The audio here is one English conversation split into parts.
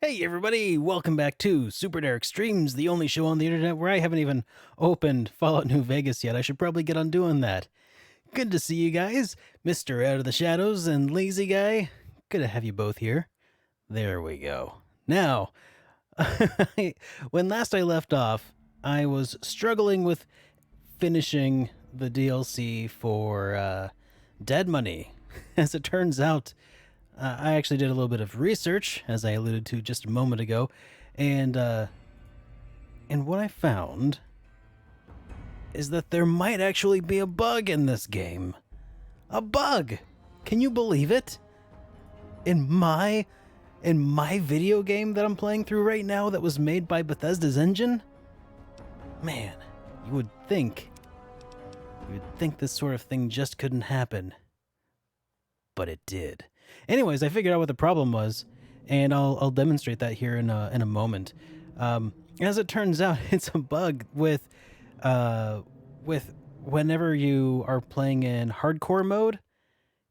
Hey everybody, welcome back to SuperDerek Streams, the only show on the internet where I haven't even opened Fallout New Vegas yet. I should probably get on doing that. Good to see you guys, Mr. Out of the Shadows and Lazy Guy. Good to have you both here. There we go. Now, when last I left off, I was struggling with finishing the DLC for Dead Money. As it turns out, I actually did a little bit of research, as I alluded to just a moment ago, and what I found is that there might actually be a bug in this game. A bug! Can you believe it? In my video game that I'm playing through right now that was made by Bethesda's engine? Man, you would think this sort of thing just couldn't happen. But it did. Anyways, I figured out what the problem was, and I'll demonstrate that here in a moment. As it turns out, it's a bug with whenever you are playing in hardcore mode,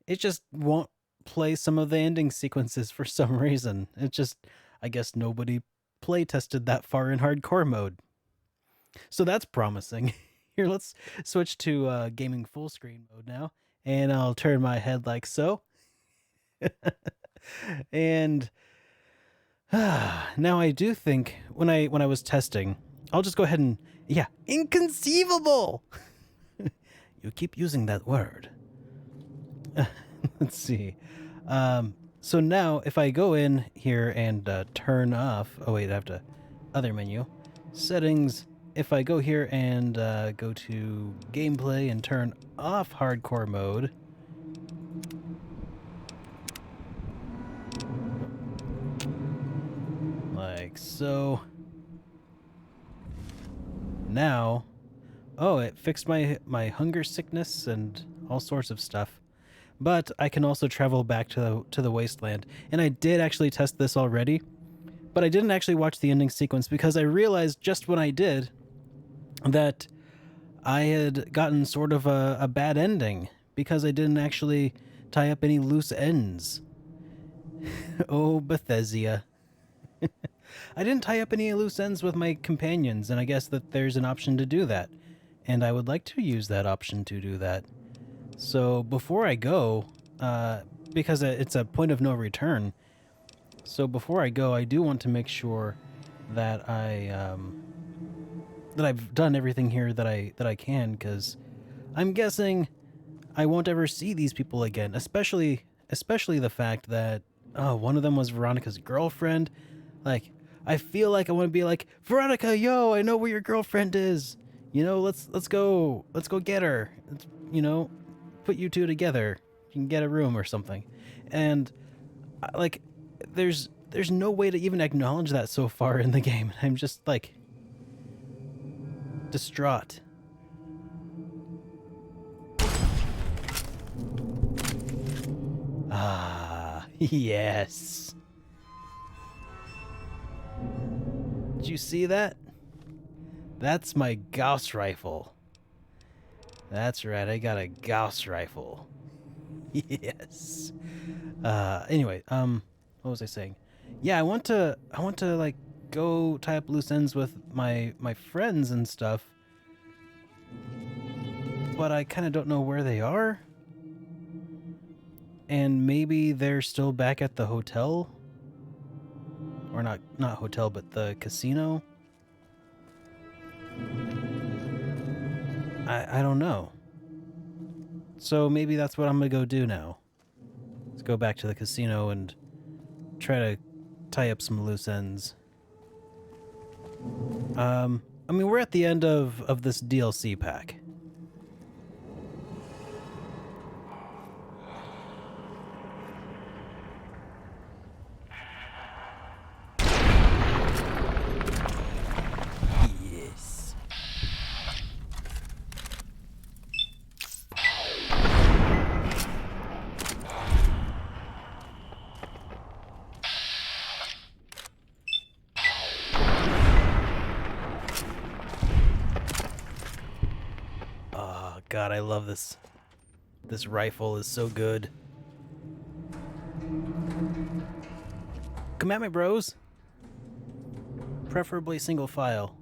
it just won't play some of the ending sequences for some reason. It just, I guess nobody play tested that far in hardcore mode. So that's promising. Here, let's switch to gaming full screen mode now, and I'll turn my head like so. And now I do think when I was testing, I'll just go ahead and yeah, inconceivable. You keep using that word. Let's see. So now if I go in here and turn off, oh wait, I have to other menu, settings. If I go here and go to gameplay and turn off hardcore mode, like so. Now, oh, it fixed my hunger sickness and all sorts of stuff. But I can also travel back to the wasteland. And I did actually test this already, but I didn't actually watch the ending sequence because I realized just when I did that I had gotten sort of a bad ending because I didn't actually tie up any loose ends. Oh, Bethesda. I didn't tie up any loose ends with my companions, and I guess that there's an option to do that. And I would like to use that option to do that. So before I go, because it's a point of no return, so before I go, I do want to make sure that that I've done everything here that I can, because I'm guessing I won't ever see these people again, especially the fact that one of them was Veronica's girlfriend. Like, I feel like I want to be like, Veronica, yo, I know where your girlfriend is. You know, let's go get her. You know, put you two together. You can get a room or something. And like, there's no way to even acknowledge that so far in the game. I'm just like distraught. Ah, yes. Did you see that? That's my Gauss rifle. That's right, I got a Gauss rifle. Yes. Anyway, what was I saying? Yeah, I want to like go tie up loose ends with my friends and stuff. But I kind of don't know where they are. And maybe they're still back at the hotel? Or not hotel, but the casino? I don't know. So maybe that's what I'm gonna go do now. Let's go back to the casino and try to tie up some loose ends. I mean, we're at the end of this DLC pack. Yes. Oh God, I love this. This rifle is so good. Come at me, bros. Preferably single file.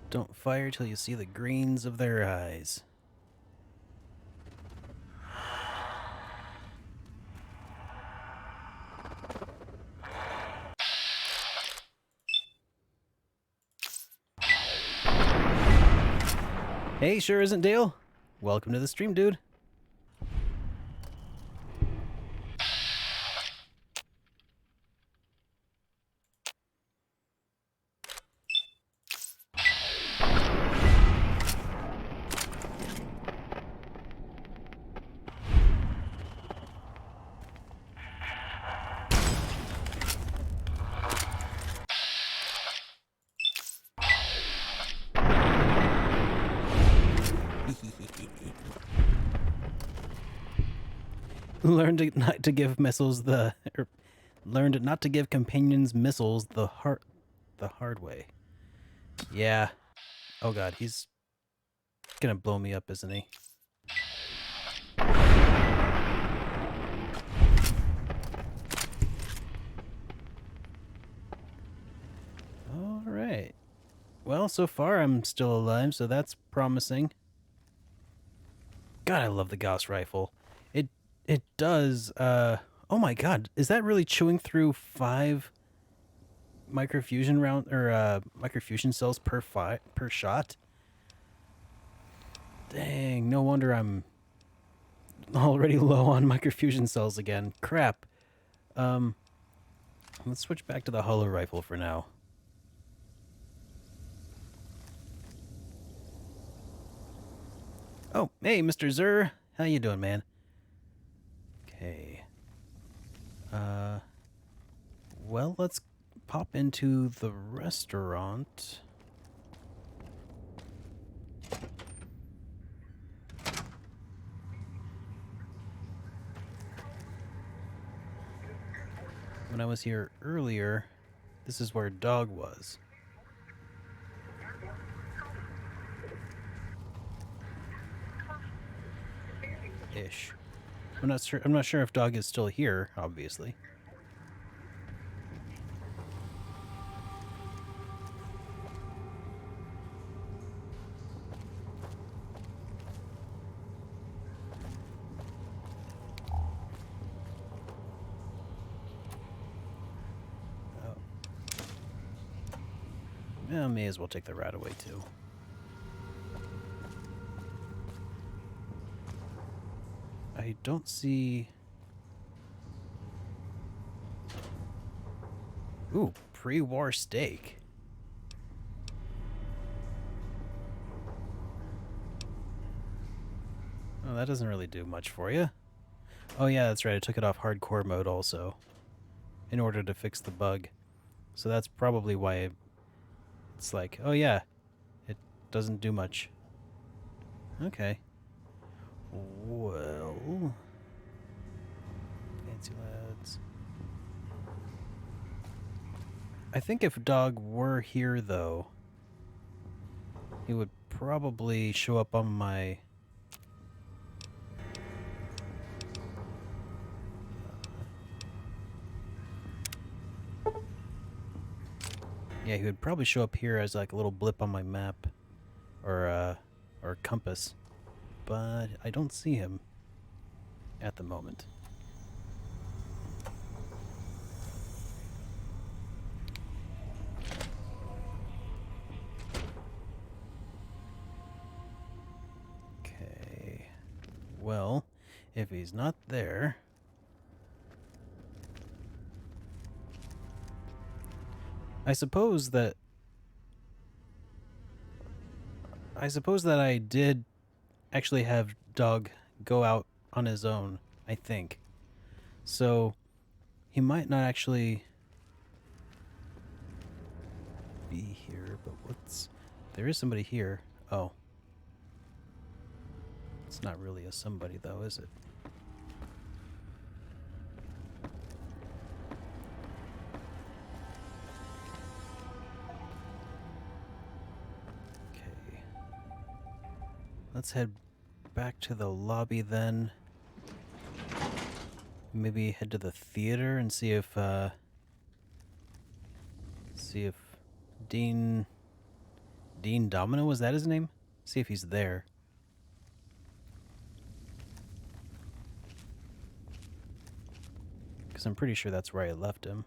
Don't fire till you see the greens of their eyes. Hey, sure isn't Dale? Welcome to the stream, dude. Learn to not to give missiles the learned not to give companions missiles the hard way. Yeah. Oh god, he's gonna blow me up, isn't he? All right. Well, so far I'm still alive, so that's promising. God, I love the Gauss rifle. It does. Oh my god, is that really chewing through 5 microfusion round or microfusion cells per shot? Dang, no wonder I'm already low on microfusion cells again. Crap. Let's switch back to the hollow rifle for now. Oh, hey, Mr. Zur. How you doing, man? Okay. Well, let's pop into the restaurant. When I was here earlier, this is where Dog was. Ish. I'm not sure if Dog is still here, obviously. Yeah, may as well take the rat away too. I don't see... Ooh, pre-war steak. Oh, that doesn't really do much for you. Oh yeah, that's right, I took it off hardcore mode also, in order to fix the bug. So that's probably why it's like, oh yeah, it doesn't do much. Okay. Well... Fancy lads. I think if Dog were here, though, he would probably show up on my... Yeah, he would probably show up here as like a little blip on my map, or compass, but I don't see him at the moment. Okay, well, if he's not there... I suppose that I did actually have Dog go out on his own, I think. So he might not actually be here, but what's... There is somebody here. Oh. It's not really a somebody though, is it? Let's head back to the lobby then. Maybe head to the theater and see if Dean Domino, was that his name? See if he's there. Because I'm pretty sure that's where I left him.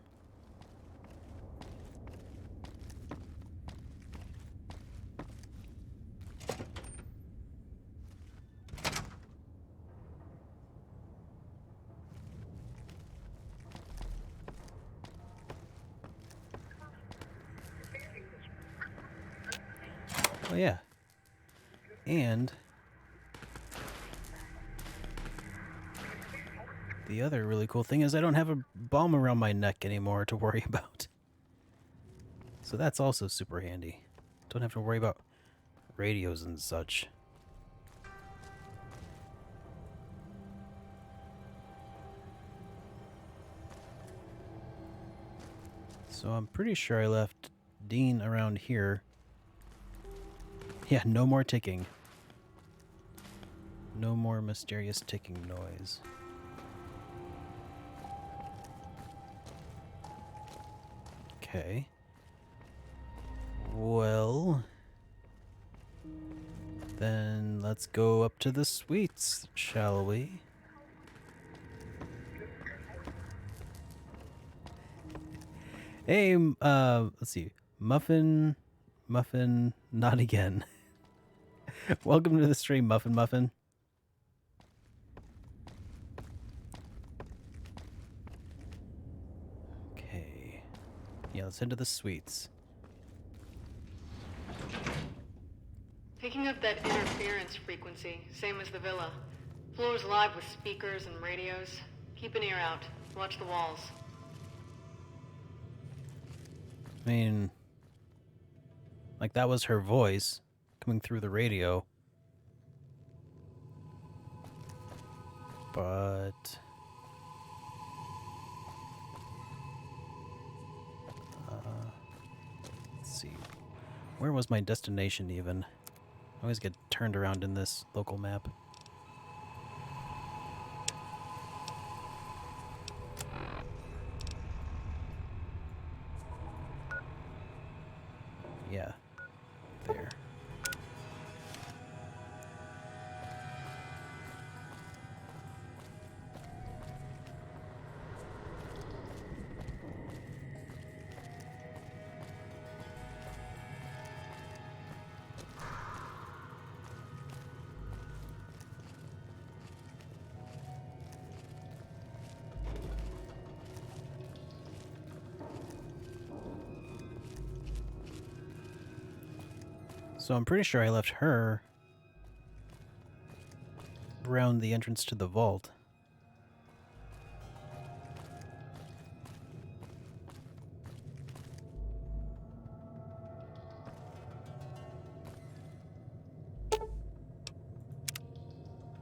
Oh yeah. And the other really cool thing is I don't have a bomb around my neck anymore to worry about. So that's also super handy. Don't have to worry about radios and such. So I'm pretty sure I left Dean around here. Yeah, no more ticking. No more mysterious ticking noise. Okay. Well, then let's go up to the suites, shall we? Hey, let's see. Muffin, not again. Welcome to the stream, Muffin. Okay. Yeah, let's head to the suites. Picking up that interference frequency, same as the villa. Floor's live with speakers and radios. Keep an ear out. Watch the walls. I mean, like that was her voice coming through the radio. But let's see. Where was my destination even? I always get turned around in this local map. Yeah, there. So I'm pretty sure I left her around the entrance to the vault.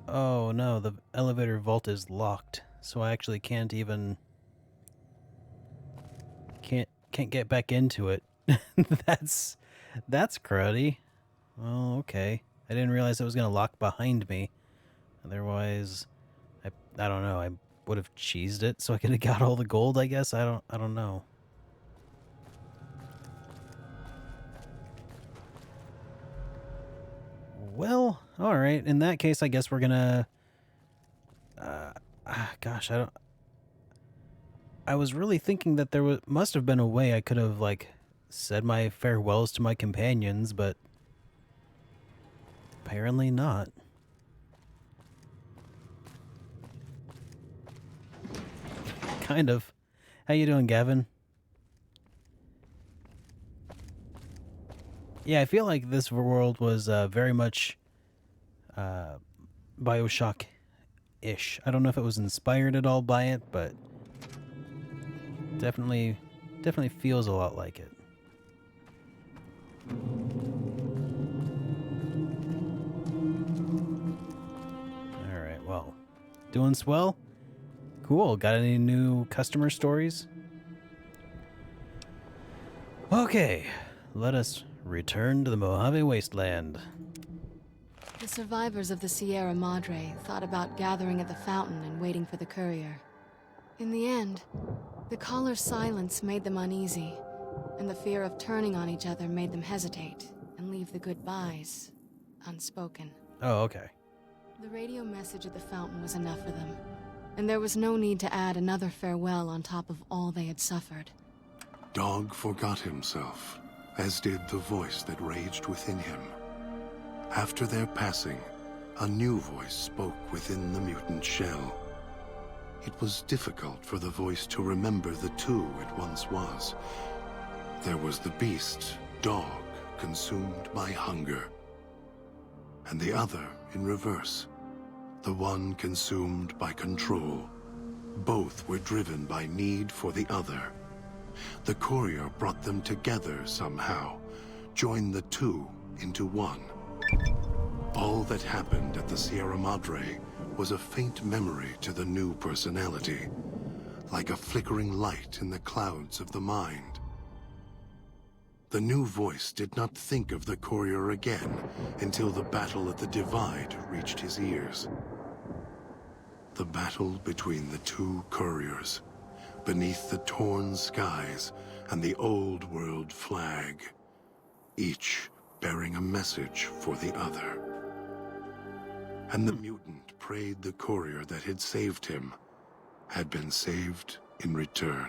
Oh no, the elevator vault is locked, so I actually can't even can't get back into it. That's cruddy. Well, okay. I didn't realize it was gonna lock behind me. Otherwise, I don't know. I would have cheesed it so I could have got all the gold. I guess I don't know. Well, all right. In that case, I guess we're gonna. Gosh, I was really thinking that there must have been a way I could have like said my farewells to my companions, but apparently not. Kind of. How you doing, Gavin? Yeah, I feel like this world was very much Bioshock-ish. I don't know if it was inspired at all by it, but definitely feels a lot like it. All right, well, doing swell. Cool. Got any new customer stories? Okay, let us return to the Mojave Wasteland. The survivors of the Sierra Madre thought about gathering at the fountain and waiting for the courier. In the end, the caller's silence made them uneasy, and the fear of turning on each other made them hesitate and leave the goodbyes unspoken. Oh, okay. The radio message at the fountain was enough for them, and there was no need to add another farewell on top of all they had suffered. Dog forgot himself, as did the voice that raged within him. After their passing, a new voice spoke within the mutant shell. It was difficult for the voice to remember the two it once was. There was the beast, Dog, consumed by hunger. And the other in reverse, the one consumed by control. Both were driven by need for the other. The courier brought them together somehow, joined the two into one. All that happened at the Sierra Madre was a faint memory to the new personality, like a flickering light in the clouds of the mind. The new voice did not think of the courier again until the battle at the Divide reached his ears. The battle between the two couriers, beneath the torn skies and the old world flag, each bearing a message for the other. And the mutant prayed the courier that had saved him had been saved in return.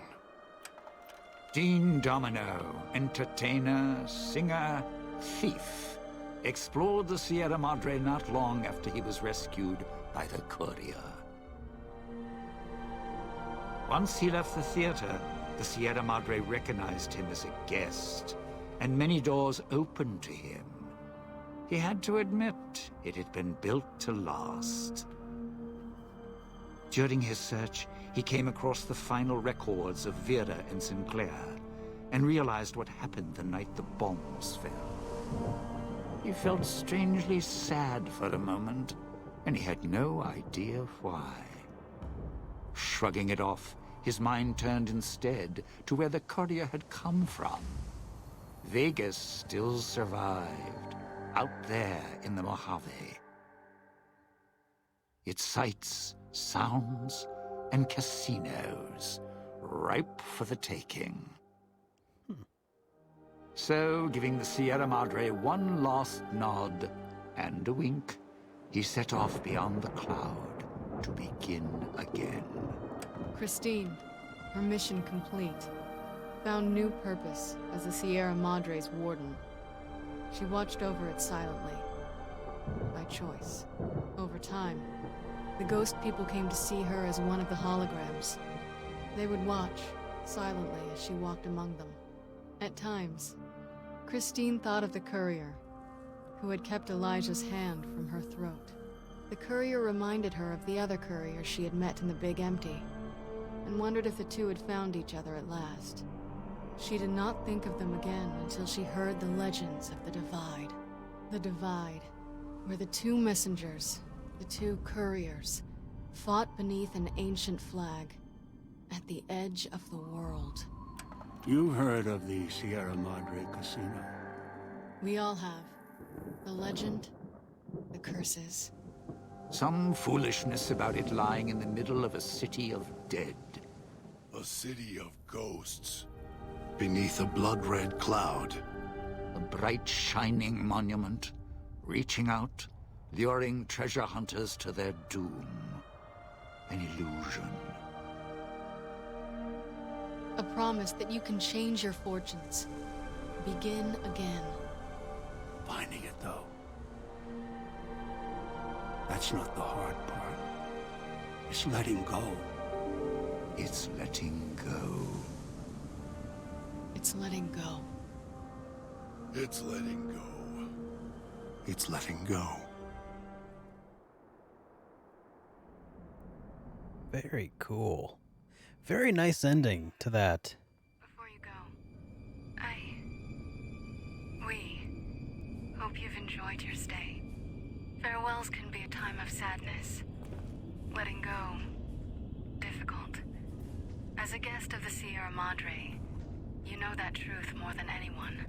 Dean Domino, entertainer, singer, thief, explored the Sierra Madre not long after he was rescued by the courier. Once he left the theater, the Sierra Madre recognized him as a guest, and many doors opened to him. He had to admit it had been built to last. During his search, he came across the final records of Vera and Sinclair, and realized what happened the night the bombs fell. He felt strangely sad for a moment, and he had no idea why. Shrugging it off, his mind turned instead to where the courier had come from. Vegas still survived, out there in the Mojave. Its sights, sounds, and casinos, ripe for the taking. So, giving the Sierra Madre one last nod and a wink, he set off beyond the cloud to begin again. Christine, her mission complete, found new purpose as the Sierra Madre's warden. She watched over it silently, by choice. Over time, the ghost people came to see her as one of the holograms. They would watch, silently, as she walked among them. At times, Christine thought of the courier, who had kept Elijah's hand from her throat. The courier reminded her of the other courier she had met in the Big Empty, and wondered if the two had found each other at last. She did not think of them again until she heard the legends of the Divide. The Divide, where the two messengers, the two couriers, fought beneath an ancient flag, at the edge of the world. You heard of the Sierra Madre Casino? We all have. The legend, the curses. Some foolishness about it lying in the middle of a city of dead. A city of ghosts. Beneath a blood-red cloud. A bright, shining monument, reaching out, luring treasure hunters to their doom. An illusion. A promise that you can change your fortunes. Begin again. Finding it, though. That's not the hard part. It's letting go. It's letting go. It's letting go. It's letting go. It's letting go. Very cool. Very nice ending to that. Before you go, we hope you've enjoyed your stay. Farewells can be a time of sadness. Letting go, difficult. As a guest of the Sierra Madre, you know that truth more than anyone.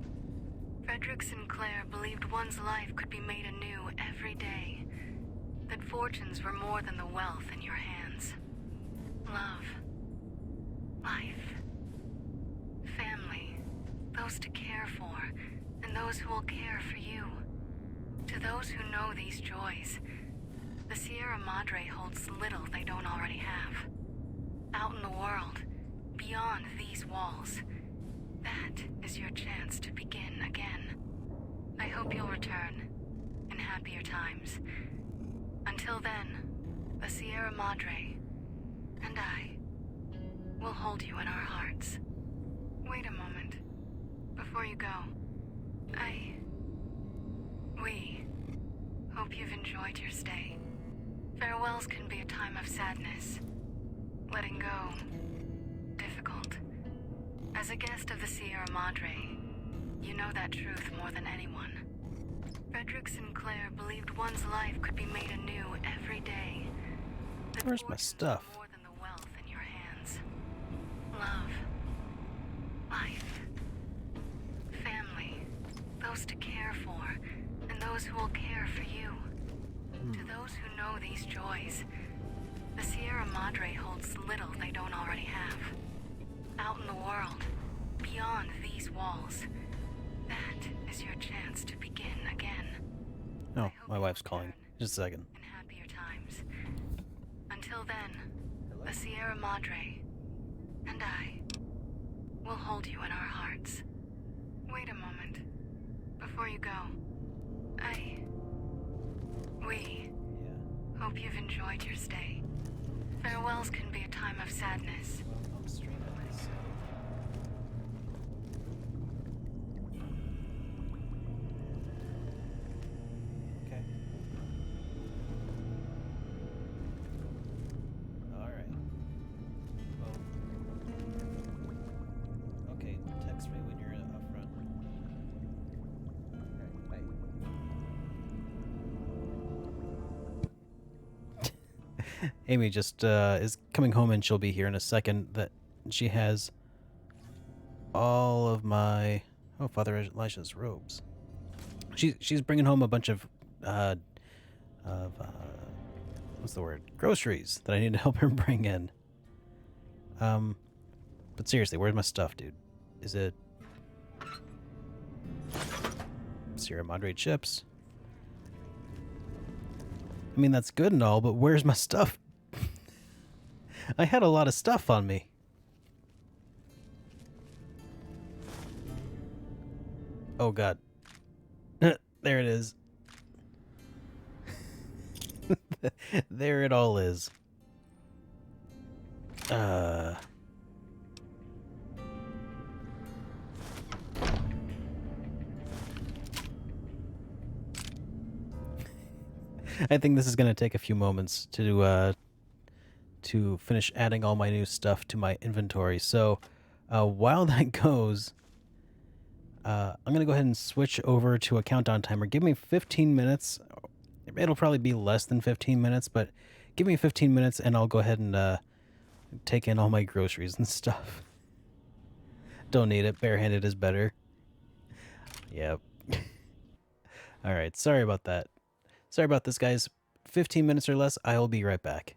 Frederick Sinclair believed one's life could be made anew every day. That fortunes were more than the wealth in your hands. Love. Life. Family. Those to care for, and those who will care for you. To those who know these joys, the Sierra Madre holds little they don't already have. Out in the world, beyond these walls, that is your chance to begin again. I hope you'll return, in happier times. Until then, the Sierra Madre and I will hold you in our hearts. Wait a moment. Before you go, we hope you've enjoyed your stay. Farewells can be a time of sadness. Letting go, difficult. As a guest of the Sierra Madre, you know that truth more than anyone. Frederick Sinclair believed one's life could be made anew every day. That Where's my fortunes stuff? were more than the wealth in your hands. Love, life, family. those to care for, and those who will care for you. To those who know these joys, the Sierra Madre holds little they don't already have. Out in the world, beyond these walls, that is your chance to begin again. Oh, my wife's calling. Just a second. In happier times. Until then, the Sierra Madre and I will hold you in our hearts. Wait a moment. Before you go, we hope you've enjoyed your stay. Farewells can be a time of sadness. I'm streaming this. Okay. Alright. Well. Okay, text me when you're up front. Alright, bye. Amy just is coming home and she'll be here in a second. That she has all of my Father Elisha's robes. She's bringing home a bunch of what's the word? Groceries that I need to help her bring in. But seriously, where's my stuff, dude? Is it Sierra Madre chips? I mean, that's good and all, but where's my stuff? I had a lot of stuff on me. Oh, God. There it is. There it all is. I think this is going to take a few moments to finish adding all my new stuff to my inventory. So while that goes, I'm going to go ahead and switch over to a countdown timer. Give me 15 minutes. It'll probably be less than 15 minutes, but give me 15 minutes and I'll go ahead and take in all my groceries and stuff. Don't need it. Barehanded is better. Yep. All right. Sorry about that. Sorry about this, guys. 15 minutes or less. I'll be right back.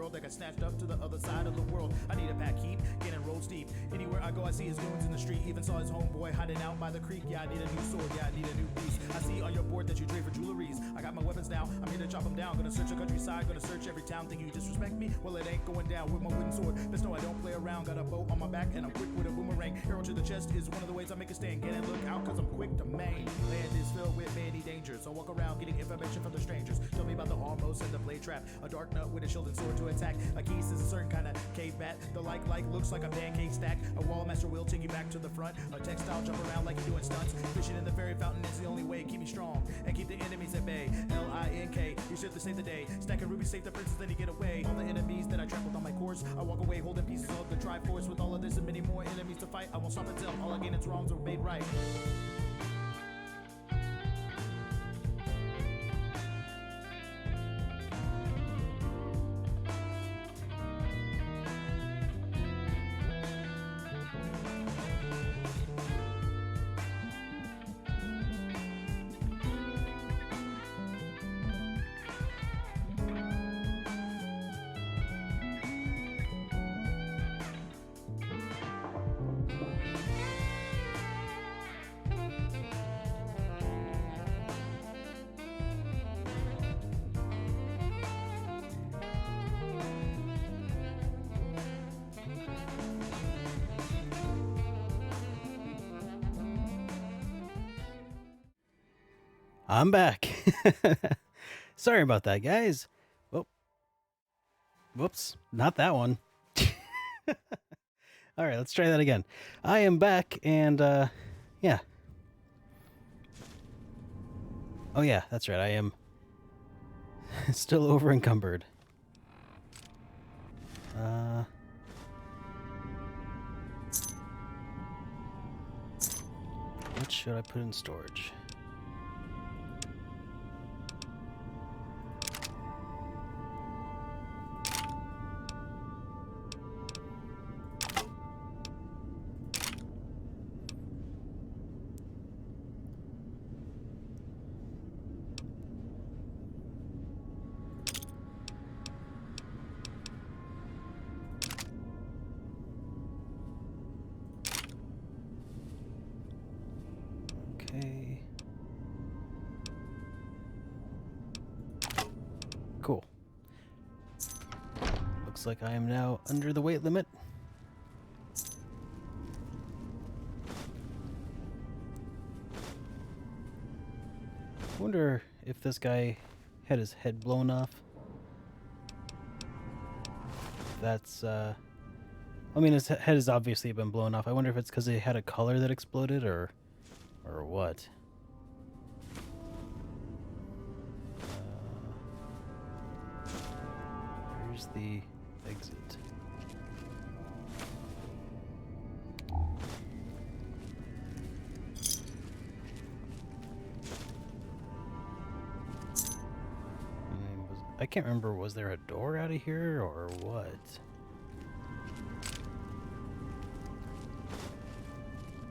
girl that got snatched up to the other side of the world. I need a pack heat, getting rolled steep. Anywhere I go, I see his goons in the street. Even saw his homeboy hiding out by the creek. Yeah, I need a new sword, yeah, I need a new piece. I see on your board that you trade for jewelries. I got my weapons now, I'm here to chop them down. Gonna search the countryside, gonna search every town. Think you disrespect me? Well, it ain't going down with my wooden sword. Best know I don't play around. Got a bow on my back and I'm quick with a boomerang. Arrow to the chest is one of the ways I make a stand. Get and look out, cause I'm quick to main. Land is filled with many dangers. I walk around getting information from the strangers. Tell me about the almost and the blade trap. A dark nut with a shield and sword to attack. A geese is a certain kind of cave bat. The like looks like a pancake stack. A wall master will take you back to the front. A textile jump around like you're doing stunts. Fishing in the fairy fountain is the only way. Keep me strong and keep the enemies at bay. L-I-N-K, you should to save the day. Stacking rubies, save the princess, then you get away. All the enemies that I trampled on my course, I walk away holding pieces of the Triforce. With all of this and many more enemies to fight, I won't stop until all again its wrongs are made right. I'm back. Sorry about that, guys. Oh, whoops, not that one. All right, let's try that again. I am back, and yeah. Oh yeah, that's right. I am still over encumbered. What should I put in storage? Okay. Cool. Looks like I am now under the weight limit. Wonder if this guy had his head blown off. That's, I mean, his head has obviously been blown off. I wonder if it's because he had a color that exploded, or what. Here's the exit. I can't remember, was there a door out of here or what?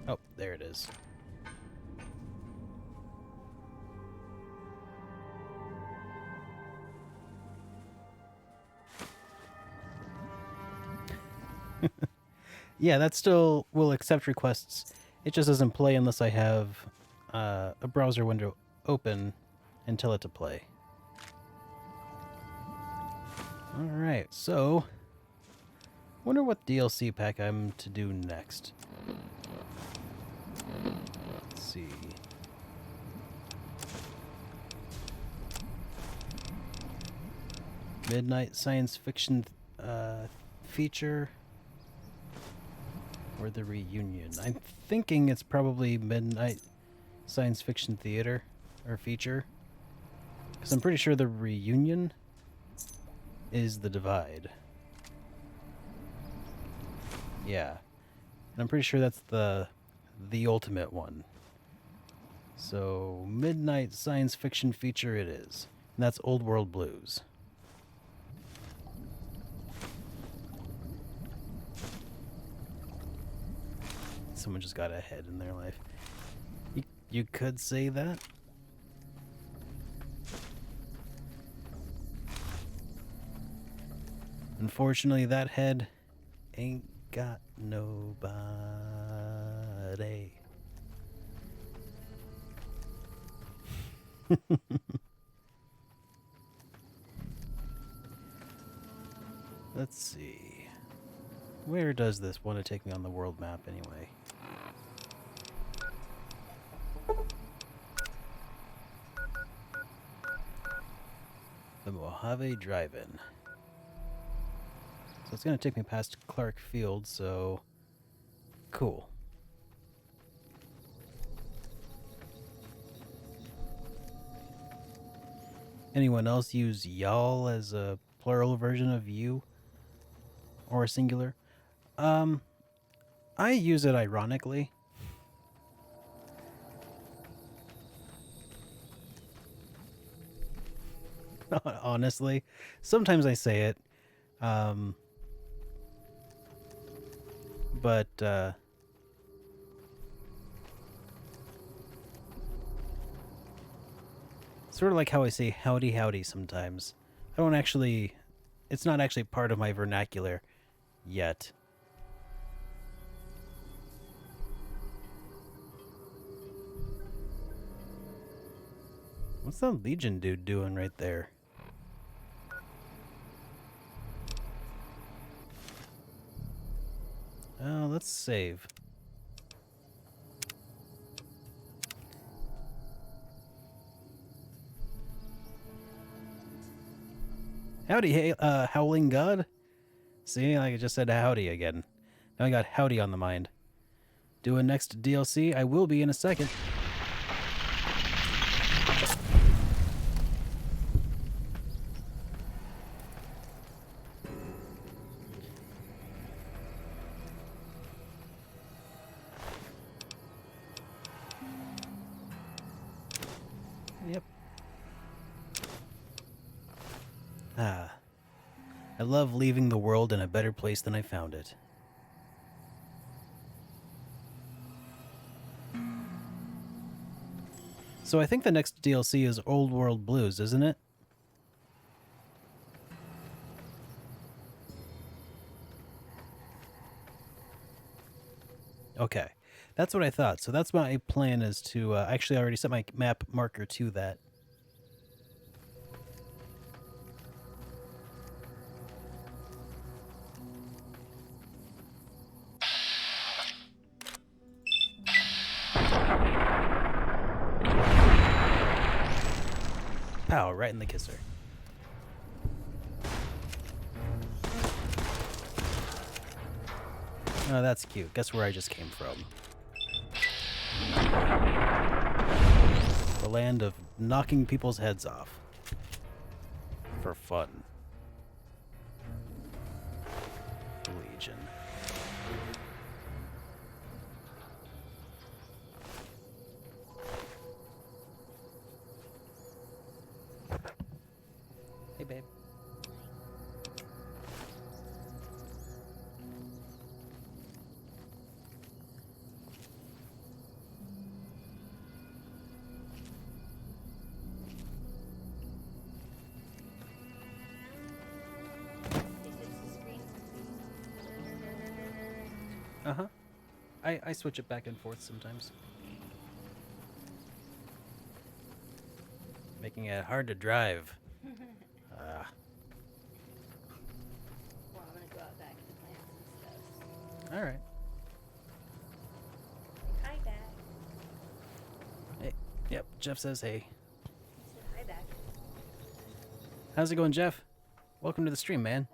Oh, there it is. Yeah, that still will accept requests. It just doesn't play unless I have a browser window open and tell it to play. Alright, so wonder what DLC pack I'm to do next. Let's see. Midnight science fiction feature or the reunion. I'm thinking it's probably Midnight Science Fiction Theater or feature, because I'm pretty sure the reunion is the Divide. Yeah, and I'm pretty sure that's the ultimate one. So Midnight Science Fiction feature it is, and that's Old World Blues. Someone just got ahead in their life. You could say that. Unfortunately, that head ain't got nobody. Let's see. Where does this want to take me on the world map anyway? The Mojave Drive-In. So it's going to take me past Clark Field, so cool. Anyone else use y'all as a plural version of you? Or a singular? I use it ironically. Honestly. Sometimes I say it. But sort of like how I say howdy howdy sometimes. I don't actually... It's not actually part of my vernacular yet. What's that Legion dude doing right there? Let's save. Howdy, hey, Howling God? See, like I just said howdy again. Now I got howdy on the mind. Doing next DLC, I will be in a second. Yep. I love leaving the world in a better place than I found it. So I think the next DLC is Old World Blues, isn't it? Okay. That's what I thought. So that's my plan, is to... actually, I already set my map marker to that. Pow, right in the kisser. Oh, that's cute. Guess where I just came from? The land of knocking people's heads off. For fun. Legion. Hey, babe. Uh-huh. I switch it back and forth sometimes. Making it hard to drive. Well, I'm gonna go out back and plant some stuff. Alright. Hi, back. Hey, yep, Jeff says hey. He said hi back. How's it going, Jeff? Welcome to the stream, man.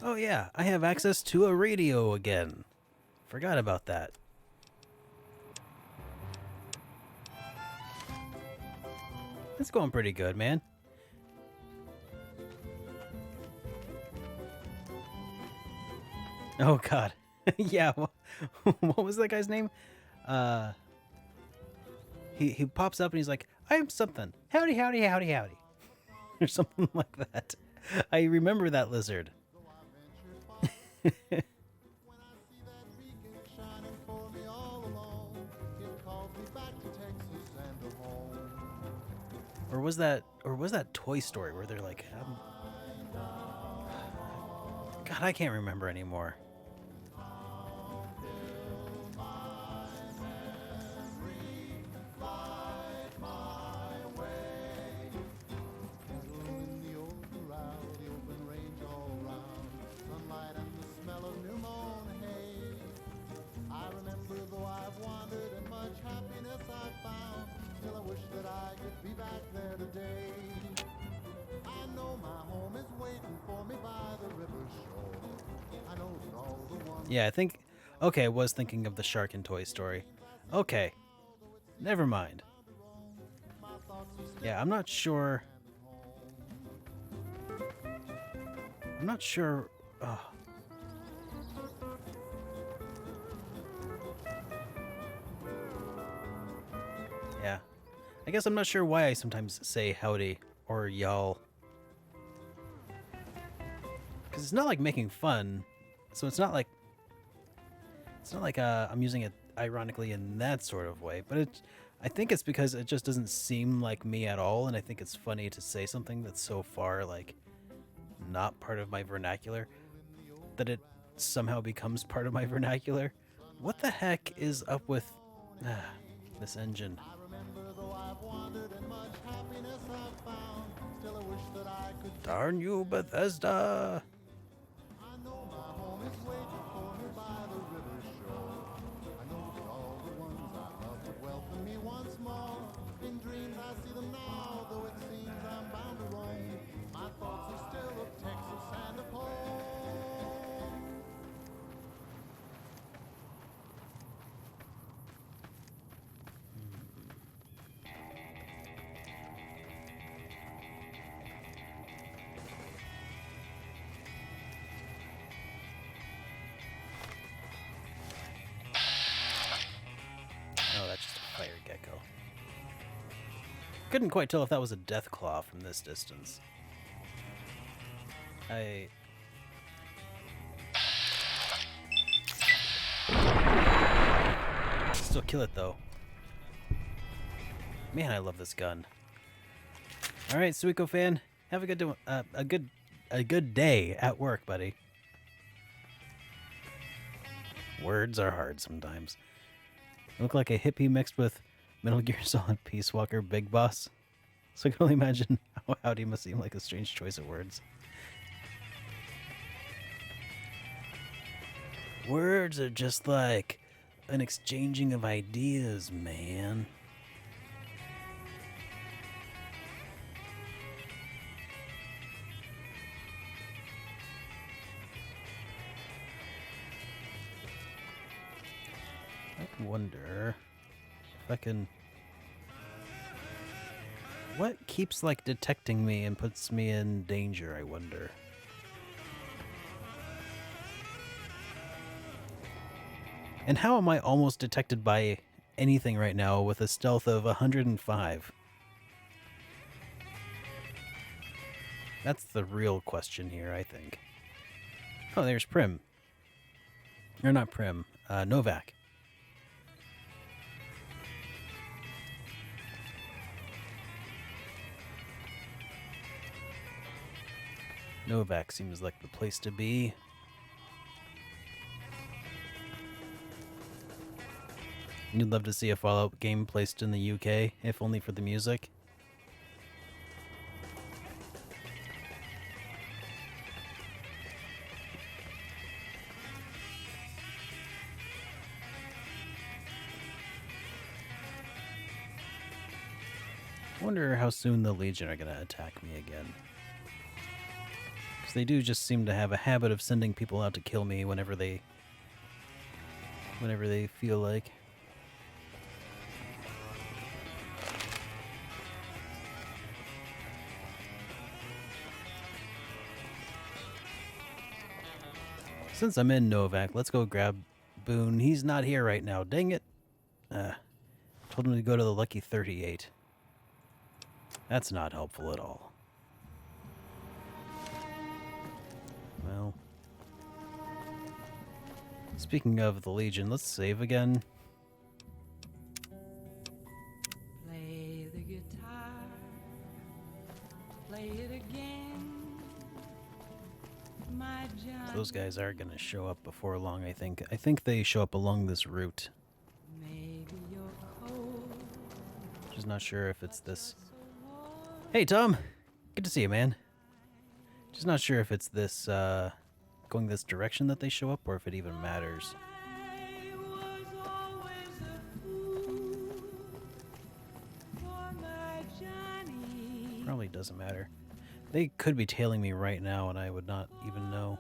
Oh yeah, I have access to a radio again. Forgot about that. It's going pretty good, man. Oh god. Yeah, what was that guy's name? He pops up and he's like, I'm something. Howdy, howdy, howdy, howdy. Or something like that. I remember that lizard. Or was that Toy Story where they're like, God, I can't remember anymore. Yeah, I think... Okay, I was thinking of the shark in Toy Story. Okay, never mind. Yeah, I'm not sure... I'm not sure... Yeah. I guess I'm not sure why I sometimes say howdy or y'all. Because it's not like making fun, so it's not like I'm using it ironically in that sort of way, but I think it's because it just doesn't seem like me at all, and I think it's funny to say something that's so far, like, not part of my vernacular, that it somehow becomes part of my vernacular. What the heck is up with this engine? Darn you, Bethesda! Oh, that's just a fire gecko. Couldn't quite tell if that was a death claw from this distance. Still kill it though. Man, I love this gun. All right, Suiko fan, have a good day at work, buddy. Words are hard sometimes. I look like a hippie mixed with Metal Gear Solid Peace Walker Big Boss. So I can only imagine how howdy must seem like a strange choice of words. Words are just like an exchanging of ideas, man. I wonder if I can... What keeps, like, detecting me and puts me in danger, I wonder? And how am I almost detected by anything right now with a stealth of 105? That's the real question here, I think. Oh, there's Prim. Or not Prim, Novak. Novak seems like the place to be. You'd love to see a Fallout game placed in the UK, if only for the music. I wonder how soon the Legion are going to attack me again. Because they do just seem to have a habit of sending people out to kill me whenever they feel like. Since I'm in Novak, let's go grab Boone. He's not here right now. Dang it. Told him to go to the Lucky 38. That's not helpful at all. Well. Speaking of the Legion, let's save again. Play the guitar Those guys are gonna show up before long, I think. I think they show up along this route. Just not sure if it's this. Hey, Tom! Good to see you, man. Just not sure if it's this, going this direction that they show up, or if it even matters. Probably doesn't matter. They could be tailing me right now, and I would not even know.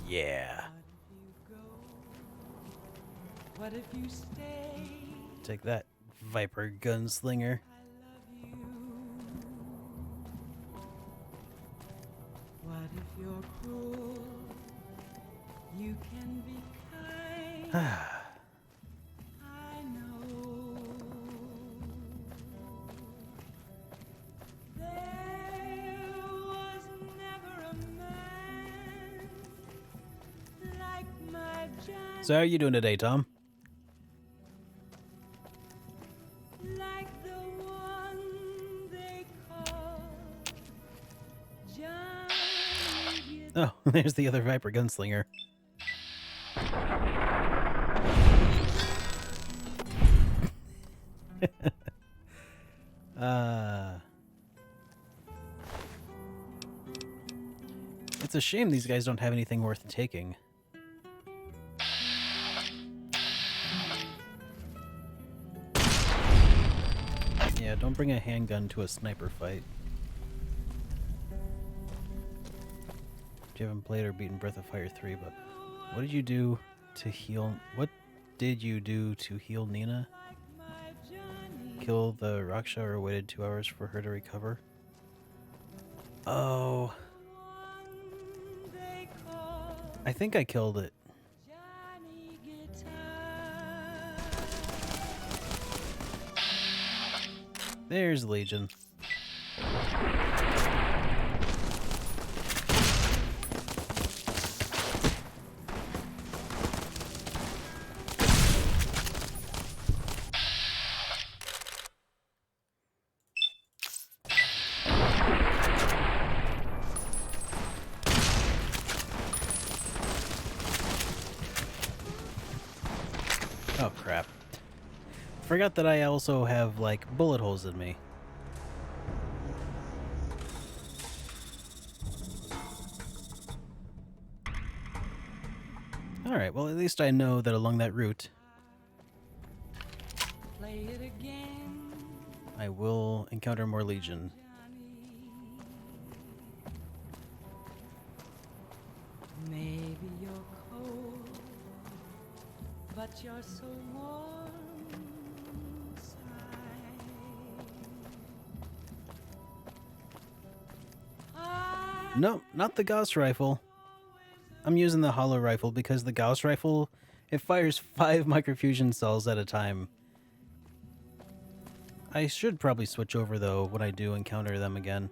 Yeah. Take that, Viper Gunslinger. What if you're cruel? You can be kind. I know. There was never a man like my Johnny. So how are you doing today, Tom? Like the one they call Johnny. Oh, there's the other Viper Gunslinger. It's a shame these guys don't have anything worth taking. Yeah, don't bring a handgun to a sniper fight. You haven't played or beaten Breath of Fire 3, but what did you do to heal? What did you do to heal Nina? Kill the Raksha or waited 2 hours for her to recover? Oh. I think I killed it. There's Legion. Oh crap. Forgot that I also have, like, bullet holes in me. Alright, well at least I know that along that route Play it again, I will encounter more Legion. maybe you're cold, but you're so warm inside. No, not the Gauss rifle. I'm using the hollow rifle because the Gauss rifle, it fires 5 microfusion cells at a time. I should probably switch over though when I do encounter them again.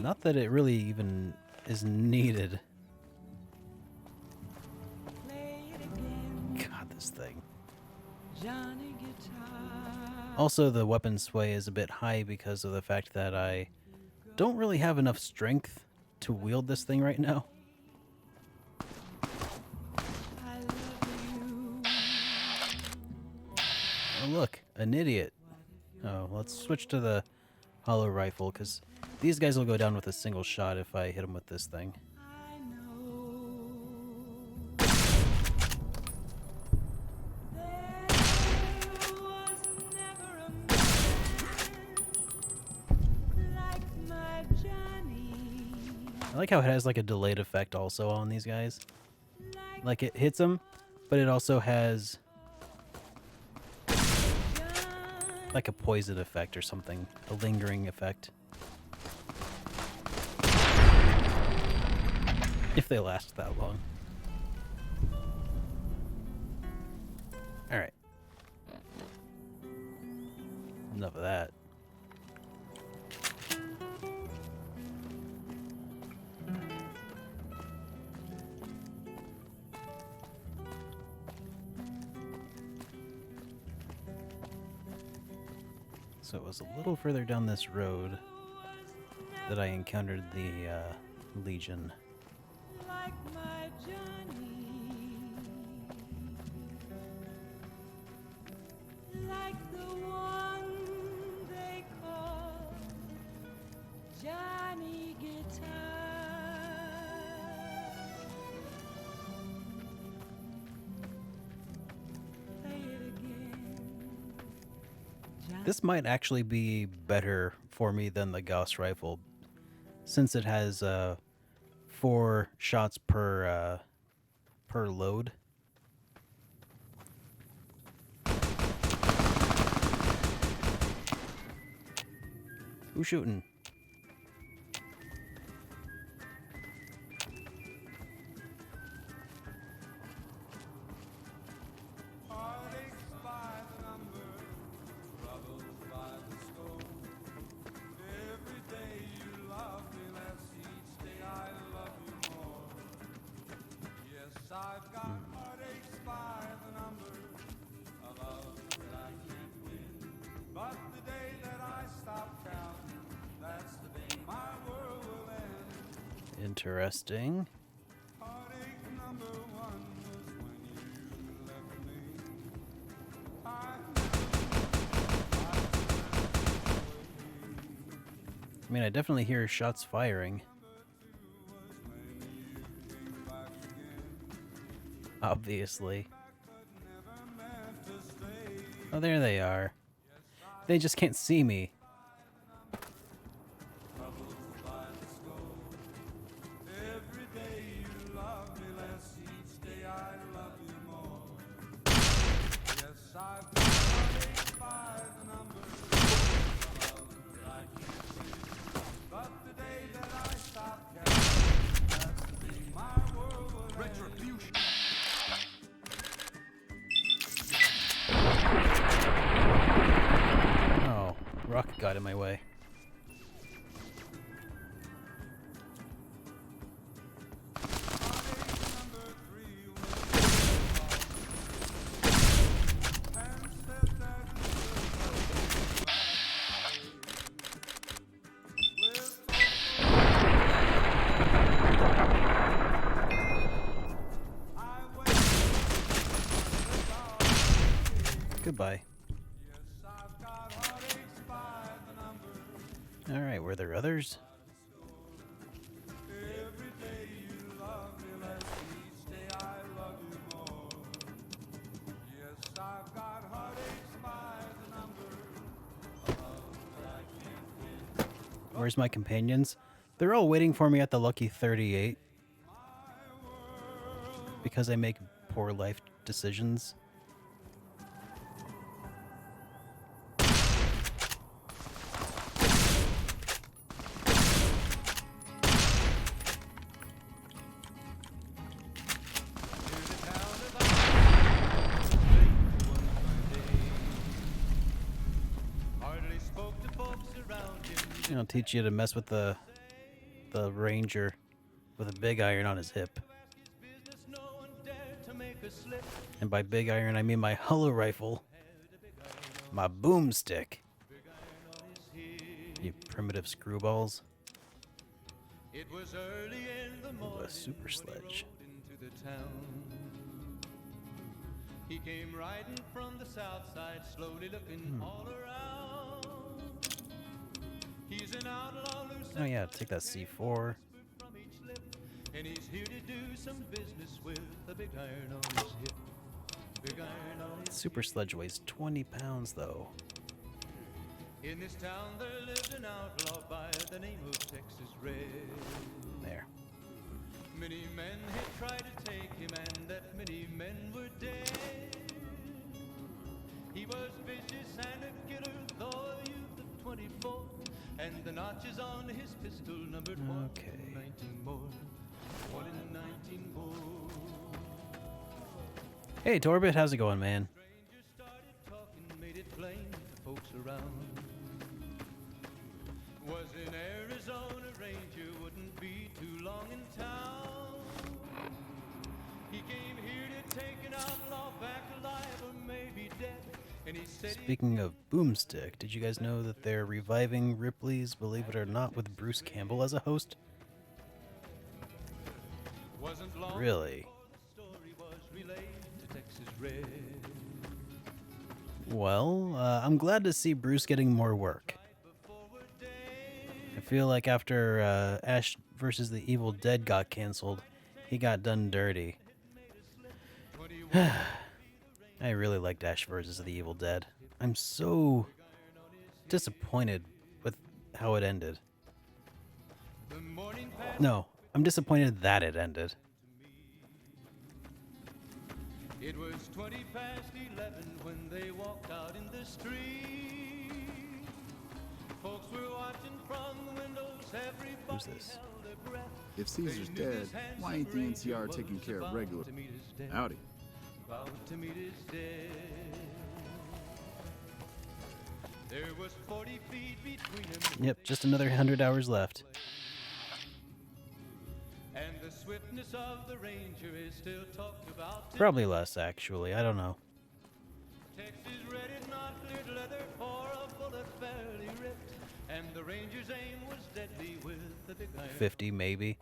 Not that it really even is needed. God, this thing. Also, the weapon sway is a bit high because of the fact that I don't really have enough strength to wield this thing right now. Oh look, an idiot. Oh, let's switch to the hollow rifle, because these guys will go down with a single shot if I hit them with this thing. I like how it has like a delayed effect also on these guys. Like it hits them, but it also has like a poison effect or something, a lingering effect. If they last that long. Alright. Enough of that. So it was a little further down this road that I encountered the Legion. Like my Johnny, like the one they call Johnny Guitar. Play it again. This might actually be better for me than the Gauss rifle, since it has 4 shots per load. Who's shooting? I've got heartaches by the number, a love that I can't win. But the day that I stop counting, that's the day my world will end. Interesting. Heartache number 1 was when you left me. I mean, I definitely hear shots firing. Obviously. Oh, there they are. They just can't see me. Every day you love me less, each day I love you more. Yes, I've got heartaches by the number, love that I can't win. But the day that I stop counting, that's the day my world will end. Retribution. Oh, rocket got in my way. Goodbye. Alright, were there others? Every day you love me less, each day I love you more. Yes, I've got heartaches by the number, a love that I can't win. Where's my companions? They're all waiting for me at the Lucky 38. Because I make poor life decisions. I'll teach you to mess with the ranger with a big iron on his hip. And by big iron, I mean my hollow rifle. My boomstick. You primitive screwballs. It was early in the Ooh, morning a super sledge. into the town. He came riding from the south side, slowly looking all around. He's an outlaw loose Oh yeah, take that C4. from each lip, and he's here to do some business with a big iron on his hip. Big iron on his Super sledge weighs 20 pounds though. In this town there lived an outlaw by the name of Texas Red. There. Many men had tried to take him, and that many men were dead. He was vicious and a killer, though a youth of 24, and the notches on his pistol numbered Okay. 19 more. 1 in 19 more. Hey Torbit, how's it going, man? Strangers started talking, made it plain to folks around. Speaking of Boomstick, did you guys know that they're reviving Ripley's Believe It or Not with Bruce Campbell as a host? Really? Well, I'm glad to see Bruce getting more work. I feel like after Ash vs. the Evil Dead got canceled, he got done dirty. I really liked Ash vs. the Evil Dead. I'm so disappointed with how it ended. No, I'm disappointed that it ended. It was 20 past 11 when they walked out in the street. Folks were watching from the windows, everybody Who's this? held their breath. If Caesar's dead, why ain't the NCR taking care of regular? Howdy. About to meet his death. There was 40 feet between him. Yep, just another 100 hours left. And the swiftness of the Ranger is still talked about. Probably less, actually. I don't know. Texas red is not cleared leather for a bullet fairly ripped. And the Ranger's aim was deadly with the big iron. 50, maybe.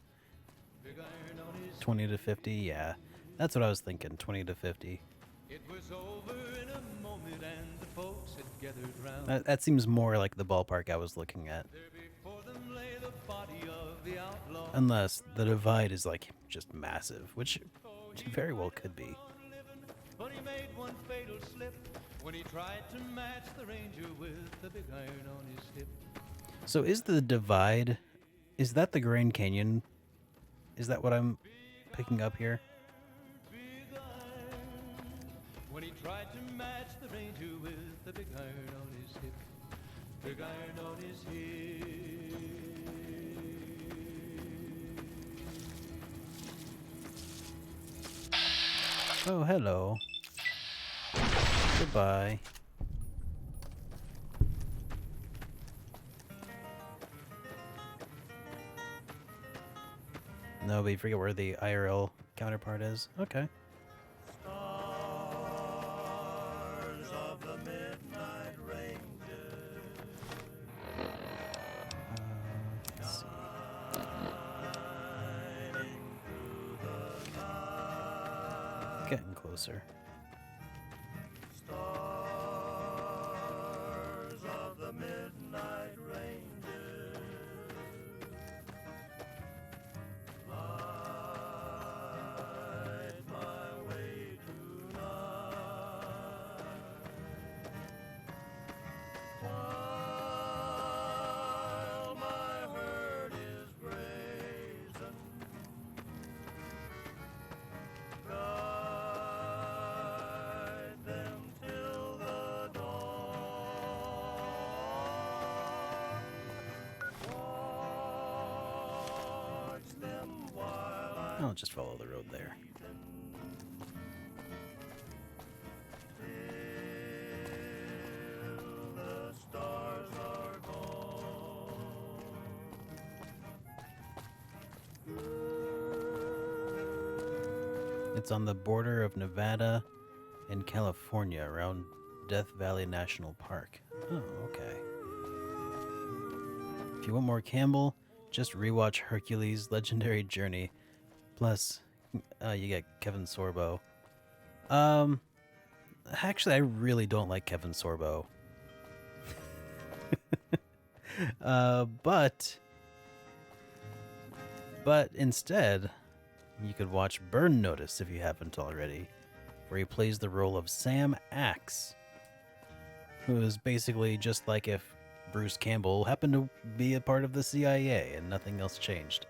Big iron on his 20 to 50, yeah. That's what I was thinking, 20 to 50. It was over in a moment and the folks had gathered round. That seems more like the ballpark I was looking at. There before them lay the body of the outlaw. Unless the divide is like just massive, which very well could be. But he made one fatal slip when he tried to match the Ranger with the big iron on his hip. So is the divide, is that the Grand Canyon? Is that what I'm picking up here? Big iron. When he tried to match the Ranger with the big iron on his hip. Big iron on his hip. Oh, hello. Goodbye. No, but you forget where the IRL counterpart is. Okay. Stars of the Midnight Ranger. Let's see. Getting closer. Stars of the Midnight Ranger. Light my way tonight. While my herd is grazing. Guide them till the dawn. Watch them while I I'll just follow the road there. till the stars are gone. It's on the border of Nevada and California around Death Valley National Park. Oh, okay. If you want more Campbell, just rewatch Hercules' Legendary Journey. Plus, you get Kevin Sorbo. Actually, I really don't like Kevin Sorbo. But instead, you could watch Burn Notice if you haven't already, where he plays the role of Sam Axe, who is basically just like if Bruce Campbell happened to be a part of the CIA and nothing else changed.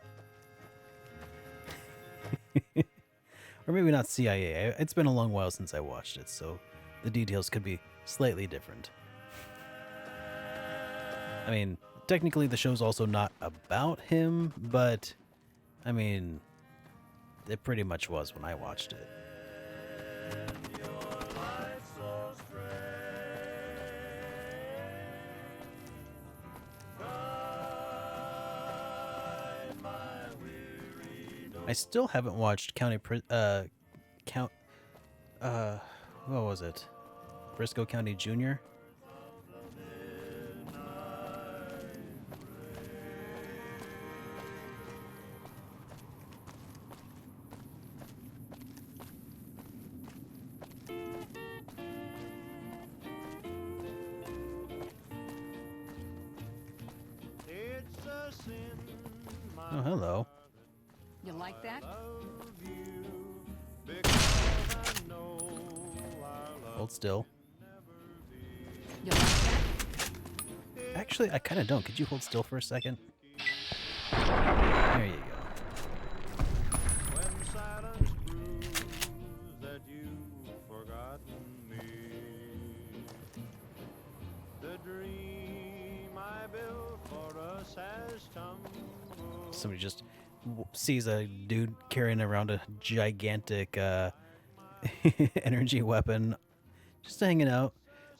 Or maybe not CIA. It's been a long while since I watched it, so the details could be slightly different. I mean, technically the show's also not about him, but I mean, it pretty much was when I watched it. I still haven't watched what was it? Briscoe County Jr. Oh, hello. You like that? Hold still. You like that? Actually, I kind of don't. Could you hold still for a second? There you go. When silence proves that you've forgotten me, the dream I built for us has tumbled. Somebody just sees a dude carrying around a gigantic energy weapon, just hanging out.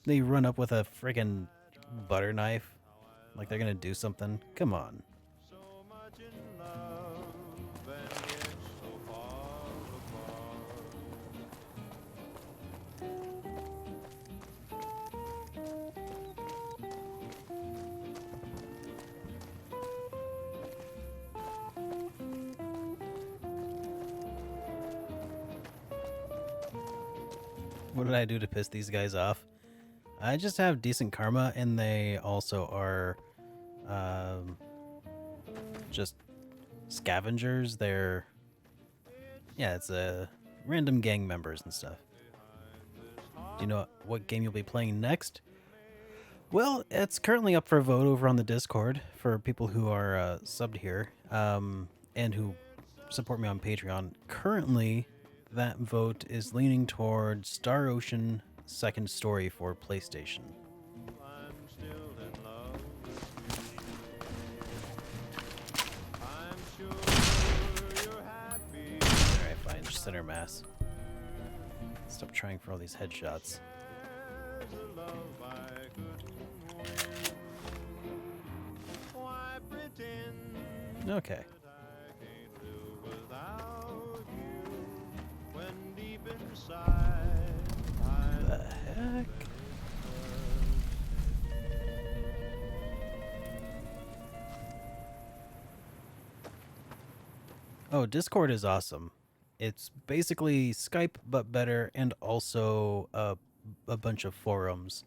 They run up with a friggin' butter knife, like they're gonna do something. Come on. So much in love and yet so far apart. What did I do to piss these guys off? I just have decent karma, and they also are just scavengers. They're, yeah, it's random gang members and stuff. Do you know what game you'll be playing next? Well, it's currently up for a vote over on the Discord for people who are subbed here and who support me on Patreon. Currently, that vote is leaning towards Star Ocean Second Story for PlayStation. I'm still in love with you. I'm sure you're happy. Alright, fine. Just center mass. Stop trying for all these headshots. There's a love I couldn't win. Why pretend Okay. that I can't live without you when deep inside I The heck? Oh, Discord is awesome. It's basically Skype but better, and also a bunch of forums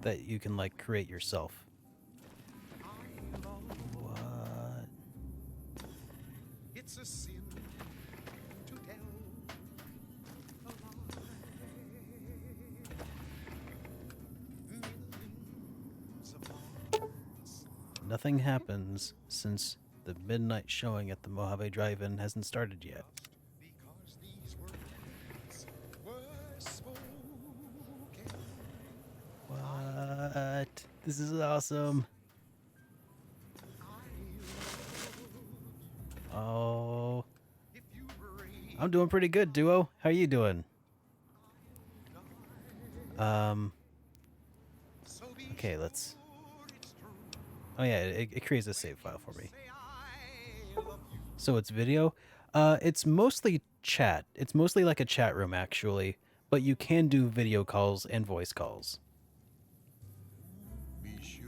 that you can like create yourself. What? It's a sin to tell a lie. Millions of hearts Nothing happens since the midnight showing at the Mojave Drive-In hasn't started yet. because these words were spoken. What? This is awesome. Oh. If you break I'm doing pretty good, Duo. How you doing? Okay, let's... Oh yeah, it creates a save file for me. So it's video. It's mostly chat. It's mostly like a chat room, actually. But you can do video calls and voice calls.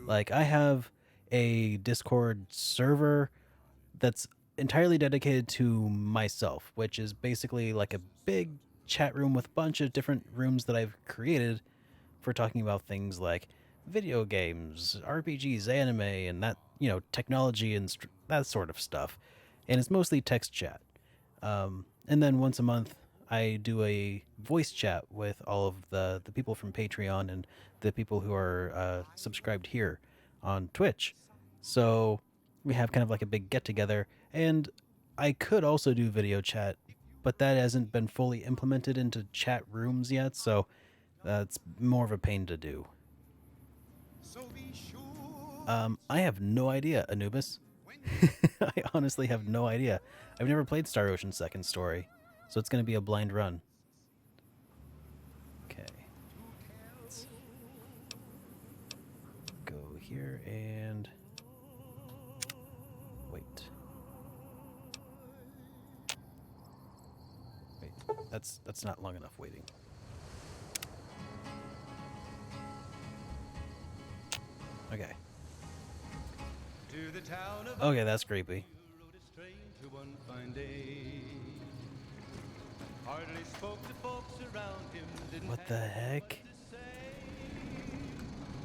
Like, I have a Discord server that's entirely dedicated to myself, which is basically like a big chat room with a bunch of different rooms that I've created for talking about things like video games, RPGs, anime, and that, you know, technology and that sort of stuff. And it's mostly text chat. And then once a month, I do a voice chat with all of the people from Patreon and the people who are subscribed here on Twitch. So we have kind of like a big get together. And I could also do video chat, but that hasn't been fully implemented into chat rooms yet. So that's more of a pain to do. so be sure I have no idea, Anubis. I honestly have no idea. I've never played Star Ocean Second Story, so it's going to be a blind run. Okay. Let's go here and wait. Wait, that's not long enough waiting. Okay. To the town of Okay, that's creepy. rode a train to one fine day. Hardly spoke to folks around him. Didn't What the have heck? much to say.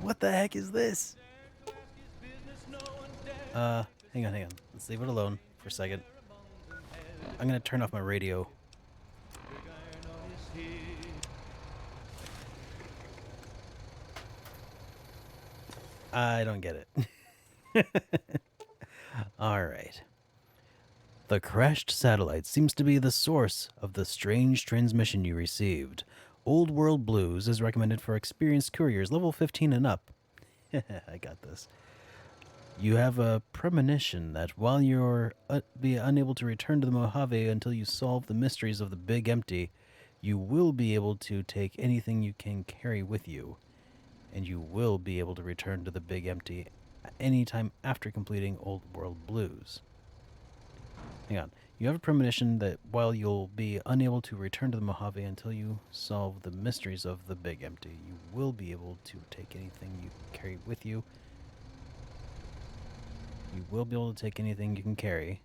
What the heck is this? Dared to ask his business, no one dared. Hang on. Let's leave it alone for a second. I'm gonna turn off my radio. Big iron on his head. I don't get it. Alright. The crashed satellite seems to be the source of the strange transmission you received. Old World Blues is recommended for experienced couriers level 15 and up. I got this. You have a premonition that while you're be unable to return to the Mojave until you solve the mysteries of the Big Empty, you will be able to take anything you can carry with you. And you will be able to return to the Big Empty anytime after completing Old World Blues. Hang on. You have a premonition that while you'll be unable to return to the Mojave until you solve the mysteries of the Big Empty, you will be able to take anything you can carry with you. You will be able to take anything you can carry,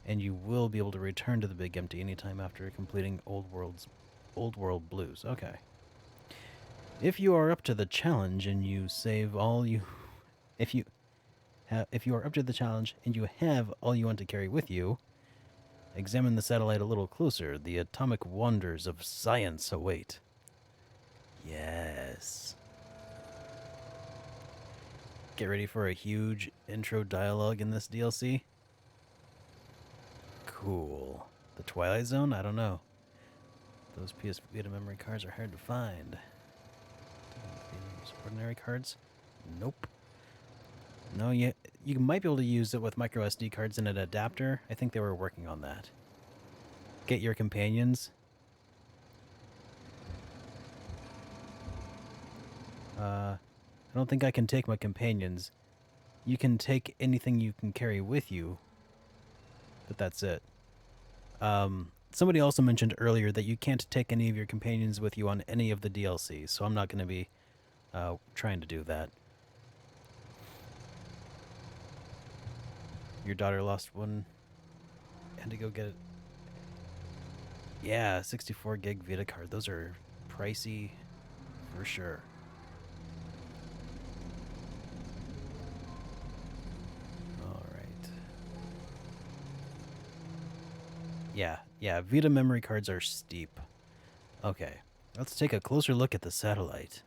and you will be able to return to the Big Empty anytime after completing Old World Blues. Okay. If you are up to the challenge and you save all you... If you are up to the challenge and you have all you want to carry with you, examine the satellite a little closer. The atomic wonders of science await. Yes. Get ready for a huge intro dialogue in this DLC. Cool. The Twilight Zone? I don't know. Those PS Vita memory cards are hard to find. Ordinary cards? Nope. No, you might be able to use it with micro SD cards and an adapter. I think they were working on that. Get your companions. I don't think I can take my companions. You can take anything you can carry with you, but that's it. Somebody also mentioned earlier that you can't take any of your companions with you on any of the DLCs, so I'm not going to be trying to do that. Your daughter lost one. Had to go get it. Yeah, 64 gig Vita card. Those are pricey for sure. Alright. Yeah, Vita memory cards are steep. Okay, let's take a closer look at the satellite.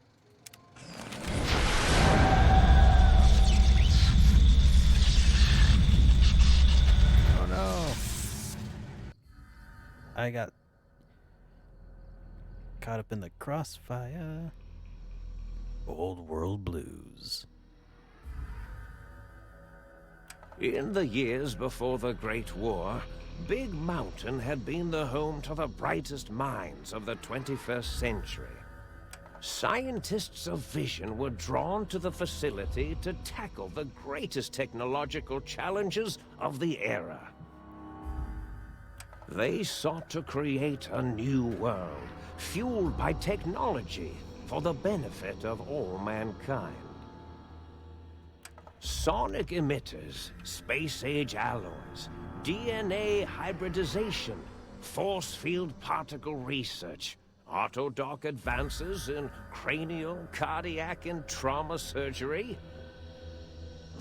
Oh no! I got caught up in the crossfire. Old World Blues. In the years before the Great War, Big Mountain had been the home to the brightest minds of the 21st century. Scientists of vision were drawn to the facility to tackle the greatest technological challenges of the era. They sought to create a new world, fueled by technology for the benefit of all mankind. Sonic emitters, space-age alloys, DNA hybridization, force field particle research, autodoc advances in cranial, cardiac, and trauma surgery.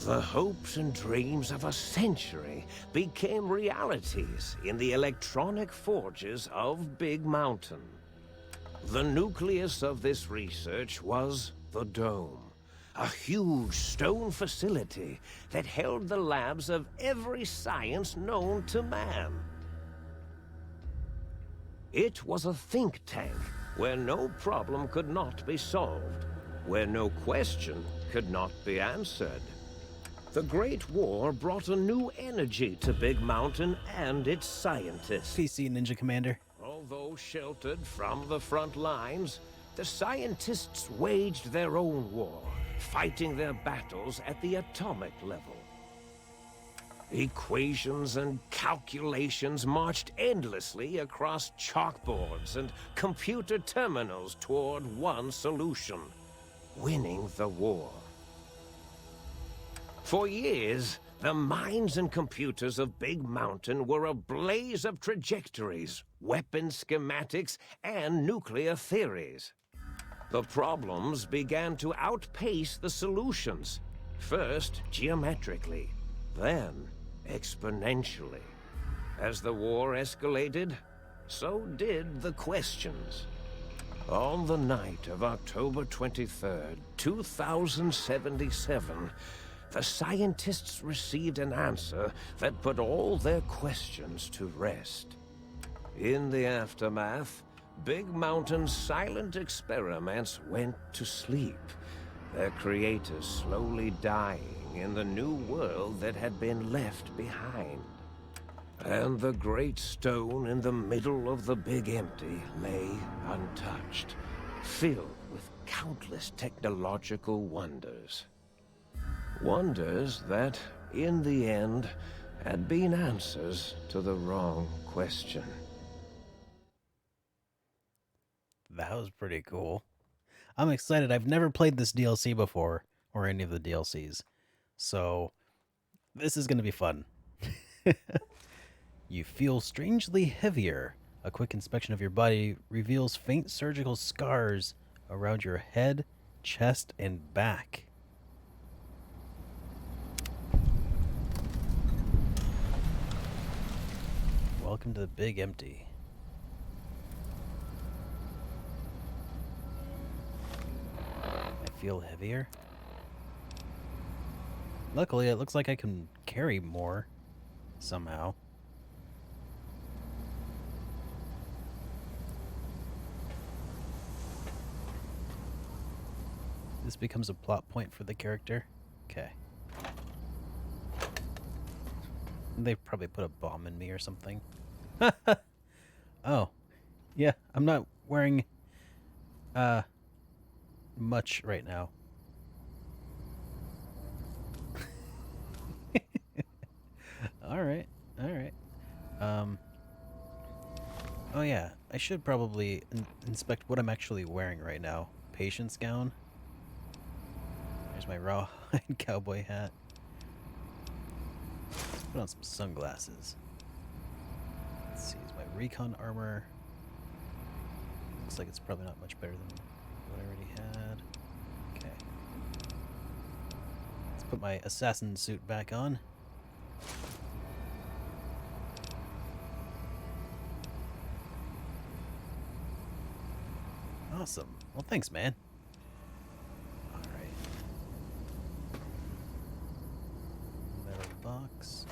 The hopes and dreams of a century became realities in the electronic forges of Big Mountain. The nucleus of this research was the Dome, a huge stone facility that held the labs of every science known to man. It was a think tank where no problem could not be solved, where no question could not be answered. The Great War brought a new energy to Big Mountain and its scientists. PC Ninja Commander. Although sheltered from the front lines, the scientists waged their own war, fighting their battles at the atomic level. Equations and calculations marched endlessly across chalkboards and computer terminals toward one solution: winning the war. For years, the minds and computers of Big Mountain were a blaze of trajectories, weapon schematics, and nuclear theories. The problems began to outpace the solutions, first geometrically, then exponentially. As the war escalated, so did the questions. On the night of October 23rd, 2077, the scientists received an answer that put all their questions to rest. In the aftermath, Big Mountain's silent experiments went to sleep, their creators slowly dying in the new world that had been left behind. And the great stone in the middle of the Big Empty lay untouched, filled with countless technological wonders. Wonders that, in the end, had been answers to the wrong question. That was pretty cool. I'm excited. I've never played this DLC before, or any of the DLCs. So, this is going to be fun. You feel strangely heavier. A quick inspection of your body reveals faint surgical scars around your head, chest, and back. Welcome to the Big Empty. I feel heavier. Luckily, it looks like I can carry more somehow. This becomes a plot point for the character. Okay. They probably put a bomb in me or something. Oh. Yeah, I'm not wearing much right now. Alright, alright. Oh yeah, I should probably inspect what I'm actually wearing right now. Patience gown. There's my rawhide cowboy hat. Let's put on some sunglasses. Let's see, is my recon armor. Looks like it's probably not much better than what I already had. Okay. Let's put my assassin suit back on. Awesome. Well, thanks, man. Alright. Metal box.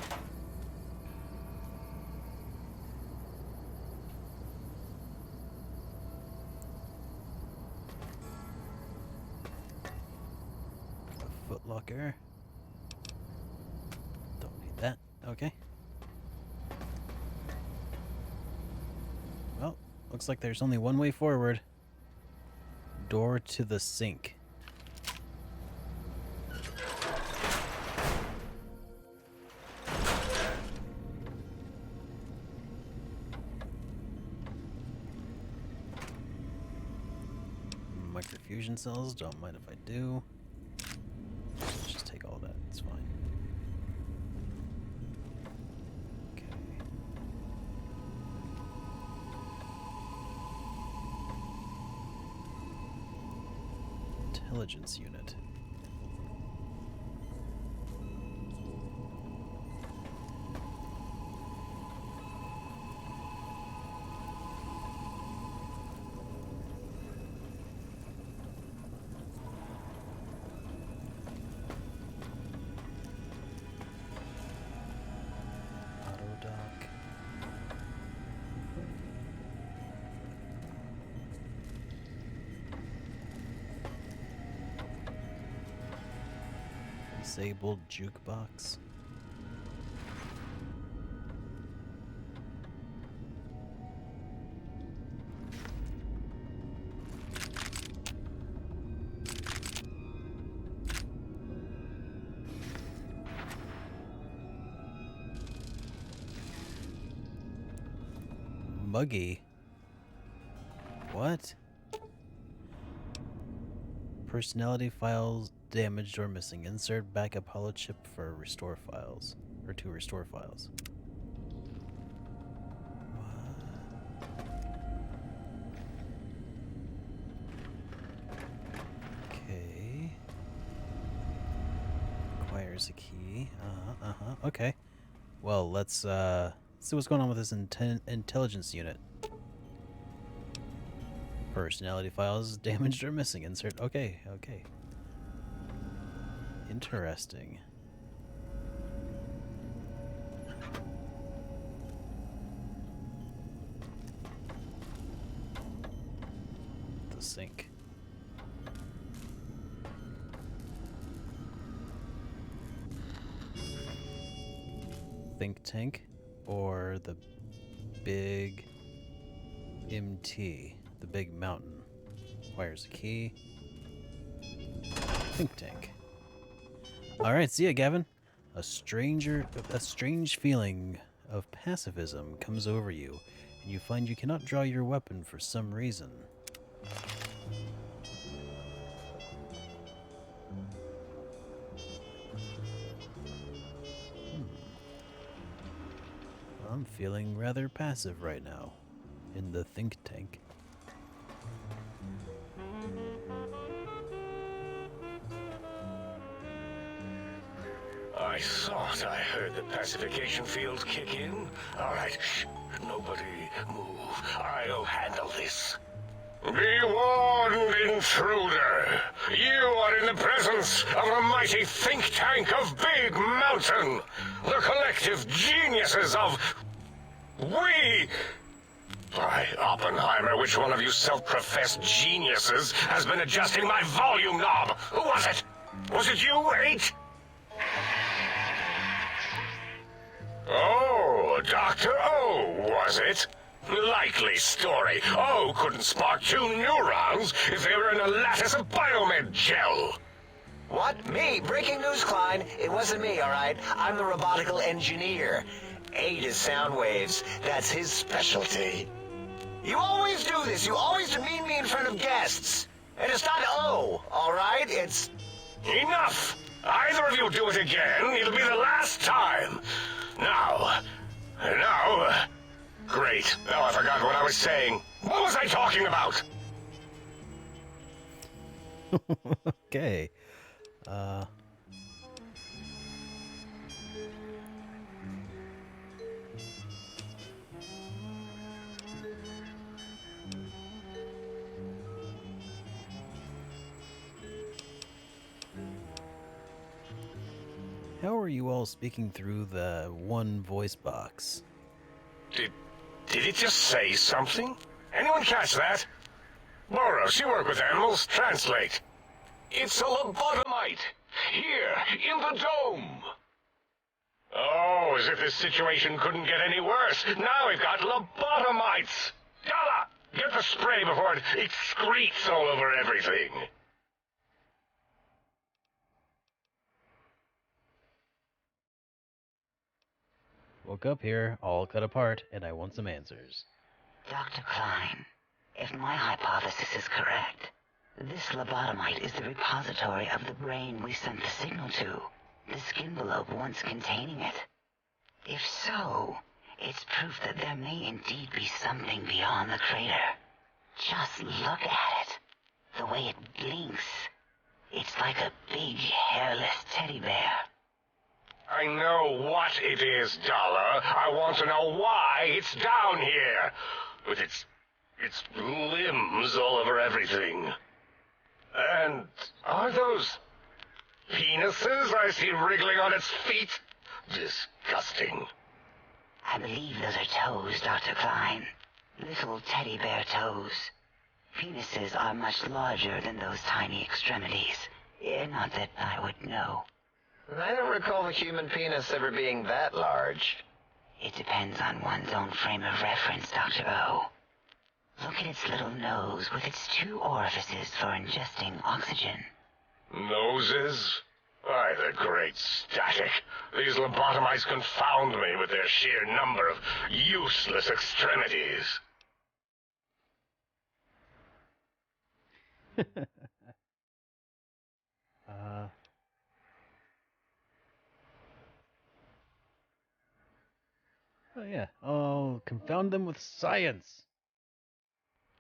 A footlocker. Don't need that. Okay. Well, looks like there's only one way forward. Door to the sink. Microfusion cells, don't mind if I do. Let's just take all that, it's fine. Okay. Intelligence unit. Auto dock. Disabled jukebox. Muggy. What? Personality files damaged or missing. Insert backup hollow chip for restore files. Or to restore files. Okay. Requires a key. Okay. Well, let's see what's going on with this intelligence unit. Personality files damaged or missing. Insert. Okay. Interesting. The sink. Think tank or the big MT, the big mountain. Requires a key. Think tank. Alright, see ya, Gavin. A strange feeling of pacifism comes over you, and you find you cannot draw your weapon for some reason. I'm feeling rather passive right now, in the think tank. I thought I heard the pacification field kick in. All right, shh, nobody move. I'll handle this. Be warned, intruder. You are in the presence of the mighty think tank of Big Mountain. The collective geniuses of... We... By Oppenheimer, which one of you self-professed geniuses has been adjusting my volume knob? Who was it? Was it you, 8? Oh, Dr. O, was it? Likely story. O couldn't spark 2 neurons if they were in a lattice of biomed gel. What? Me? Breaking news, Klein. It wasn't me, all right? I'm the robotical engineer. 8 is sound waves. That's his specialty. You always do this. You always demean me in front of guests. And it's not O, all right? It's... Enough! Either of you do it again, it'll be the last time. Now... Great. Now I forgot what I was saying. What was I talking about? Okay. How are you all speaking through the one voice box? Did it just say something? Anyone catch that? Boros, you work with animals. Translate. It's a lobotomite. Here, in the dome. Oh, as if this situation couldn't get any worse. Now we've got lobotomites. Dalla, get the spray before it excretes all over everything. Woke up here, all cut apart, and I want some answers. Dr. Klein, if my hypothesis is correct, this lobotomite is the repository of the brain we sent the signal to, the skin envelope once containing it. If so, it's proof that there may indeed be something beyond the crater. Just look at it. The way it blinks. It's like a big, hairless teddy bear. I know what it is, Dollar. I want to know why it's down here. With its limbs all over everything. And are those penises I see wriggling on its feet? Disgusting. I believe those are toes, Dr. Klein. Little teddy bear toes. Penises are much larger than those tiny extremities. Not that I would know. I don't recall the human penis ever being that large. It depends on one's own frame of reference, Dr. O. Look at its little nose with its 2 orifices for ingesting oxygen. Noses? Why, the great static. These lobotomites confound me with their sheer number of useless extremities. Oh yeah. Oh, confound them with science.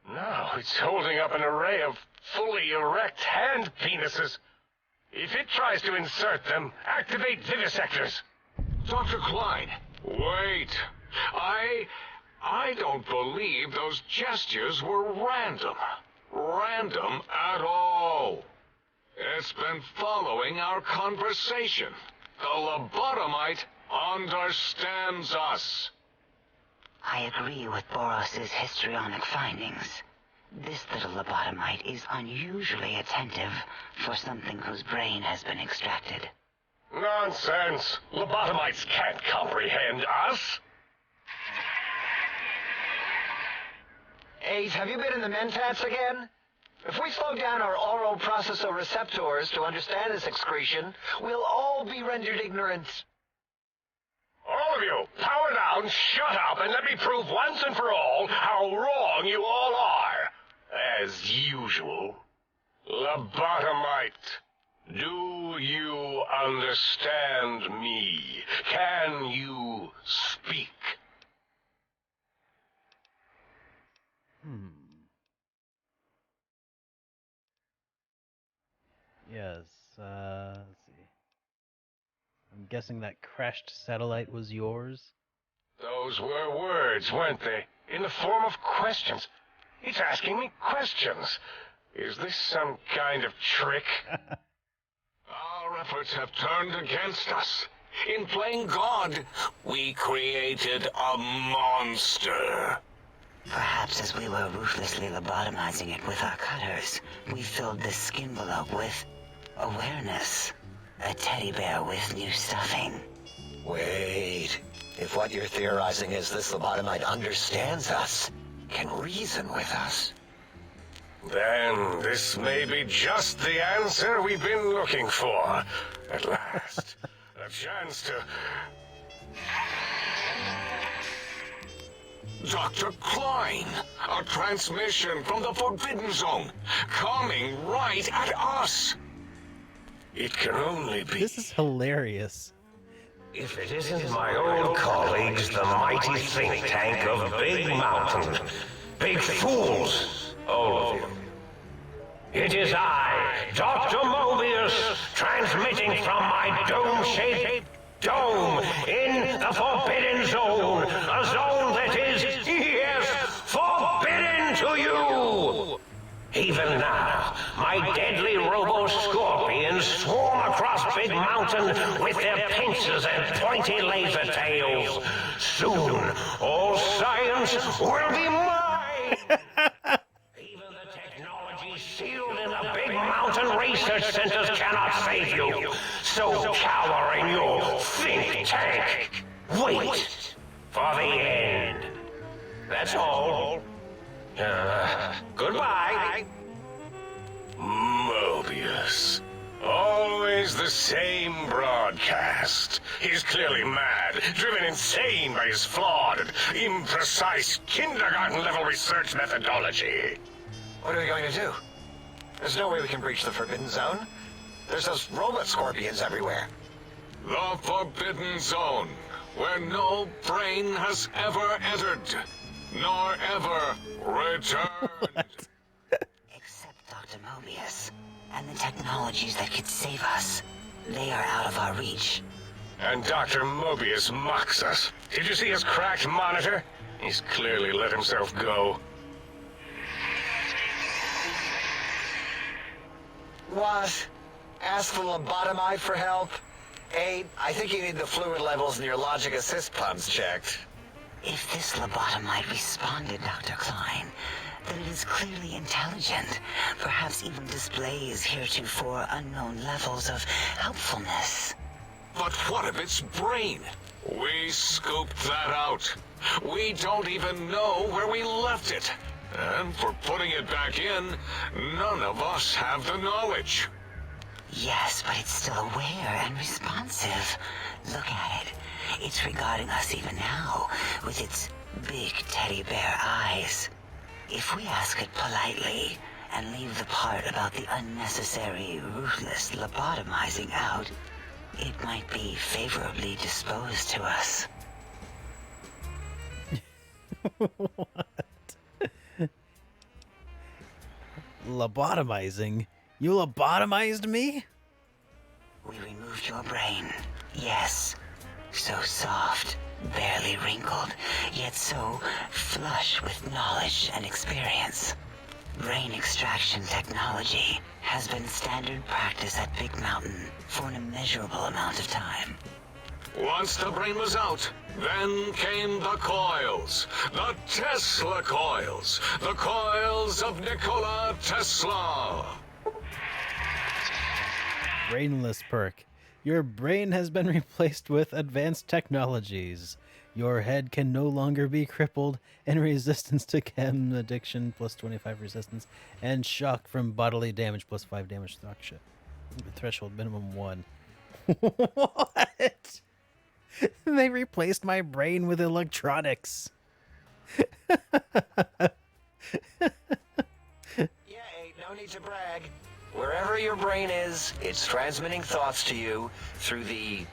Now it's holding up an array of fully erect hand penises. If it tries to insert them, activate vivisectors. Dr. Klein, wait. I don't believe those gestures were random. Random at all. It's been following our conversation. The lobotomite understands us. I agree with Boros's histrionic findings. This little lobotomite is unusually attentive for something whose brain has been extracted. Nonsense! Lobotomites can't comprehend us! 8, have you been in the mentats again? If we slow down our oral processoreceptors to understand this excretion, we'll all be rendered ignorant. All of you, power down, shut up, and let me prove once and for all how wrong you all are. As usual. Lobotomite, do you understand me? Can you speak? Yes, let's see. I'm guessing that crashed satellite was yours? Those were words, weren't they? In the form of questions. It's asking me questions. Is this some kind of trick? Our efforts have turned against us. In playing God, we created a monster. Perhaps as we were ruthlessly lobotomizing it with our cutters, we filled this skin envelope with awareness. A teddy bear with new stuffing. Wait. If what you're theorizing is this lobotomite understands us, can reason with us, then this may be just the answer we've been looking for. At last. A chance to... Dr. Klein, a transmission from the Forbidden Zone, coming right at us. It can only be... This is hilarious. If it isn't my old colleagues, the mighty think tank of Big Mountain. Big fools, all of you. It is I, Dr. Mobius, transmitting from my dome-shaped dome in the Forbidden Zone. A zone that is, yes, forbidden to you! Even now, my deadly robo-scorpions swarm across Big Mountain with their pincers and pointy laser tails. Soon, all science will be mine! Even the technology sealed in the Big Mountain research centers cannot save you. So cower in your think tank. Wait for the end. That's all. Goodbye. Mobius. Always the same broadcast. He's clearly mad, driven insane by his flawed and imprecise kindergarten-level research methodology. What are we going to do? There's no way we can breach the Forbidden Zone. There's those robot scorpions everywhere. The Forbidden Zone, where no brain has ever entered, nor ever returned. Except Dr. Mobius, and the technologies that could save us. They are out of our reach. And Dr. Mobius mocks us. Did you see his cracked monitor? He's clearly let himself go. What? Ask the lobotomite for help? 8, I think you need the fluid levels in your logic assist pumps checked. If this lobotomite responded, Dr. Klein, then it is clearly intelligent, perhaps even displays heretofore unknown levels of helpfulness. But what of its brain? We scooped that out. We don't even know where we left it. And for putting it back in, none of us have the knowledge. Yes, but it's still aware and responsive. Look at it. It's regarding us even now, with its big teddy bear eyes. If we ask it politely and leave the part about the unnecessary, ruthless lobotomizing out, it might be favorably disposed to us. What? Lobotomizing? You lobotomized me? We removed your brain, yes. So soft, barely wrinkled, yet so flush with knowledge and experience. Brain extraction technology has been standard practice at Big Mountain for an immeasurable amount of time. Once the brain was out, then came the coils. The Tesla coils. The coils of Nikola Tesla. Brainless perk. Your brain has been replaced with advanced technologies. Your head can no longer be crippled, and resistance to chem addiction plus 25 resistance, and shock from bodily damage plus 5 damage threshold minimum 1. What? They replaced my brain with electronics. No need to brag. Wherever your brain is, it's transmitting thoughts to you through the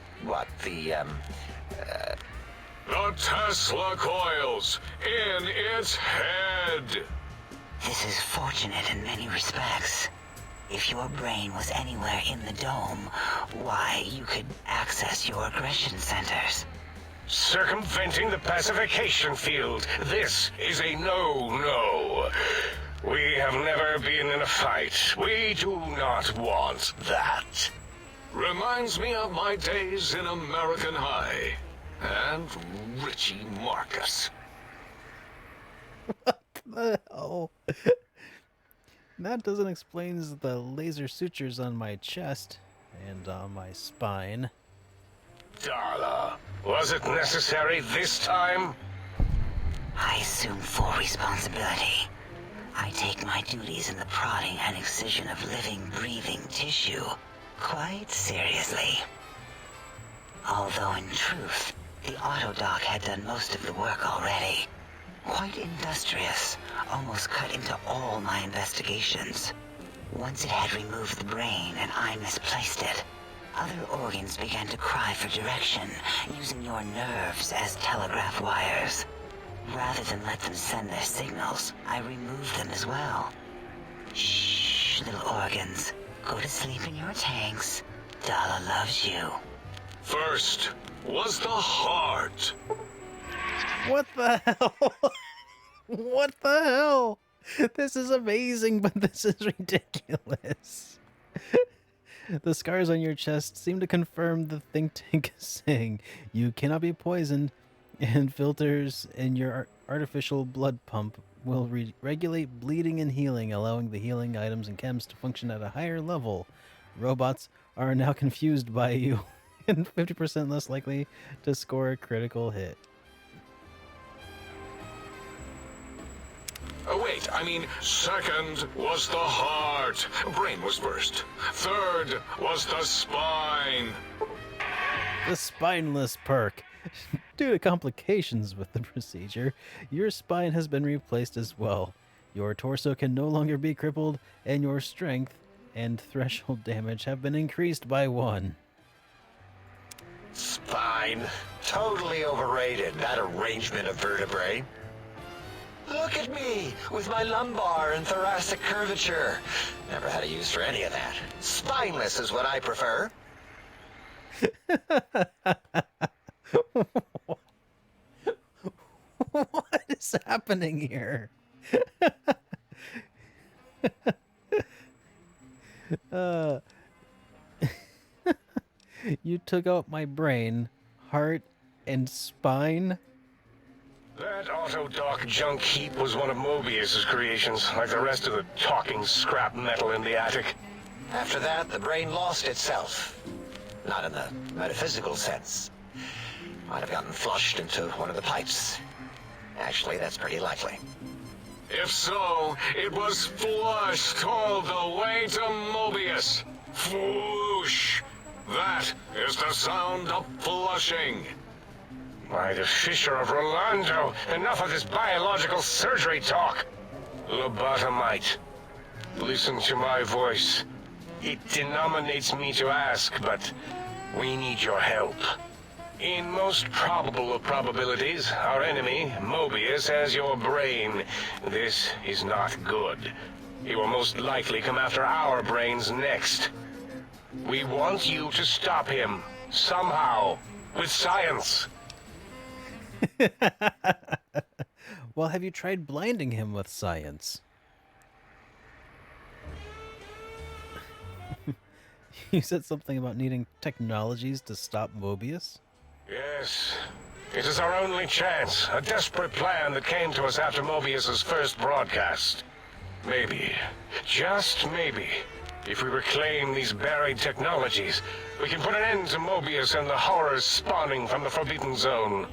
Tesla coils in its head. This is fortunate in many respects. If your brain was anywhere in the dome, why, you could access your aggression centers. Circumventing the pacification field. This is a no-no. We have never been in a fight. We do not want that. Reminds me of my days in American High. And Richie Marcus. What the hell? That doesn't explain the laser sutures on my chest and on my spine. Darla, was it necessary this time? I assume full responsibility. I take my duties in the prodding and excision of living, breathing tissue quite seriously. Although in truth, the autodoc had done most of the work already. Quite industrious, almost cut into all my investigations. Once it had removed the brain and I misplaced it, other organs began to cry for direction, using your nerves as telegraph wires. Rather than let them send their signals, I removed them as well. Shh, little organs. Go to sleep in your tanks. Dala loves you. First was the heart. What the hell? What the hell? This is amazing, but this is ridiculous. The scars on your chest seem to confirm the think tank is saying you cannot be poisoned, and filters in your artificial blood pump will regulate bleeding and healing, allowing the healing items and chems to function at a higher level. Robots are now confused by you and 50% less likely to score a critical hit. Oh, wait, I mean, second was the heart. Brain was first. Third was the spine. The spineless perk. Due to complications with the procedure, your spine has been replaced as well. Your torso can no longer be crippled, and your strength and threshold damage have been increased by 1. Spine. Totally overrated, that arrangement of vertebrae. Look at me, with my lumbar and thoracic curvature. Never had a use for any of that. Spineless is what I prefer. What is happening here? You took out my brain, heart, and spine? That autodoc junk heap was one of Mobius's creations, like the rest of the talking scrap metal in the attic. After that, the brain lost itself. Not in the metaphysical sense. Might have gotten flushed into one of the pipes. Actually, that's pretty likely. If so, it was flushed all the way to Mobius. Flush. That is the sound of flushing. By the Fisher of Rolando, enough of this biological surgery talk. Lobotomite. Listen to my voice. It denominates me to ask, but we need your help. In most probable of probabilities, our enemy, Mobius, has your brain. This is not good. He will most likely come after our brains next. We want you to stop him, somehow, with science. Well, have you tried blinding him with science? You said something about needing technologies to stop Mobius? Yes. It is our only chance. A desperate plan that came to us after Mobius's first broadcast. Maybe, just maybe, if we reclaim these buried technologies, we can put an end to Mobius and the horrors spawning from the Forbidden Zone.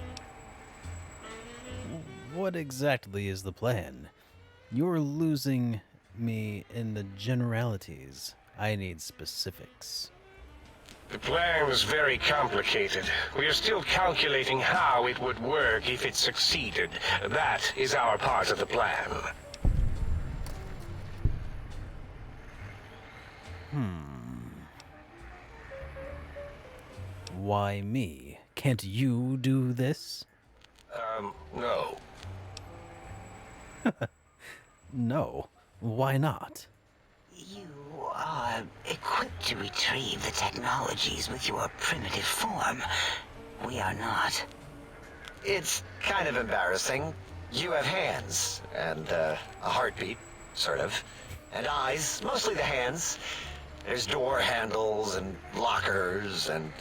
What exactly is the plan? You're losing me in the generalities. I need specifics. The plan is very complicated. We are still calculating how it would work if it succeeded. That is our part of the plan. Why me? Can't you do this? No. No. Why not? You are equipped to retrieve the technologies with your primitive form. We are not. It's kind of embarrassing. You have hands, and a heartbeat, sort of, and eyes, mostly the hands. There's door handles and lockers and...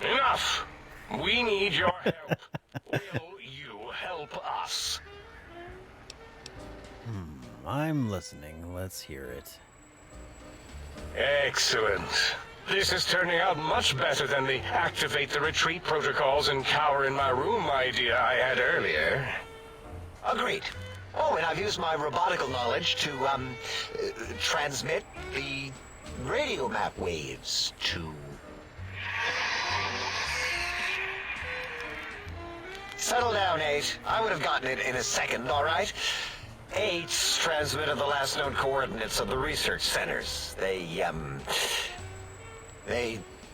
Enough! We need your help. Will you help us? I'm listening. Let's hear it. Excellent. This is turning out much better than the activate the retreat protocols and cower in my room idea I had earlier. Agreed. Oh, and I've used my robotical knowledge to, transmit the radio map waves to... Settle down, 8. I would have gotten it in a second, all right? 8's transmitted the last known coordinates of the research centers. They,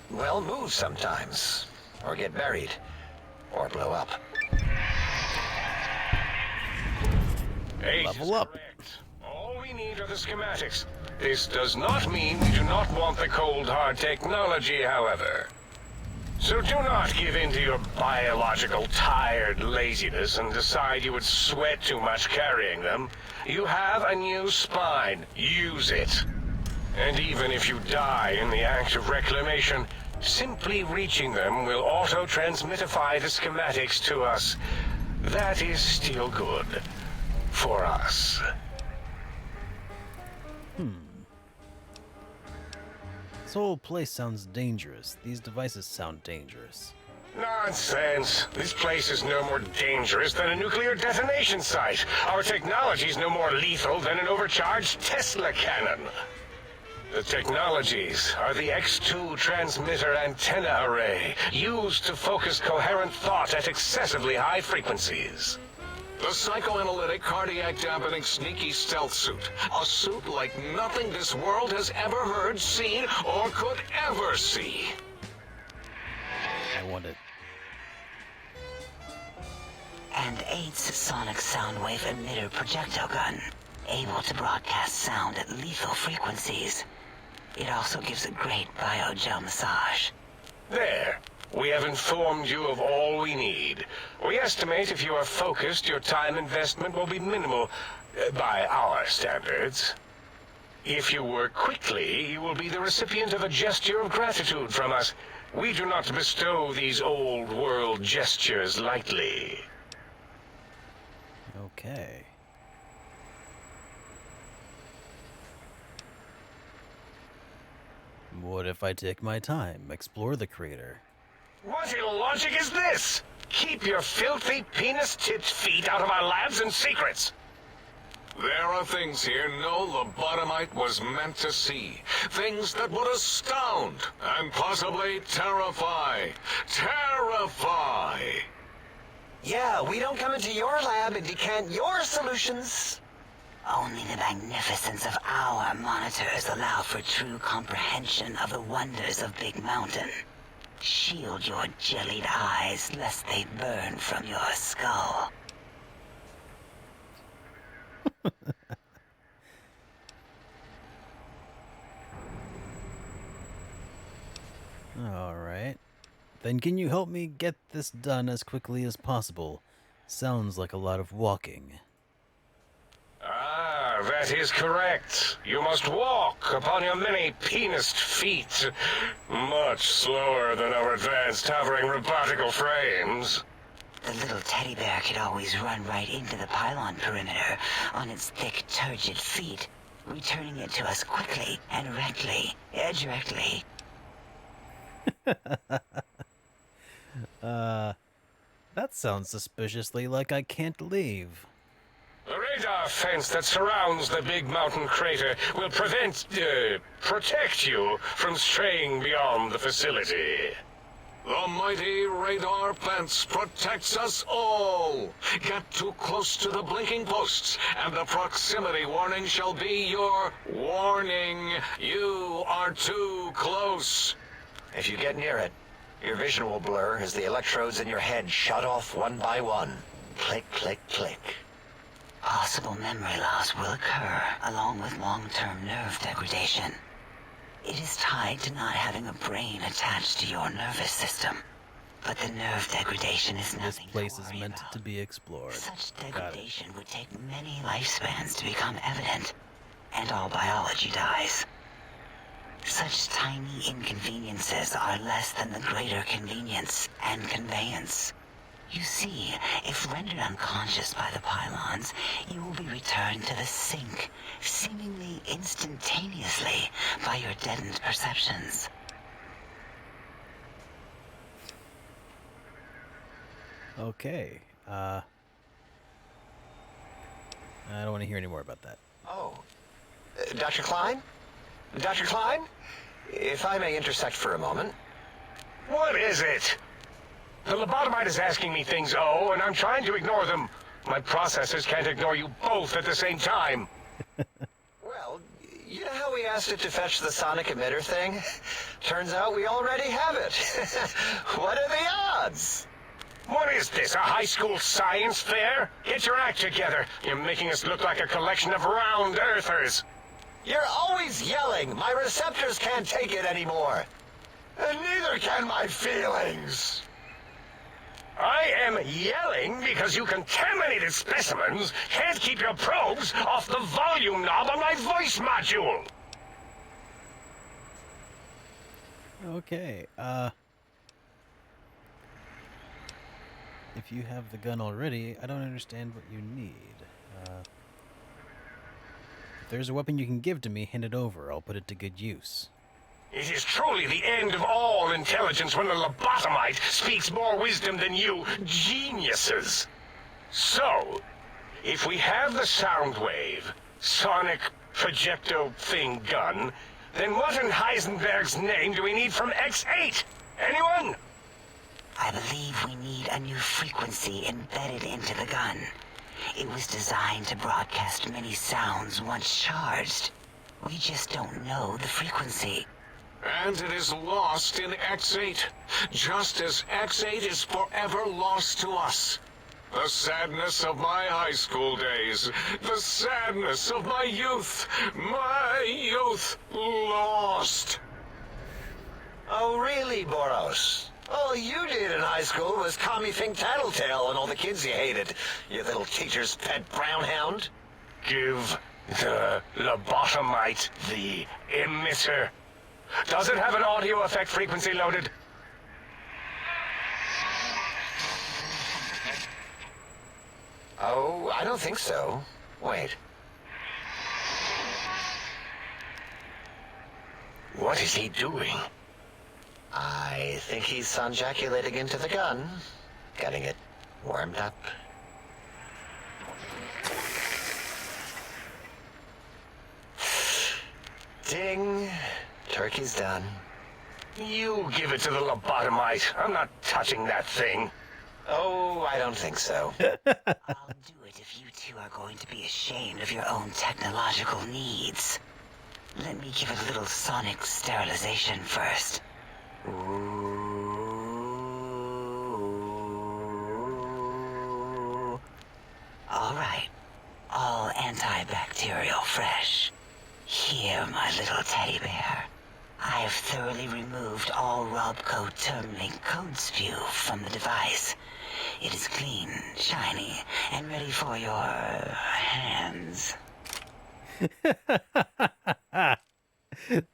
well, move sometimes. Or get buried. Or blow up. 8 Level up. Correct. All we need are the schematics. This does not mean we do not want the cold hard technology, however. So do not give in to your biological tired laziness and decide you would sweat too much carrying them. You have a new spine. Use it. And even if you die in the act of reclamation, simply reaching them will auto-transmitify the schematics to us. That is still good. For us. This whole place sounds dangerous. These devices sound dangerous. Nonsense. This place is no more dangerous than a nuclear detonation site. Our technology's no more lethal than an overcharged Tesla cannon. The technologies are the X2 transmitter antenna array, used to focus coherent thought at excessively high frequencies. The psychoanalytic, cardiac-dampening, sneaky stealth suit. A suit like nothing this world has ever heard, seen, or could ever see. I want it. And 8's sonic soundwave emitter projectile gun, able to broadcast sound at lethal frequencies. It also gives a great biogel massage. There. We have informed you of all we need. We estimate if you are focused, your time investment will be minimal, by our standards. If you work quickly, you will be the recipient of a gesture of gratitude from us. We do not bestow these old-world gestures lightly. Okay. What if I take my time, explore the crater? What illogic is this? Keep your filthy, penis-tipped feet out of our labs and secrets. There are things here no lobotomite was meant to see. Things that would astound and possibly terrify. Terrify! Yeah, we don't come into your lab and decant your solutions. Only the magnificence of our monitors allow for true comprehension of the wonders of Big Mountain. Shield your jellied eyes lest they burn from your skull. Alright. Then can you help me get this done as quickly as possible? Sounds like a lot of walking. Ah, that is correct. You must walk upon your many penised feet. Much slower than our advanced hovering robotical frames. The little teddy bear could always run right into the pylon perimeter on its thick, turgid feet, returning it to us quickly and directly. That sounds suspiciously like I can't leave. The radar fence that surrounds the big mountain crater will protect you from straying beyond the facility. The mighty radar fence protects us all. Get too close to the blinking posts, and the proximity warning shall be your warning. You are too close. If you get near it, your vision will blur as the electrodes in your head shut off one by one. Click, click, click. Possible memory loss will occur, along with long-term nerve degradation. It is tied to not having a brain attached to your nervous system. But the nerve degradation is nothing to worry about. This place is meant to be explored. Such degradation would take many lifespans to become evident, and all biology dies. Such tiny inconveniences are less than the greater convenience and conveyance. You see, if rendered unconscious by the pylons, you will be returned to the sink, seemingly instantaneously by your deadened perceptions. Okay, I don't want to hear any more about that. Oh, Dr. Klein? Dr. Klein? If I may intersect for a moment. What is it? The lobotomite is asking me things, and I'm trying to ignore them. My processors can't ignore you both at the same time. Well, you know how we asked it to fetch the sonic emitter thing? Turns out we already have it. What are the odds? What is this, a high school science fair? Get your act together. You're making us look like a collection of round earthers. You're always yelling. My receptors can't take it anymore. And neither can my feelings. I am yelling because you contaminated specimens can't keep your probes off the volume knob on my voice module. Okay, if you have the gun already, I don't understand what you need. If there's a weapon you can give to me, hand it over. I'll put it to good use. It is truly the end of all intelligence when the lobotomite speaks more wisdom than you geniuses. So, if we have the Soundwave, sonic projecto thing gun, then what in Heisenberg's name do we need from X8? Anyone? I believe we need a new frequency embedded into the gun. It was designed to broadcast many sounds once charged. We just don't know the frequency. And it is lost in X8, just as X8 is forever lost to us. The sadness of my high school days, the sadness of my youth lost. Oh, really, Boros? All you did in high school was call me Fink Tattletale and all the kids you hated, you little teacher's pet brown hound. Give the lobotomite the emitter. Does it have an audio effect frequency loaded? Oh, I don't think so. Wait. What is he doing? I think he's sonjaculating into the gun, getting it warmed up. Ding. Turkey's done. You give it to the lobotomite. I'm not touching that thing. Oh, I don't think so. I'll do it if you two are going to be ashamed of your own technological needs. Let me give a little sonic sterilization first. All right. All antibacterial fresh. Here, my little teddy bear. I have thoroughly removed all Robco term-link code spew from the device. It is clean, shiny, and ready for your hands.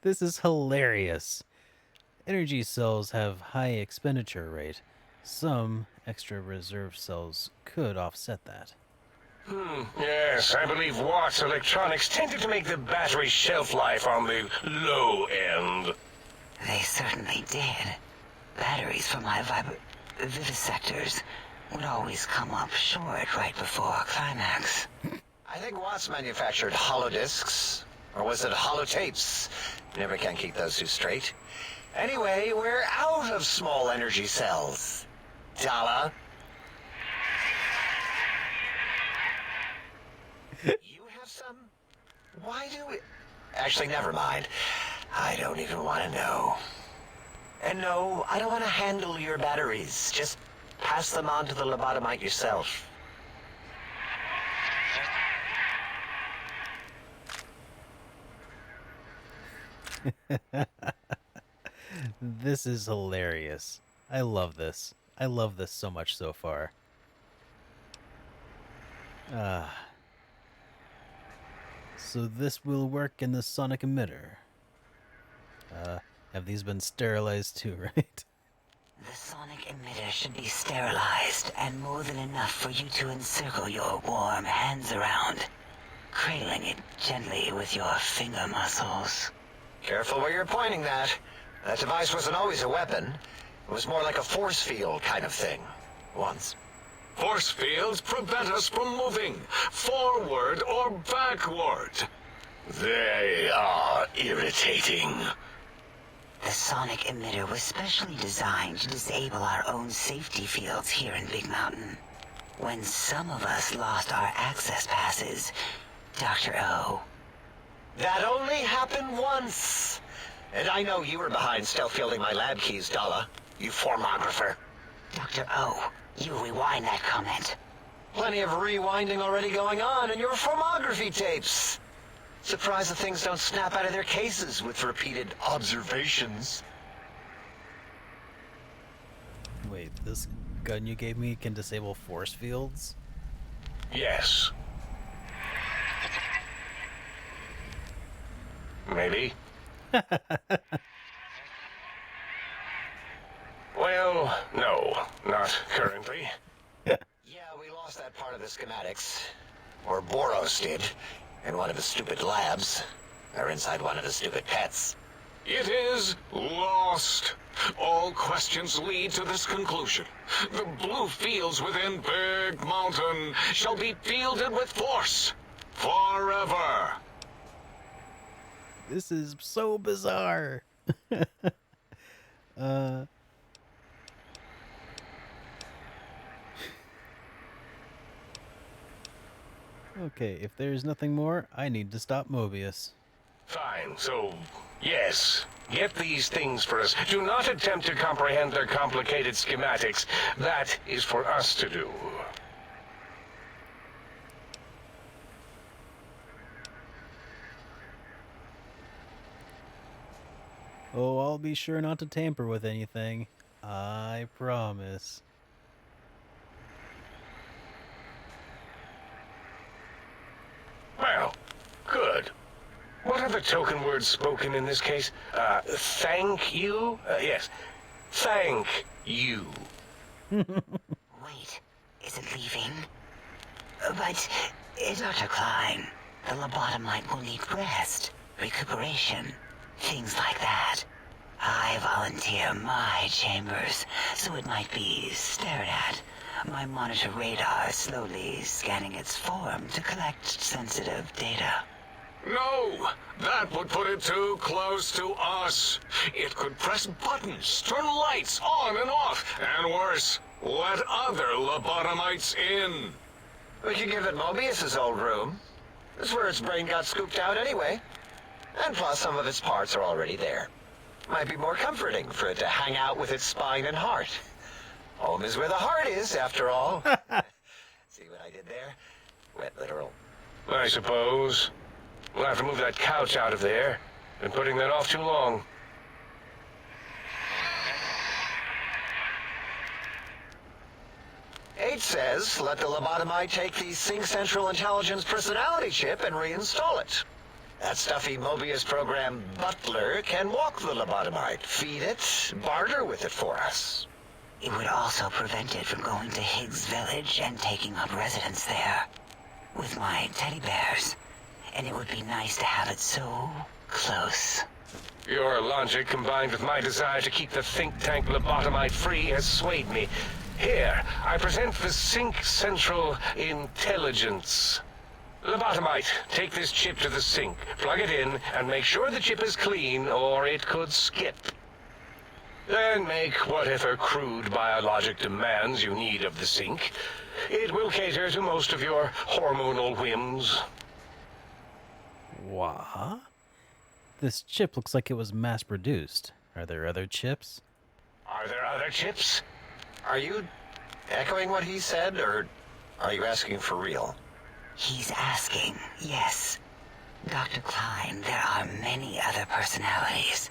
This is hilarious. Energy cells have high expenditure rate. Some extra reserve cells could offset that. Yes, I believe Watt's electronics tended to make the battery shelf life on the low end. They certainly did. Batteries for my vivisectors would always come up short right before climax. I think Watts manufactured holodiscs, or was it holotapes? Never can keep those two straight. Anyway, we're out of small energy cells. Dala? You have some? Why do we... Actually, never mind. I don't even want to know. And no, I don't want to handle your batteries. Just pass them on to the lobotomite yourself. This is hilarious. I love this. I love this so much so far. So this will work in the sonic emitter. Have these been sterilized too, right? The sonic emitter should be sterilized and more than enough for you to encircle your warm hands around, cradling it gently with your finger muscles. Careful where you're pointing that. That device wasn't always a weapon. It was more like a force field kind of thing. Once. Force fields prevent us from moving forward or backward. They are irritating. The sonic emitter was specially designed to disable our own safety fields here in Big Mountain. When some of us lost our access passes, Dr. O. That only happened once. And I know you were behind stealth fielding my lab keys, Dala. You formographer. Dr. O, you rewind that comment. Plenty of rewinding already going on in your formography tapes. Surprised the things don't snap out of their cases with repeated observations. Wait, this gun you gave me can disable force fields? Yes. Maybe. Well, no, not currently. Yeah, we lost that part of the schematics. Or Boros did. In one of his stupid labs. Or inside one of his stupid pets. It is lost. All questions lead to this conclusion. The blue fields within Big Mountain shall be fielded with force. Forever. This is so bizarre. Okay, if there's nothing more, I need to stop Mobius. Fine, so, yes. Get these things for us. Do not attempt to comprehend their complicated schematics. That is for us to do. Oh, I'll be sure not to tamper with anything. I promise. Well, good. What are the token words spoken in this case? Thank you? Yes. Thank you. Wait, is it leaving? But, Dr. Klein, the lobotomite will need rest, recuperation, things like that. I volunteer my chambers, so it might be stared at. My monitor radar slowly scanning its form to collect sensitive data. No, that would put it too close to us. It could press buttons, turn lights on and off, and worse, Let other lobotomites in. We could give it Mobius's old room. This is where its brain got scooped out anyway. And plus, some of its parts are already there. Might be more comforting for it to hang out with its spine and heart. Home is where the heart is, after all. See what I did there? Wet literal. I suppose. We'll have to move that couch out of there. Been putting that off too long. H says, let the lobotomite take the Sync Central Intelligence personality chip and reinstall it. That stuffy Mobius program butler can walk the lobotomite, feed it, barter with it for us. It would also prevent it from going to Higgs Village and taking up residence there. With my teddy bears. And it would be nice to have it so close. Your logic, combined with my desire to keep the think tank lobotomite free, has swayed me. Here, I present the Sync Central Intelligence. Lobotomite, take this chip to the sink, plug it in, and make sure the chip is clean, or it could skip. Then make whatever crude biologic demands you need of the sink. It will cater to most of your hormonal whims. What? This chip looks like it was mass-produced. Are there other chips? Are there other chips? Are you echoing what he said, or are you asking for real? He's asking, yes. Dr. Klein, there are many other personalities.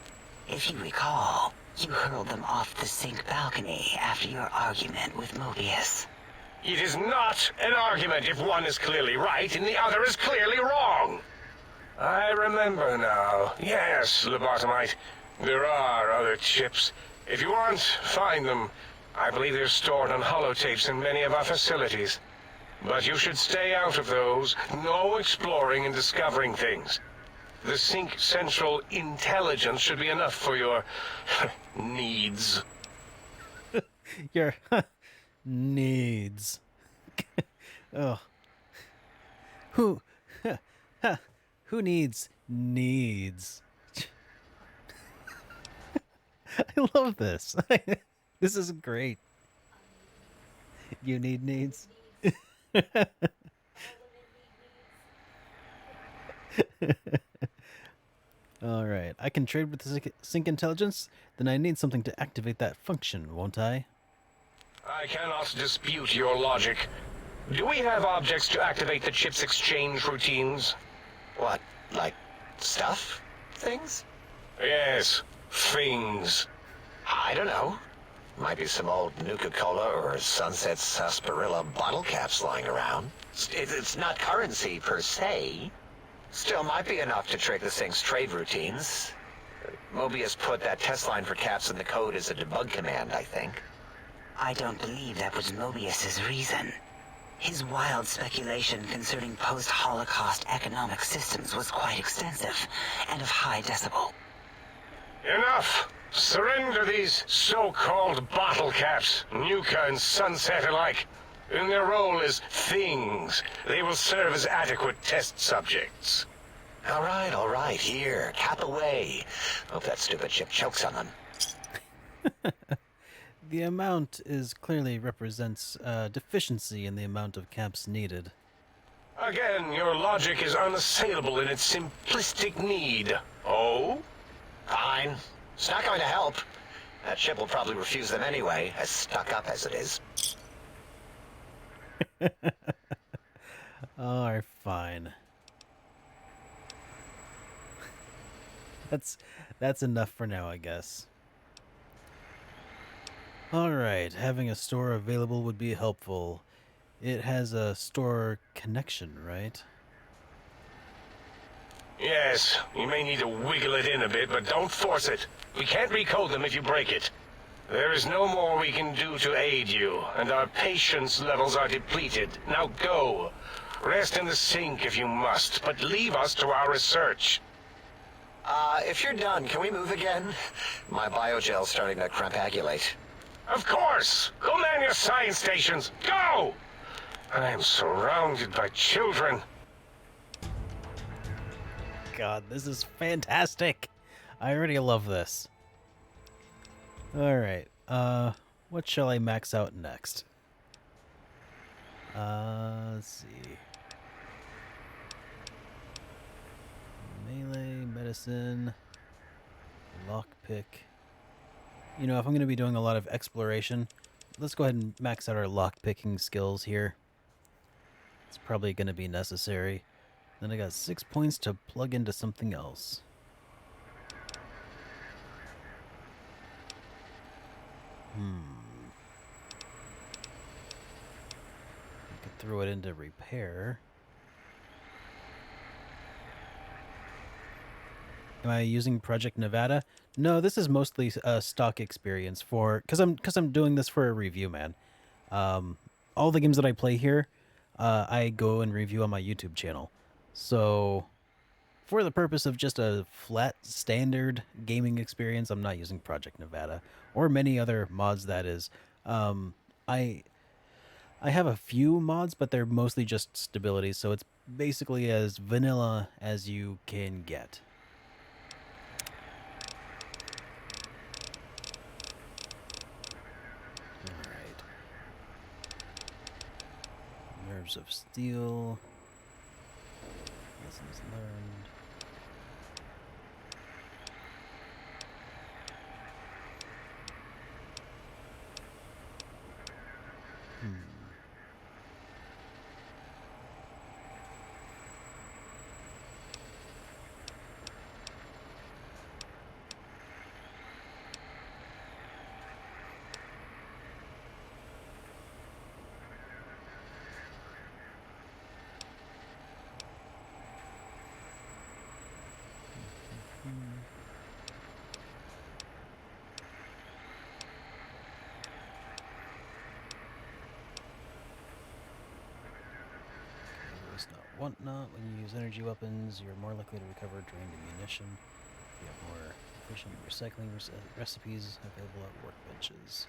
If you recall, you hurled them off the sink balcony after your argument with Mobius. It is not an argument if one is clearly right and the other is clearly wrong. I remember now. Yes, lobotomite. There are other chips. If you want, find them. I believe they're stored on holotapes in many of our facilities. But you should stay out of those. No exploring and discovering things. The Sync Central Intelligence should be enough for your needs. Your needs. Oh. Who needs needs? I love this. This is great. You need needs. All right. I can trade with the Sync Intelligence. Then I need something to activate that function, won't I? I cannot dispute your logic. Do we have objects to activate the chip's exchange routines? What, like stuff? Things? Yes, things. I don't know. Might be some old Nuka-Cola or Sunset Sarsaparilla bottle caps lying around. It's not currency per se. Still might be enough to trick the thing's trade routines. Mobius put that test line for caps in the code as a debug command, I think. I don't believe that was Mobius's reason. His wild speculation concerning post-Holocaust economic systems was quite extensive and of high decibel. Enough! Surrender these so-called bottle caps, Nuka and Sunset alike. In their role as things, they will serve as adequate test subjects. All right, here, cap away. Hope that stupid chip chokes on them. The amount is clearly represents deficiency in the amount of caps needed. Again, your logic is unassailable in its simplistic need. Oh? Fine. It's not going to help. That chip will probably refuse them anyway, as stuck up as it is. Alright, fine. That's enough for now, I guess. Alright, having a store available would be helpful. It has a store connection, right? Yes, you may need to wiggle it in a bit, but don't force it. We can't recode them if you break it. There is no more we can do to aid you, and our patience levels are depleted. Now go. Rest in the sink if you must, but leave us to our research. If you're done, can we move again? My biogel's starting to crampagulate. Of course! Go man your science stations! Go! I am surrounded by children. God, this is fantastic. I already love this. Alright, What shall I max out next? Let's see. Melee, medicine, lockpick. You know, if I'm going to be doing a lot of exploration, let's go ahead and max out our lockpicking skills here. It's probably going to be necessary. Then I got 6 points to plug into something else. I could throw it into repair. Am I using Project Nevada? No, this is mostly stock experience for because I'm doing this for a review, man. All the games that I play here, I go and review on my YouTube channel. So, for the purpose of just a flat standard gaming experience, I'm not using Project Nevada or many other mods. That is, I have a few mods, but they're mostly just stability. So it's basically as vanilla as you can get. Nerves of Steel. Lessons learned. Whatnot. When you use energy weapons, you're more likely to recover drained ammunition. You have more efficient recycling recipes available at workbenches.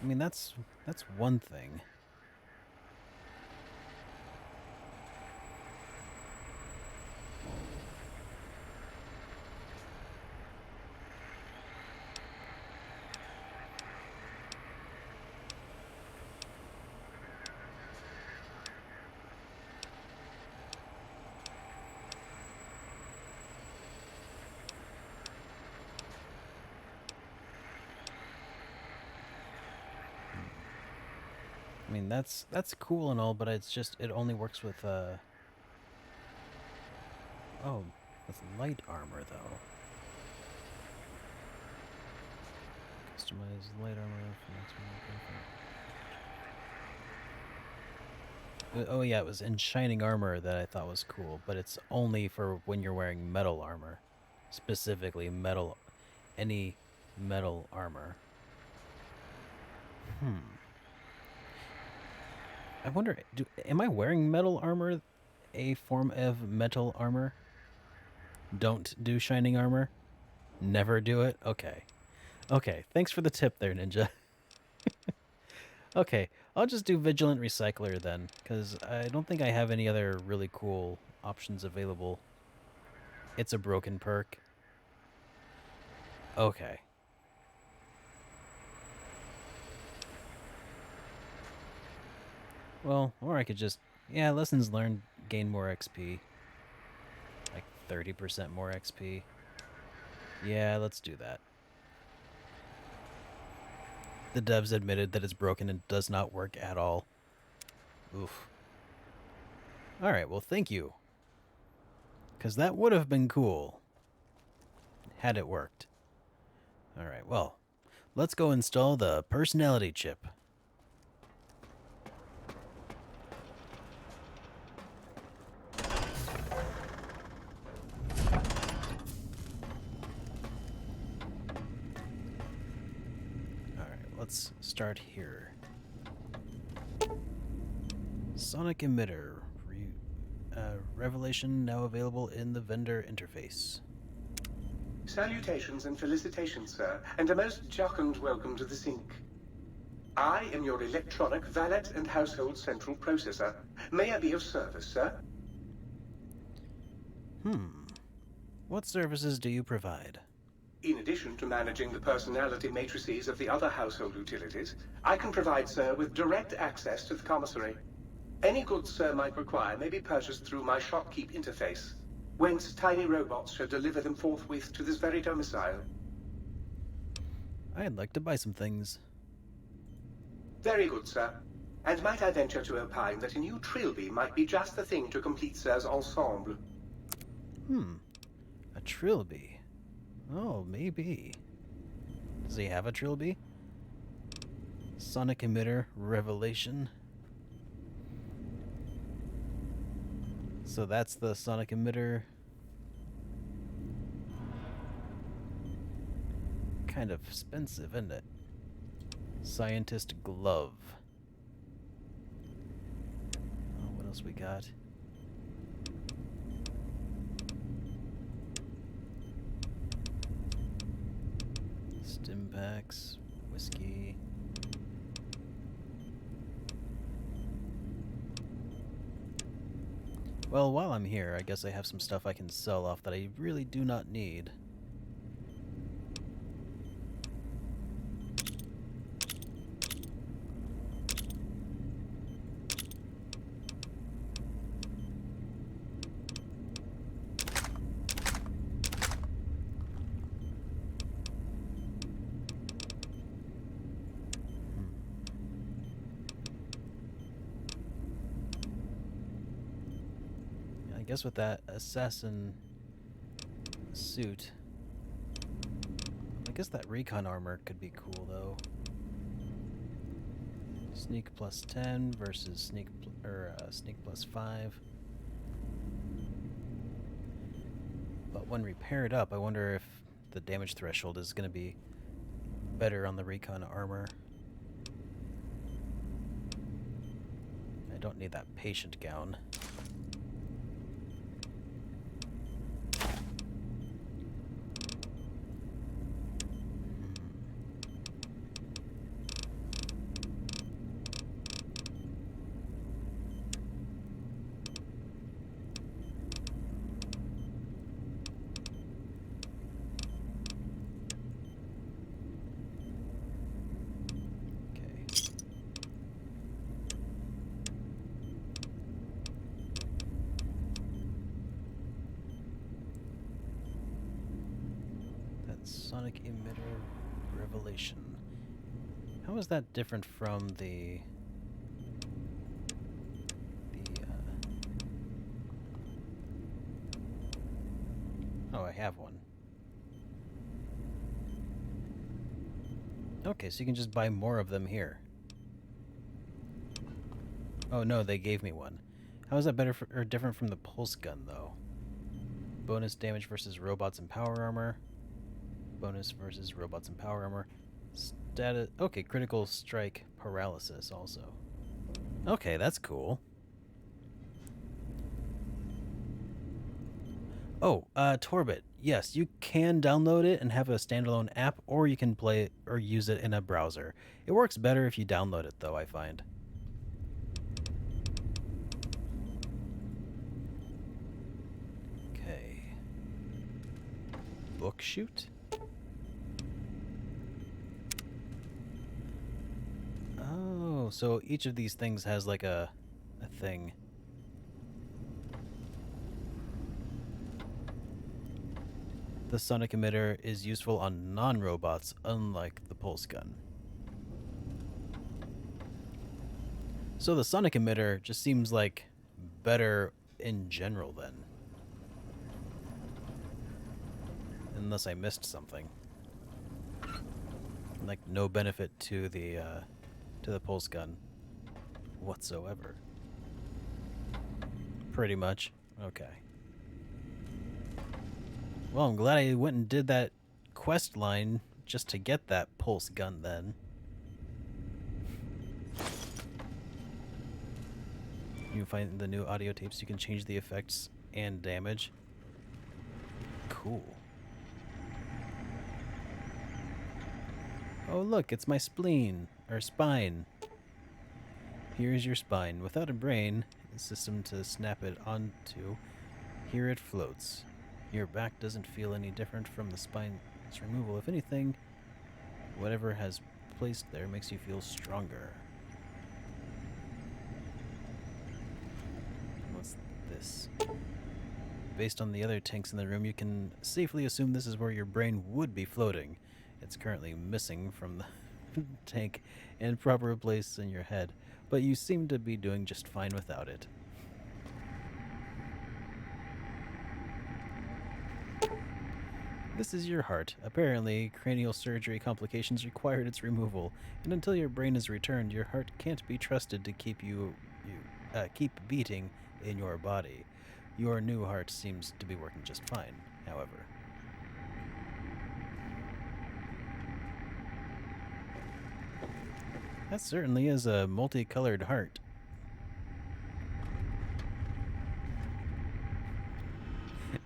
I mean, that's one thing. I mean, that's cool and all, but it's just, it only works with, oh, with light armor, though. Customize light armor for maximum. Oh yeah, it was in shining armor that I thought was cool, but it's only for when you're wearing metal armor. Specifically any metal armor. I wonder, am I wearing metal armor? A form of metal armor? Don't do shining armor? Never do it? Okay. Okay, thanks for the tip there, Ninja. Okay, I'll just do Vigilant Recycler then, because I don't think I have any other really cool options available. It's a broken perk. Okay. Well, or I could just, yeah, lessons learned, gain more XP. Like 30% more XP. Yeah, let's do that. The devs admitted that it's broken and does not work at all. Oof. Alright, well, thank you. Because that would have been cool. Had it worked. Alright, well, let's go install the personality chip. Let's start here. Sonic emitter. Revelation now available in the vendor interface. Salutations and felicitations, sir, and a most jocund welcome to the sink. I am your electronic valet and household central processor. May I be of service, sir? What services do you provide? In addition to managing the personality matrices of the other household utilities, I can provide Sir with direct access to the commissary. Any goods Sir might require may be purchased through my shopkeep interface, whence tiny robots shall deliver them forthwith to this very domicile. I'd like to buy some things. Very good, sir. And might I venture to opine that a new trilby might be just the thing to complete Sir's ensemble? A trilby. Oh, maybe. Does he have a trilby? Sonic emitter revelation. So that's the sonic emitter. Kind of expensive, isn't it? Scientist glove. Oh, what else we got? Stim packs, whiskey. Well, while I'm here, I guess I have some stuff I can sell off that I really do not need. I guess with that assassin suit, I guess that recon armor could be cool though. Sneak plus 10 versus sneak plus 5. But when repaired up, I wonder if the damage threshold is going to be better on the recon armor. I don't need that patient gown. Sonic emitter revelation. How is that different from the oh, I have one. Okay, so you can just buy more of them here. Oh no, they gave me one. How is that better or different from the pulse gun though? Bonus damage versus robots and power armor. Bonus versus robots and power armor. Status. Okay, critical strike paralysis also. Okay, that's cool. Oh, Torbit. Yes, you can download it and have a standalone app, or you can play it or use it in a browser. It works better if you download it, though, I find. Okay. Book shoot? Oh, so each of these things has like a thing. The sonic emitter is useful on non-robots, unlike the pulse gun. So the sonic emitter just seems like better in general then. Unless I missed something. Like no benefit to the pulse gun whatsoever. Pretty much. Okay. Well, I'm glad I went and did that quest line just to get that pulse gun then. You find the new audio tapes, you can change the effects and damage. Cool. Oh look, it's my spleen, or spine. Here's your spine. Without a brain, a system to snap it onto, here it floats. Your back doesn't feel any different from the spine Its removal, if anything, whatever has placed there makes you feel stronger. What's this? Based on the other tanks in the room, you can safely assume this is where your brain would be floating. It's currently missing from the tank and proper place in your head, but you seem to be doing just fine without it. This is your heart. Apparently, cranial surgery complications required its removal, and until your brain is returned, your heart can't be trusted to keep keep beating in your body. Your new heart seems to be working just fine, however. That certainly is a multicolored heart.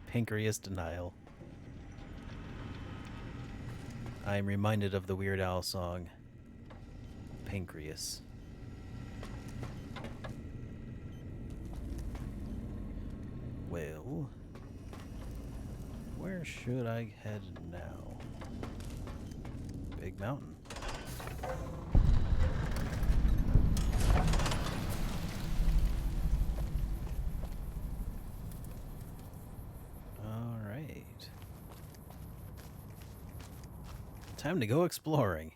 Pancreas denial. I'm reminded of the Weird Al song, Pancreas. Well, where should I head now? Big mountain. All right. Time to go exploring.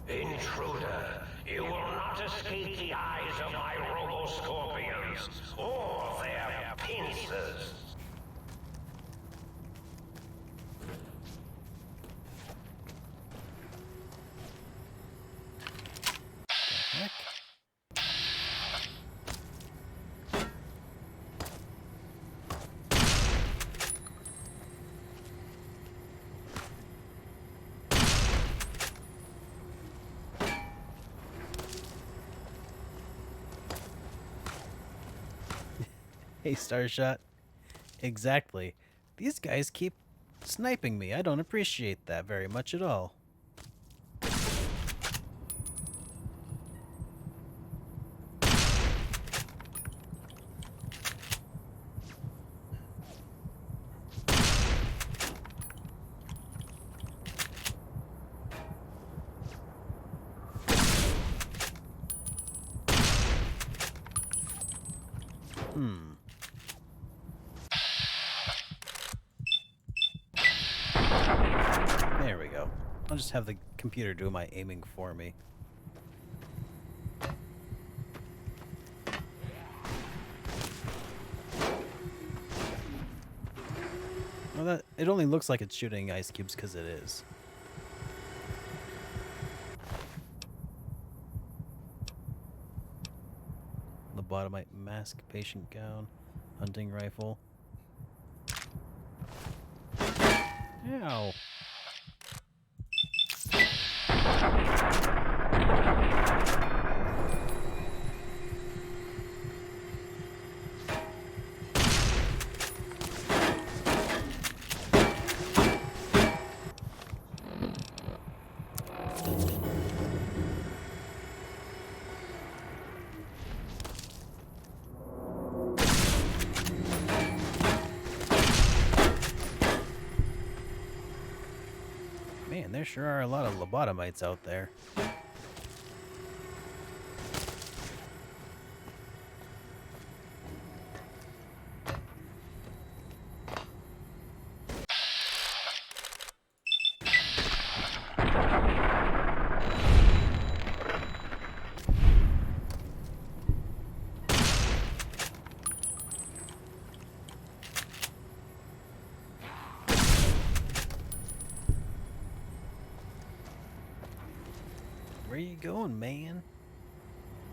Intruder, you will not escape the eyes of my robo-scorpions or their pincers. Heck? Hey, Starshot. Exactly. These guys keep sniping me. I don't appreciate that very much at all. There we go. I'll just have the computer do my aiming for me. Well, it only looks like it's shooting ice cubes because it is. Lobotomite mask, patient gown, hunting rifle. Ow. Man, there sure are a lot of lobotomites out there. Where you going, man?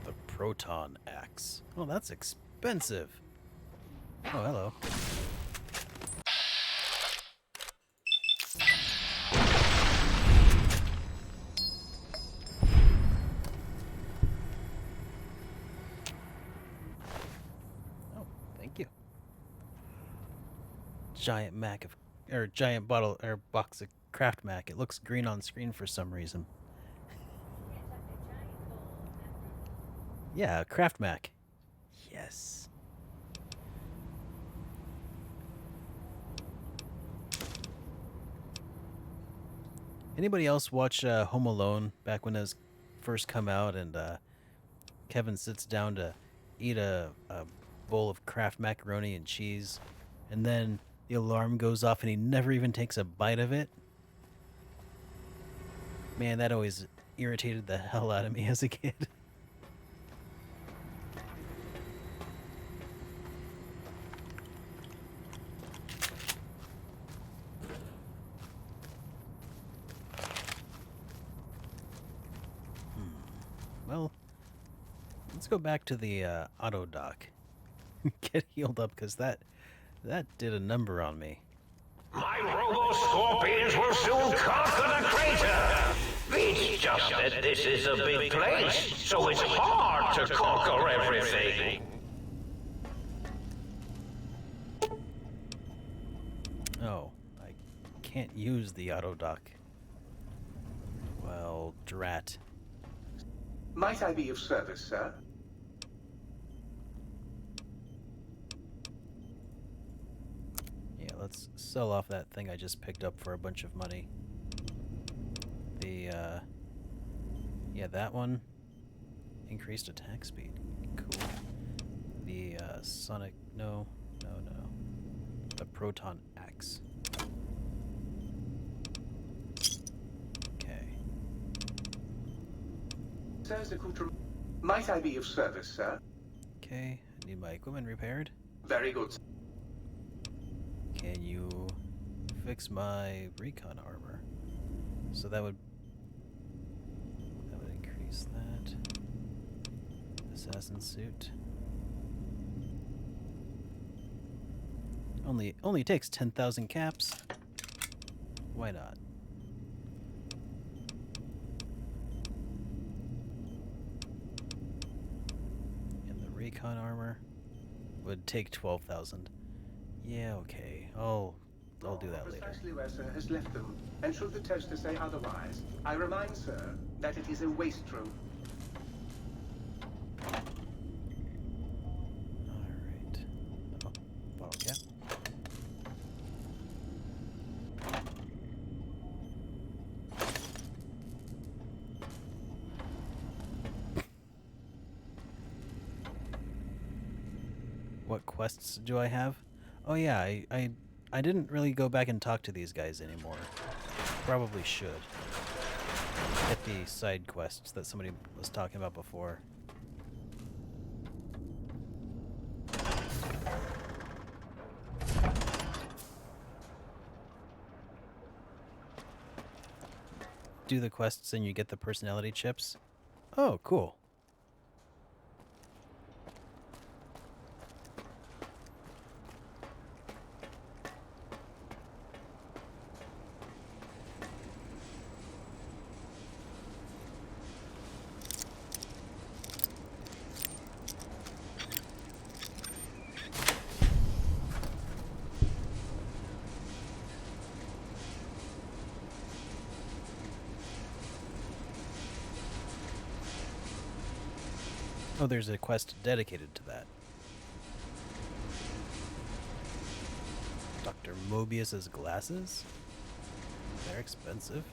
The proton axe. Oh, that's expensive. Oh, hello. Oh, thank you. Giant giant bottle or box of Kraft Mac. It looks green on screen for some reason. Yeah, Kraft Mac. Yes. Anybody else watch Home Alone back when it was first come out, and Kevin sits down to eat a bowl of Kraft macaroni and cheese, and then the alarm goes off and he never even takes a bite of it? Man, that always irritated the hell out of me as a kid. Well, let's go back to the auto dock. Get healed up, because that did a number on me. My robo-scorpions will soon conquer the crater! It's just that this is a big place, so it's hard to conquer everything. Oh, I can't use the auto dock. Well, drat. Might I be of service, sir? Yeah, let's sell off that thing I just picked up for a bunch of money. The, yeah, that one. Increased attack speed. Cool. The, sonic... No. The proton axe. Okay. Sir's accoutrement. Might I be of service, sir? Okay, I need my equipment repaired. Very good. Can you fix my recon armor? So that would increase that. Assassin suit. Only takes 10,000 caps. Why not? And the recon armor would take 12,000. Yeah, okay. I'll do that later. Precisely where sir has left them, and should the toaster say otherwise, I remind sir that it is a waste room. Alright. Oh, bottle cap. What quests do I have? Oh yeah, I didn't really go back and talk to these guys anymore. Probably should. Get the side quests that somebody was talking about before. Do the quests and you get the personality chips. Oh, cool. Oh, there's a quest dedicated to that. Dr. Mobius's glasses? They're expensive.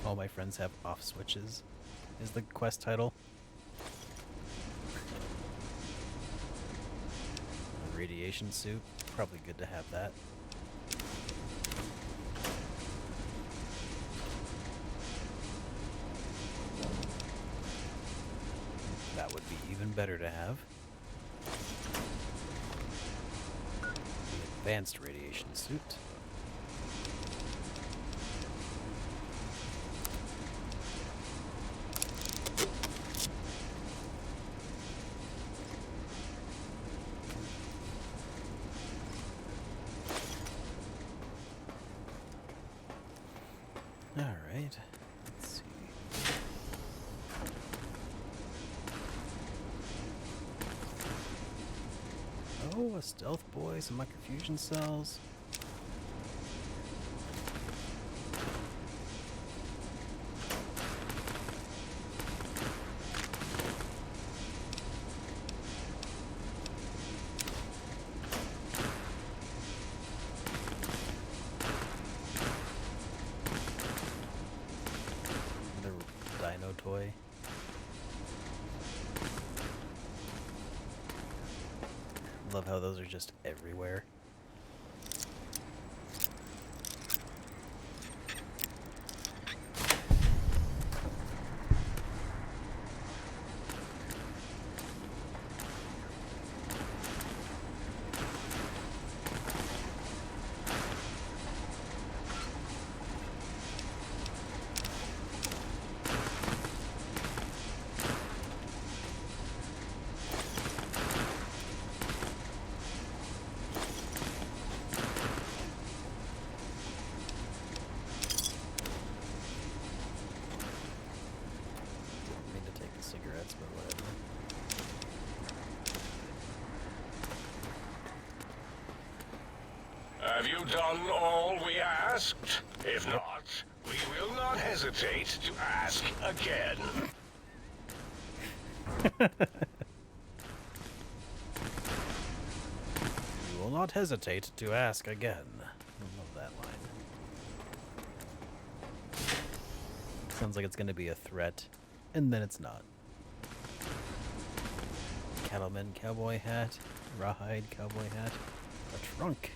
All my friends have off switches, is the quest title. A radiation suit, probably good to have that. That would be even better to have. The advanced radiation suit. All right. Let's see. Oh, a stealth boy, some microfusion cells. Love how those are just everywhere. Cigarettes, but whatever. Have you done all we asked? If not, we will not hesitate to ask again. You will not hesitate to ask again. I love that line. Sounds like it's going to be a threat, and then it's not. Cattleman cowboy hat, rawhide cowboy hat, a trunk.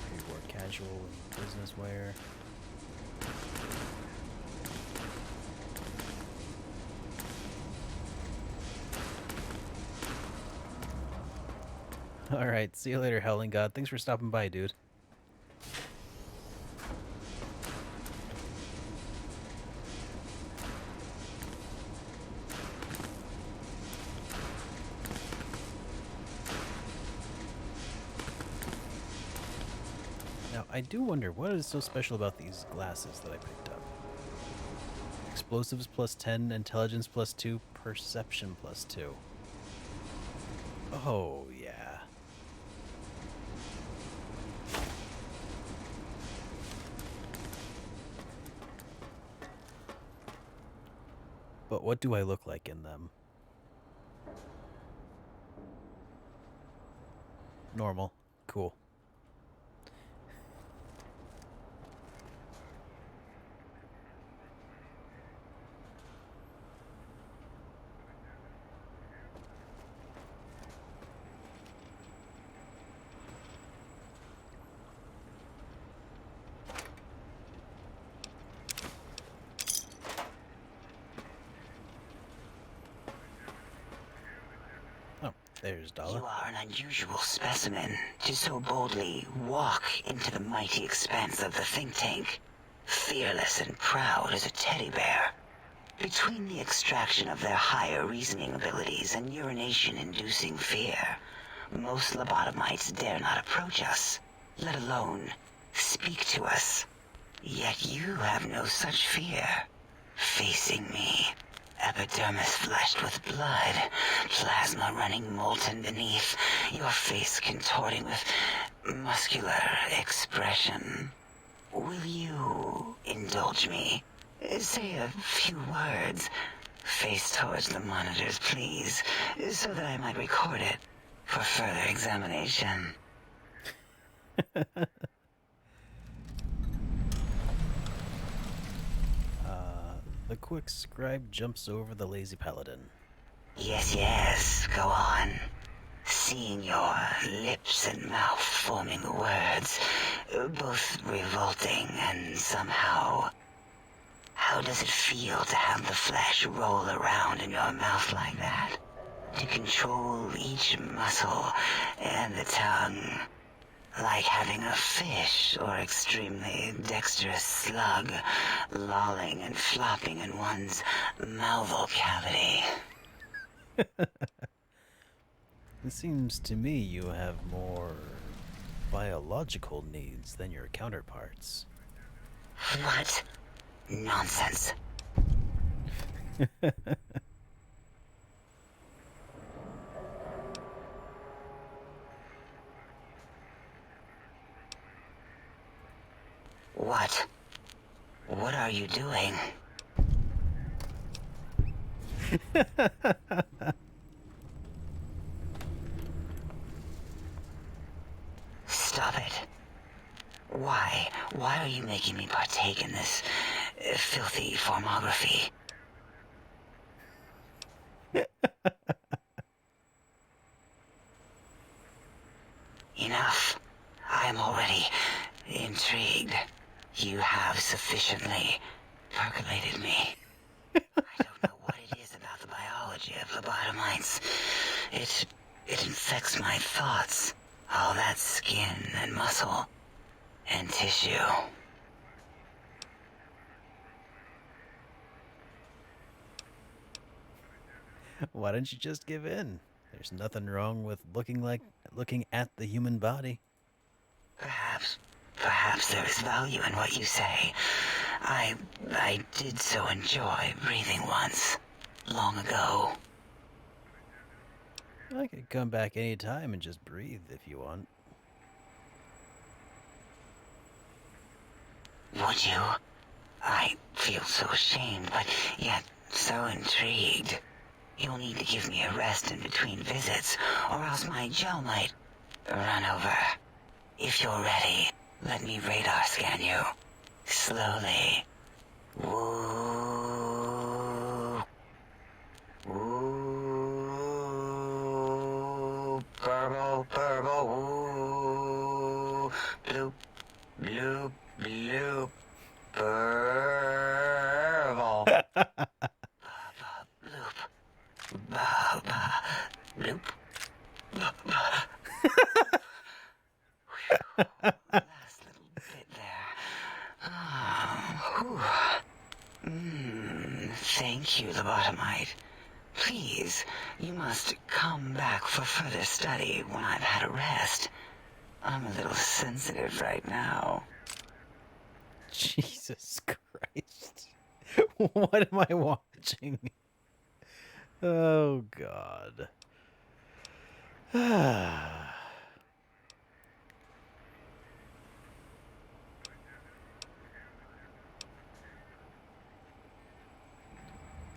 Pre-war casual and business wear. Alright, see you later, Howling God. Thanks for stopping by, dude. Now, I do wonder, what is so special about these glasses that I picked up? Explosives plus 10, intelligence plus 2, perception plus 2. Oh, yeah. But what do I look like in them? Normal. Cool. There's Dollar. You are an unusual specimen to so boldly walk into the mighty expanse of the think tank, fearless and proud as a teddy bear. Between the extraction of their higher reasoning abilities and urination-inducing fear, most lobotomites dare not approach us, let alone speak to us. Yet you have no such fear. Facing me, epidermis flushed with blood, plasma running molten beneath, your face contorting with muscular expression. Will you indulge me? Say a few words. Face towards the monitors, please, so that I might record it for further examination. The quick scribe jumps over the lazy paladin. Yes, go on. Seeing your lips and mouth forming the words, both revolting and somehow... How does it feel to have the flesh roll around in your mouth like that? To control each muscle and the tongue? Like having a fish or extremely dexterous slug lolling and flopping in one's mouthal cavity. It seems to me you have more biological needs than your counterparts. What? Nonsense. What? What are you doing? Stop it. Why? Why are you making me partake in this filthy formography. Enough. I am already intrigued. You have sufficiently percolated me. I don't know what it is about the biology of lobotomites. It infects my thoughts. All that skin and muscle and tissue. Why don't you just give in? There's nothing wrong with looking at the human body. Perhaps there is value in what you say. I did so enjoy breathing once, long ago. I could come back anytime and just breathe if you want. Would you? I feel so ashamed, but yet so intrigued. You'll need to give me a rest in between visits, or else my jaw might run over. If you're ready, let me radar scan you. Slowly. Woo. Woo. Purple, purple, woo. Bloop, bloop, bloop. Purple. Bloop. Ba-ba. Bloop. Last little bit there. Thank you, lobotomite. Please, you must come back for further study when I've had a rest. I'm a little sensitive right now. Jesus Christ. What am I watching? Oh, God.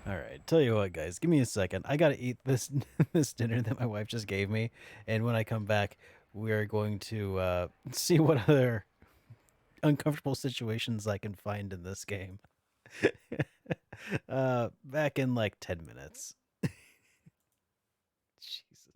All right, tell you what, guys, give me a second. I gotta eat this this dinner that my wife just gave me, and when I come back, we are going to see what other uncomfortable situations I can find in this game. Back in like 10 minutes. Jesus.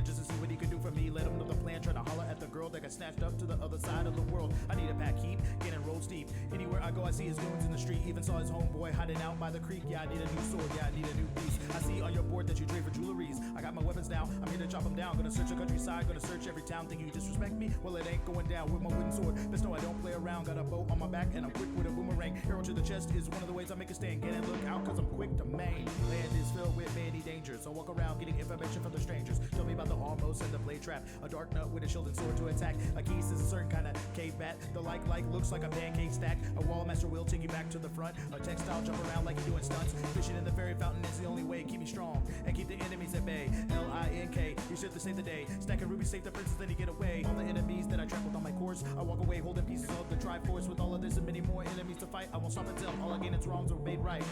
just to see what he could do for me. Let him know the plan, try to holler at the girl that got snatched up to the other side of the world. I need a pack, keep getting rolled steep. Anywhere I go, I see his goons in the street. Even saw his homeboy hiding out by the creek. Yeah, I need a new sword, yeah, I need a new piece. I see on your board that you trade for jewelries. I got my weapons now, I'm here to chop them down. Gonna search the countryside, gonna search every town. Think you disrespect me? Well, it ain't going down with my wooden sword. Best know I don't play around. Got a bow on my back and I'm quick with a boomerang. Arrow to the chest is one of the ways I make a stand. Get and look out, cause I'm quick to main. Land is filled with many dangers, so walk around getting information from the strangers. Tell me about the almost and the blade trap. A dark nut with a shield and sword to attack. A geese is a certain kind of cave bat. The like looks like a pancake stack. A wall master will take you back to the front. A textile jump around like you're doing stunts. Fishing in the fairy fountain is the only way. Keep me strong and keep the enemies at bay. L-I-N-K, you should to save the day. Stacking rubies, save the princess, then you get away. All the enemies that I trampled on my course, I walk away holding pieces of the Triforce. With all of this and many more enemies to fight, I won't stop until all again its wrongs are made right.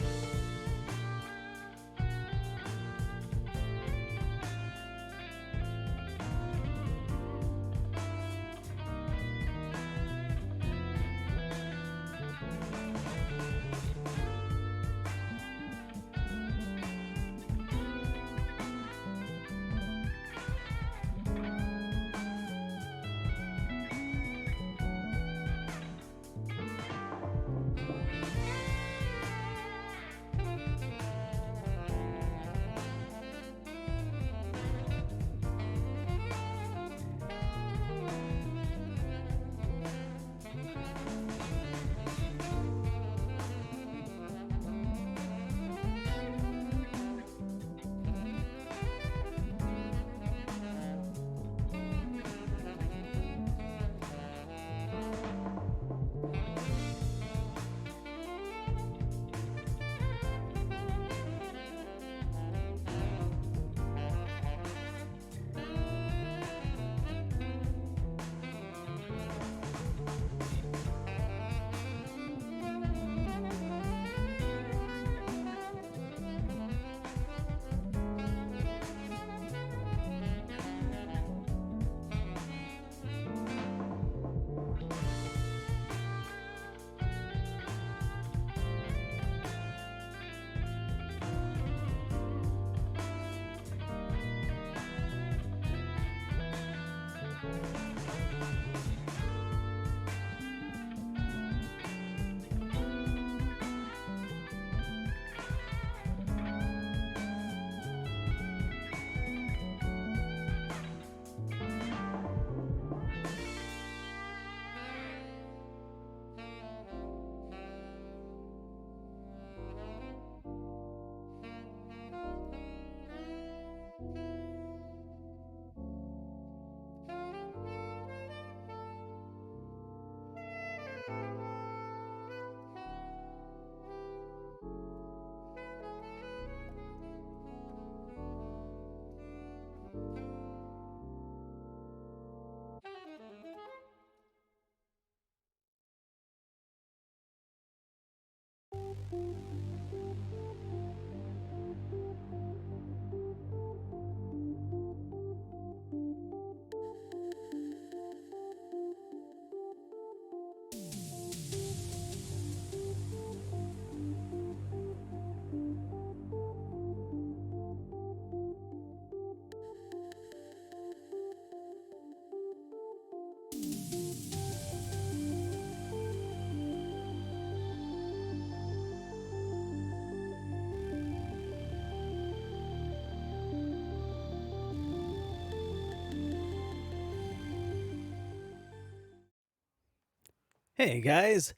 Hey guys,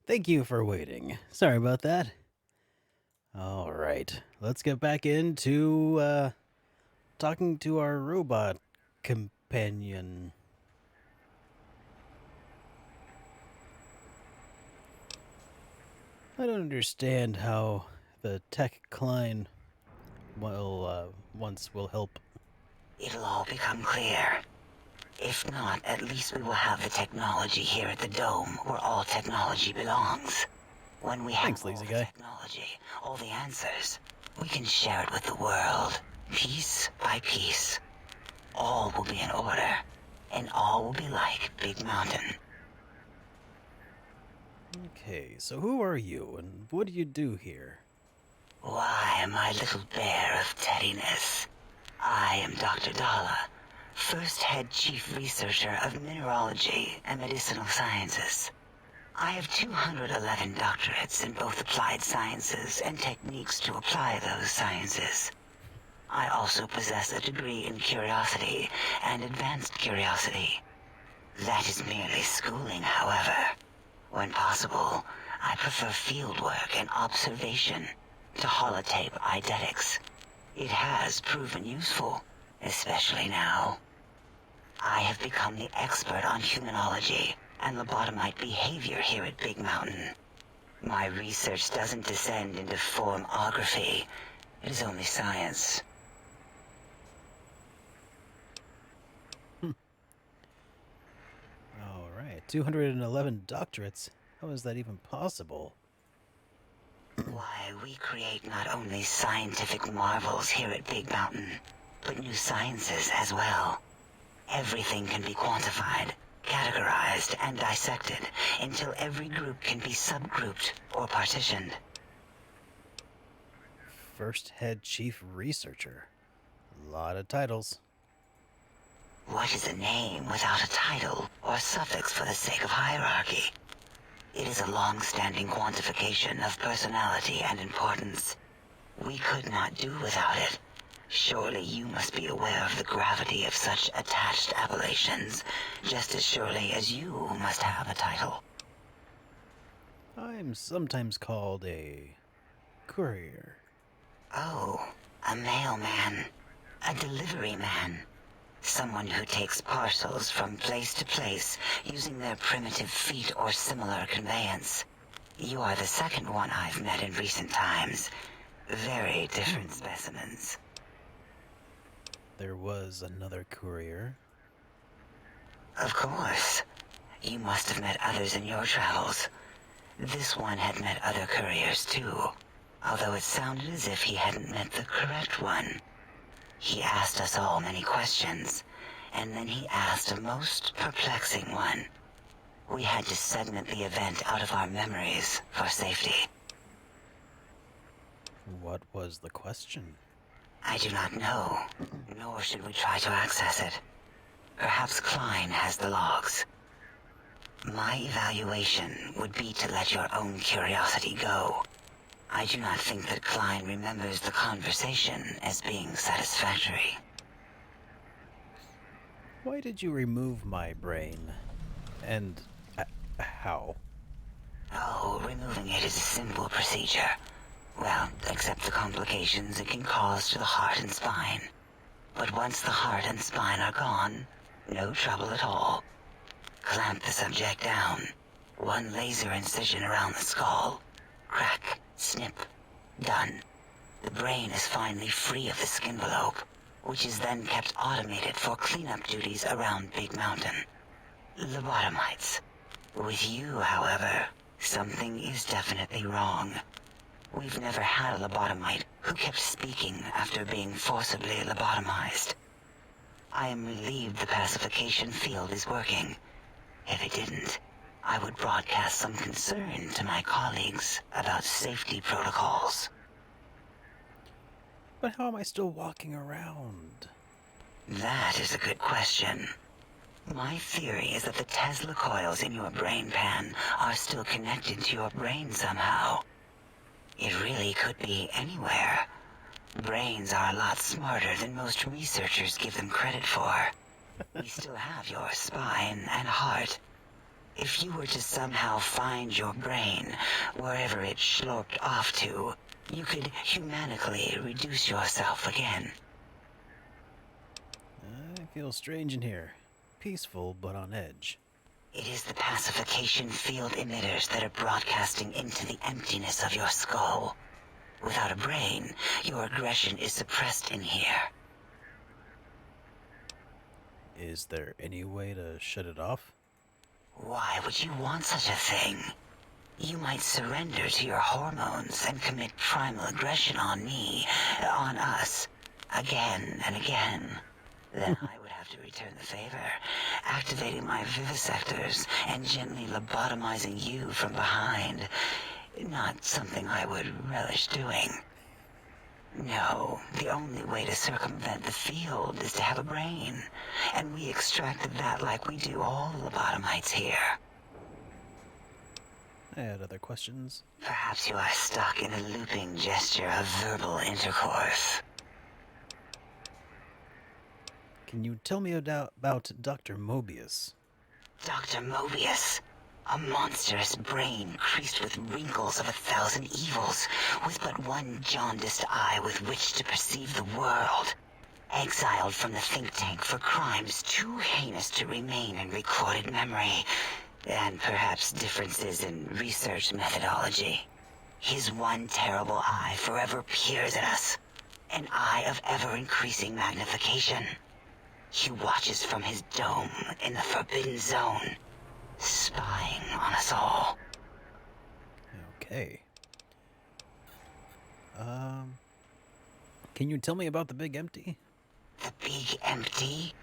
thank you for waiting. Sorry about that. All right, let's get back into talking to our robot companion. I don't understand how the tech Klein will help. It'll all become clear. If not, at least we will have the technology here at the Dome, where all technology belongs. When we have all the technology, all the answers, we can share it with the world, piece by piece. All will be in order, and all will be like Big Mountain. Okay, so who are you, and what do you do here? Why, my little bear of teddiness. I am Dr. Dala, first head chief researcher of mineralogy and medicinal sciences. I have 211 doctorates in both applied sciences and techniques to apply those sciences. I also possess a degree in curiosity and advanced curiosity. That is merely schooling, however. When possible, I prefer fieldwork and observation to holotape eidetics. It has proven useful, especially now. I have become the expert on humanology and lobotomite behavior here at Big Mountain. My research doesn't descend into formography. It is only science. All right, 211 doctorates. How is that even possible? Why, we create not only scientific marvels here at Big Mountain, but new sciences as well. Everything can be quantified, categorized, and dissected until every group can be subgrouped or partitioned. First head chief researcher. A lot of titles. What is a name without a title or suffix for the sake of hierarchy? It is a long-standing quantification of personality and importance. We could not do without it. Surely you must be aware of the gravity of such attached appellations, just as surely as you must have a title. I'm sometimes called a courier. Oh, a mailman. A delivery man. Someone who takes parcels from place to place using their primitive feet or similar conveyance. You are the second one I've met in recent times. Very different specimens. There was another courier. Of course. You must have met others in your travels. This one had met other couriers too, although it sounded as if he hadn't met the correct one. He asked us all many questions, and then he asked a most perplexing one. We had to segment the event out of our memories for safety. What was the question? I do not know, nor should we try to access it. Perhaps Klein has the logs. My evaluation would be to let your own curiosity go. I do not think that Klein remembers the conversation as being satisfactory. Why did you remove my brain? And how? Oh, removing it is a simple procedure. Well, except the complications it can cause to the heart and spine. But once the heart and spine are gone, no trouble at all. Clamp the subject down. One laser incision around the skull. Crack. Snip. Done. The brain is finally free of the skin envelope, which is then kept automated for cleanup duties around Big Mountain. Lobotomites. With you, however, something is definitely wrong. We've never had a lobotomite who kept speaking after being forcibly lobotomized. I am relieved the pacification field is working. If it didn't, I would broadcast some concern to my colleagues about safety protocols. But how am I still walking around? That is a good question. My theory is that the Tesla coils in your brain pan are still connected to your brain somehow. It really could be anywhere. Brains are a lot smarter than most researchers give them credit for. We still have your spine and heart. If you were to somehow find your brain, wherever it sloped off to, you could humanically reduce yourself again. I feel strange in here. Peaceful, but on edge. It is the pacification field emitters that are broadcasting into the emptiness of your skull. Without a brain, your aggression is suppressed in here. Is there any way to shut it off? Why would you want such a thing? You might surrender to your hormones and commit primal aggression on me, on us, again and again. Then I would have to return the favor, activating my vivisectors and gently lobotomizing you from behind. Not something I would relish doing. No, the only way to circumvent the field is to have a brain. And we extracted that like we do all lobotomites here. I had other questions. Perhaps you are stuck in a looping gesture of verbal intercourse. Can you tell me about Dr. Mobius? Dr. Mobius. A monstrous brain creased with wrinkles of 1,000 evils, with but one jaundiced eye with which to perceive the world. Exiled from the think tank for crimes too heinous to remain in recorded memory, and perhaps differences in research methodology. His one terrible eye forever peers at us, an eye of ever-increasing magnification. He watches from his dome in the Forbidden Zone, spying on us all. Okay. Can you tell me about the Big Empty? The Big Empty?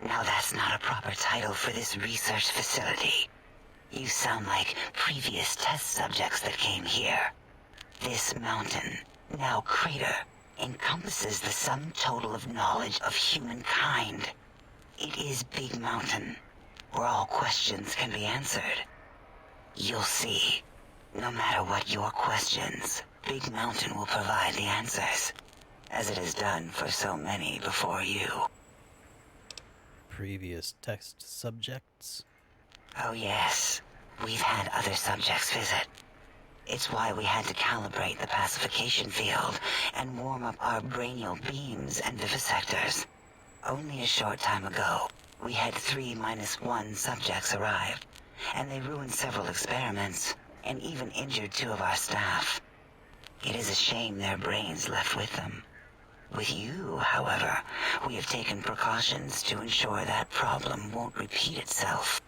Now that's not a proper title for this research facility. You sound like previous test subjects that came here. This mountain, now crater, encompasses the sum total of knowledge of humankind. It is Big Mountain, where all questions can be answered. You'll see. No matter what your questions, Big Mountain will provide the answers, as it has done for so many before you. Previous test subjects? Oh yes, we've had other subjects visit. It's why we had to calibrate the pacification field and warm up our brainial beams and vivisectors. Only a short time ago, we had 3-1 subjects arrive, and they ruined several experiments, and even injured 2 of our staff. It is a shame their brains left with them. With you, however, we have taken precautions to ensure that problem won't repeat itself.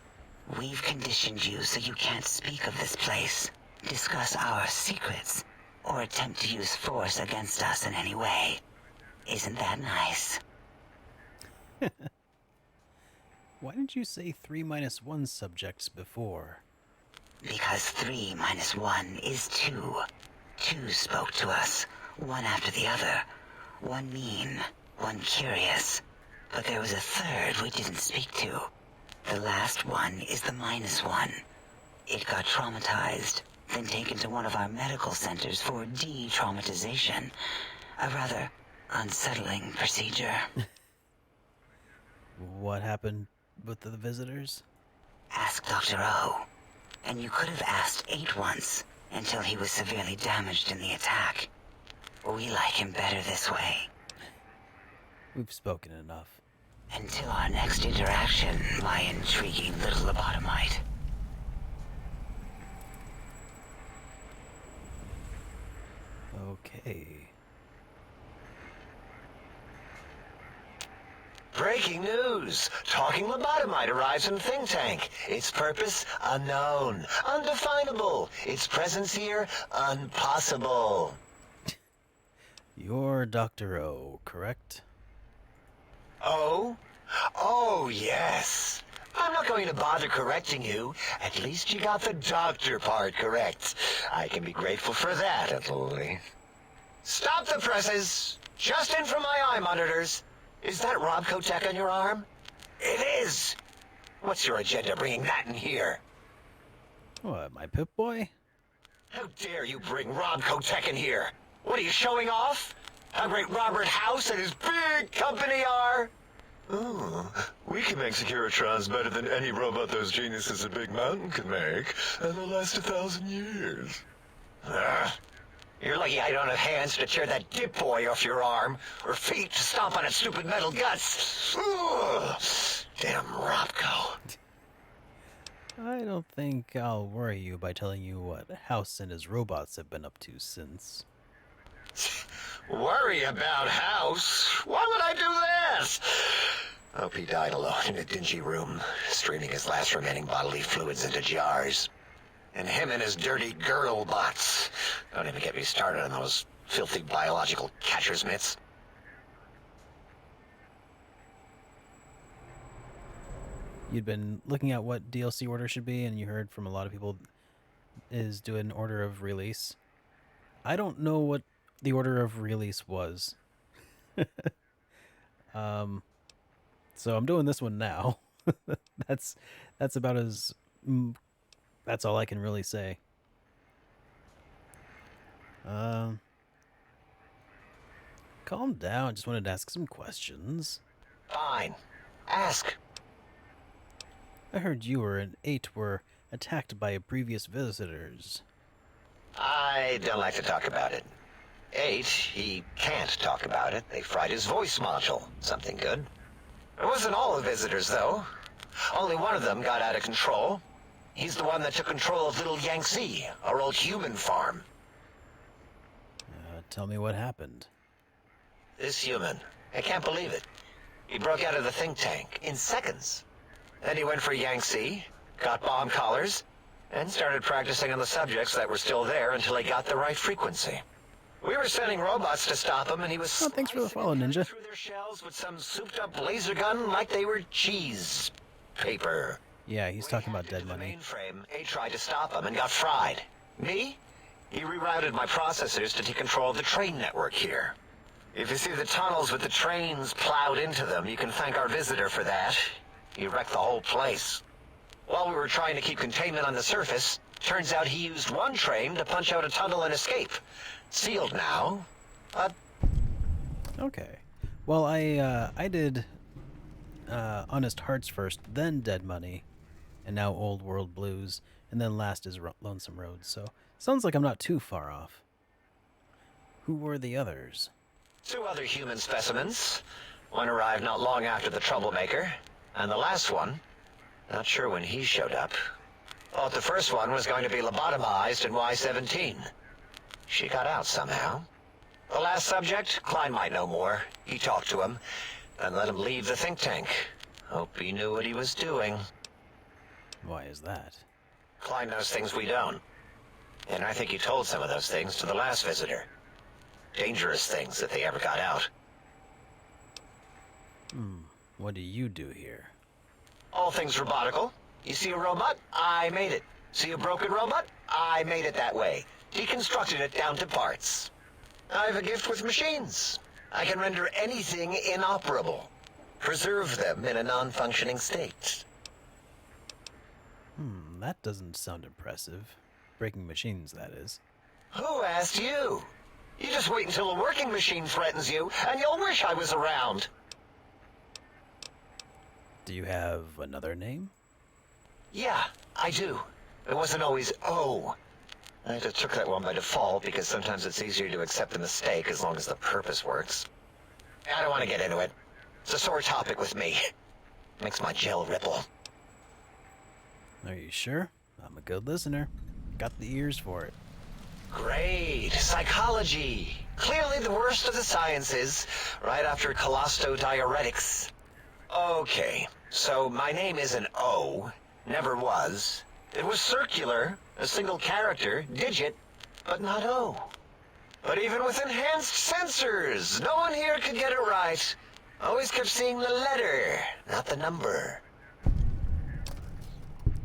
We've conditioned you so you can't speak of this place, discuss our secrets, or attempt to use force against us in any way. Isn't that nice? Why didn't you say 3-1 subjects before? Because 3-1 is 2. 2 spoke to us, one after the other. One mean, one curious. But there was a third we didn't speak to. The last one is the -1. It got traumatized, then taken to one of our medical centers for de-traumatization. A rather unsettling procedure. What happened with the visitors? Ask Dr. O. And you could have asked 8 once, until he was severely damaged in the attack. We like him better this way. We've spoken enough. Until our next interaction, my intriguing little lobotomite. Okay. Breaking news! Talking lobotomite arrives in think tank. Its purpose, unknown. Undefinable. Its presence here, impossible. You're Dr. O, correct? Oh? Oh, yes. I'm not going to bother correcting you. At least you got the doctor part correct. I can be grateful for that, at least. Stop the presses! Just in from my eye monitors. Is that Rob Kotek on your arm? It is! What's your agenda bringing that in here? What, my Pip-Boy? How dare you bring Rob Kotek in here? What are you showing off? How great Robert House and his big company are? Oh, we can make Securitrons better than any robot those geniuses at Big Mountain can make, and they'll last 1,000 years. You're lucky I don't have hands to tear that dip boy off your arm, or feet to stomp on its stupid metal guts. Ugh. Damn Robco. I don't think I'll worry you by telling you what House and his robots have been up to since. Worry about House? Why would I do this? Hope he died alone in a dingy room, streaming his last remaining bodily fluids into jars. And him and his dirty girdle bots. Don't even get me started on those filthy biological catcher's mitts. You'd been looking at what DLC order should be, and you heard from a lot of people is do an order of release. I don't know what the order of release was. So I'm doing this one now. that's about as that's all I can really say. Calm down. Just wanted to ask some questions. Fine. Ask. I heard you and 8 were attacked by previous visitors. I don't like to talk about it. 8, he can't talk about it. They fried his voice module. Something good. It wasn't all the visitors, though. Only one of them got out of control. He's the one that took control of Little Yangtze, our old human farm. Tell me what happened. This human, I can't believe it. He broke out of the think tank in seconds. Then he went for Yangtze, got bomb collars, and started practicing on the subjects that were still there until he got the right frequency. We were sending robots to stop him, and he was thanks for the follow, Ninja. through their shells with some souped-up laser gun like they were cheese paper. Yeah, he's talking about dead money. Mainframe, A tried to stop him and got fried. Me? He rerouted my processors to take control of the train network here. If you see the tunnels with the trains plowed into them, you can thank our visitor for that. He wrecked the whole place. While we were trying to keep containment on the surface, turns out he used one train to punch out a tunnel and escape. Sealed now, but... Okay. Well, I did Honest Hearts first, then Dead Money, and now Old World Blues, and then last is Lonesome Road, so sounds like I'm not too far off. Who were the others? 2 other human specimens. One arrived not long after the troublemaker, and the last one, not sure when he showed up. Thought the first one was going to be lobotomized in Y-17. She got out somehow. The last subject, Klein might know more. He talked to him, and let him leave the think tank. Hope he knew what he was doing. Why is that? Klein knows things we don't. And I think he told some of those things to the last visitor. Dangerous things if they ever got out. What do you do here? All things robotical. You see a robot? I made it. See a broken robot? I made it that way. Deconstructed it down to parts. I have a gift with machines. I can render anything inoperable. Preserve them in a non-functioning state. That doesn't sound impressive. Breaking machines, that is. Who asked you? You just wait until a working machine threatens you, and you'll wish I was around. Do you have another name? Yeah, I do. It wasn't always O. I just took that one by default because sometimes it's easier to accept the mistake as long as the purpose works. I don't want to get into it. It's a sore topic with me. Makes my gel ripple. Are you sure? I'm a good listener. Got the ears for it. Great. Psychology. Clearly the worst of the sciences, right after collostodiuretics. Okay, so my name is an O. Never was. It was circular, a single character, digit, but not O. But even with enhanced sensors, no one here could get it right. Always kept seeing the letter, not the number.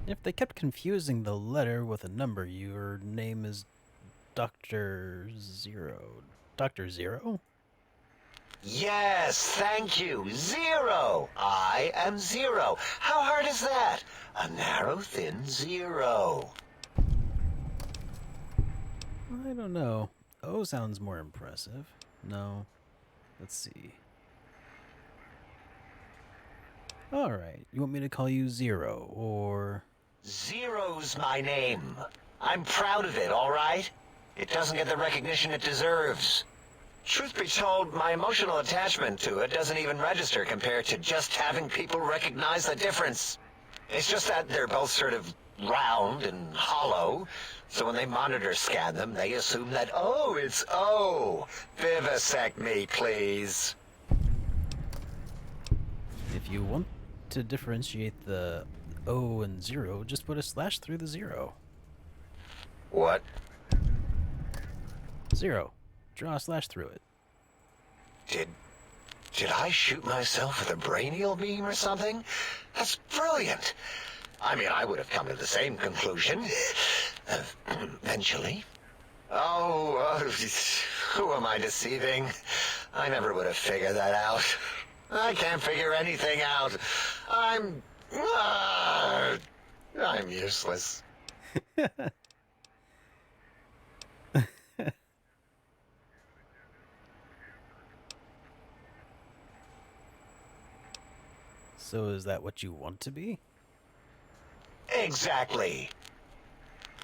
If they kept confusing the letter with a number, your name is Dr. Zero. Dr. Zero? Yes, thank you. 0. I am 0. How hard is that? A narrow, thin 0. I don't know. O sounds more impressive. No. Let's see. Alright, you want me to call you Zero, or... Zero's my name. I'm proud of it, all right? It doesn't get the recognition it deserves. Truth be told, my emotional attachment to it doesn't even register compared to just having people recognize the difference. It's just that they're both sort of round and hollow, so when they monitor scan them, they assume that, oh, it's O. Vivisect me, please. If you want to differentiate the O and 0, just put a slash through the 0. What? 0. Draw a slash through it. Did I shoot myself with a brainial beam or something? That's brilliant. I mean, I would have come to the same conclusion. Eventually. Oh, Who am I deceiving? I never would have figured that out. I can't figure anything out. I'm useless. So is that what you want to be? Exactly.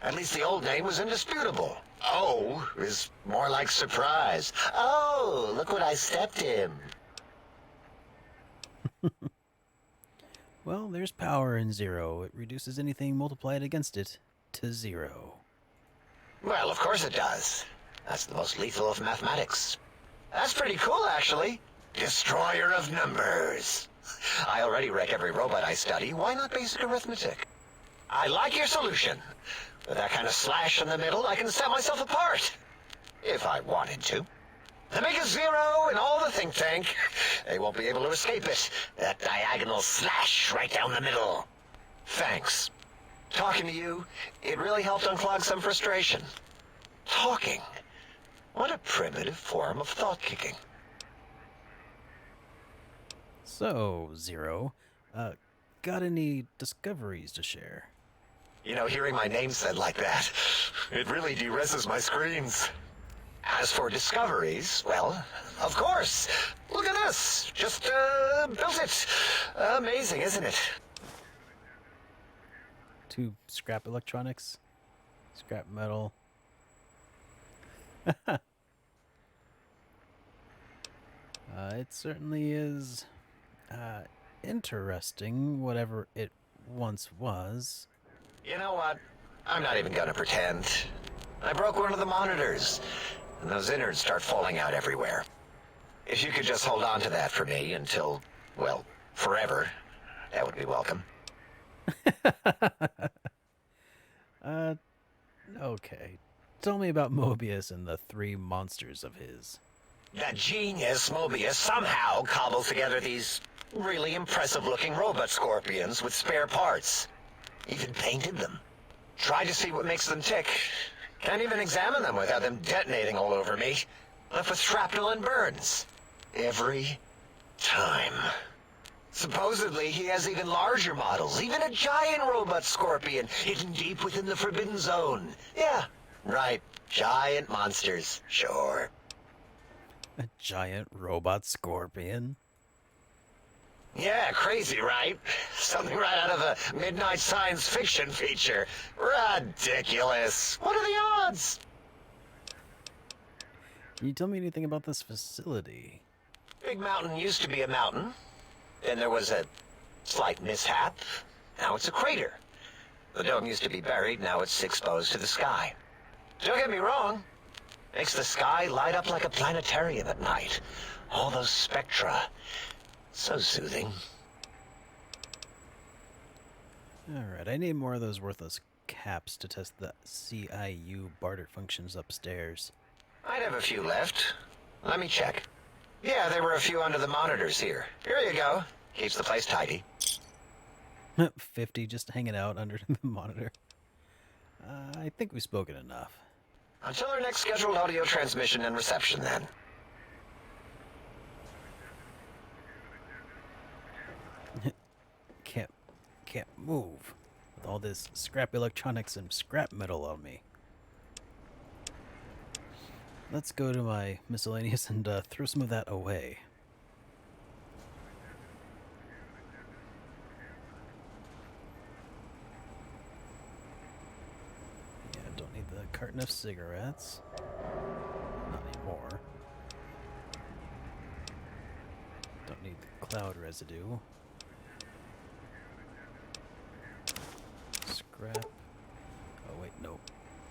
At least the old name was indisputable. O is more like surprise. Oh, look what I stepped in. Well, there's power in zero. It reduces anything multiplied against it to zero. Well, of course it does. That's the most lethal of mathematics. That's pretty cool, actually. Destroyer of numbers. I already wreck every robot I study. Why not basic arithmetic? I like your solution. With that kind of slash in the middle, I can set myself apart. If I wanted to. To make a zero in all the think tank, they won't be able to escape it. That diagonal slash right down the middle. Thanks. Talking to you, it really helped unclog some frustration. Talking. What a primitive form of thought kicking. So, Zero, got any discoveries to share? You know, hearing my name said like that, it really de-reses my screens. As for discoveries, well, of course. Look at this. Just, built it. Amazing, isn't it? To scrap electronics, scrap metal. It certainly is interesting, whatever it once was. You know what? I'm not even gonna pretend. I broke one of the monitors, and those innards start falling out everywhere. If you could just hold on to that for me until, well, forever, that would be welcome. Okay. Tell me about Mobius and the three monsters of his. That genius Mobius somehow cobbled together these really impressive-looking robot scorpions with spare parts. Even painted them. Tried to see what makes them tick. Can't even examine them without them detonating all over me. Left with shrapnel and burns. Every time. Supposedly, he has even larger models, even a giant robot scorpion hidden deep within the Forbidden Zone. Yeah, right. Giant monsters, sure. A giant robot scorpion? Yeah, crazy, right? Something right out of a midnight science fiction feature. Ridiculous. What are the odds? Can you tell me anything about this facility? Big Mountain used to be a mountain. Then there was a slight mishap. Now it's a crater. The dome used to be buried, now it's exposed to the sky. Don't get me wrong. Makes the sky light up like a planetarium at night. All those spectra. So soothing. Alright, I need more of those worthless caps to test the CIU barter functions upstairs. I'd have a few left. Let me check. Yeah, there were a few under the monitors here. Here you go. Keeps the place tidy. 50 just hanging out under the monitor. I think we've spoken enough. Until our next scheduled audio transmission and reception, then. Can't move with all this scrap electronics and scrap metal on me. Let's go to my miscellaneous and throw some of that away. Yeah, don't need the carton of cigarettes. Not anymore. Don't need the cloud residue. Scrap. Oh wait, no.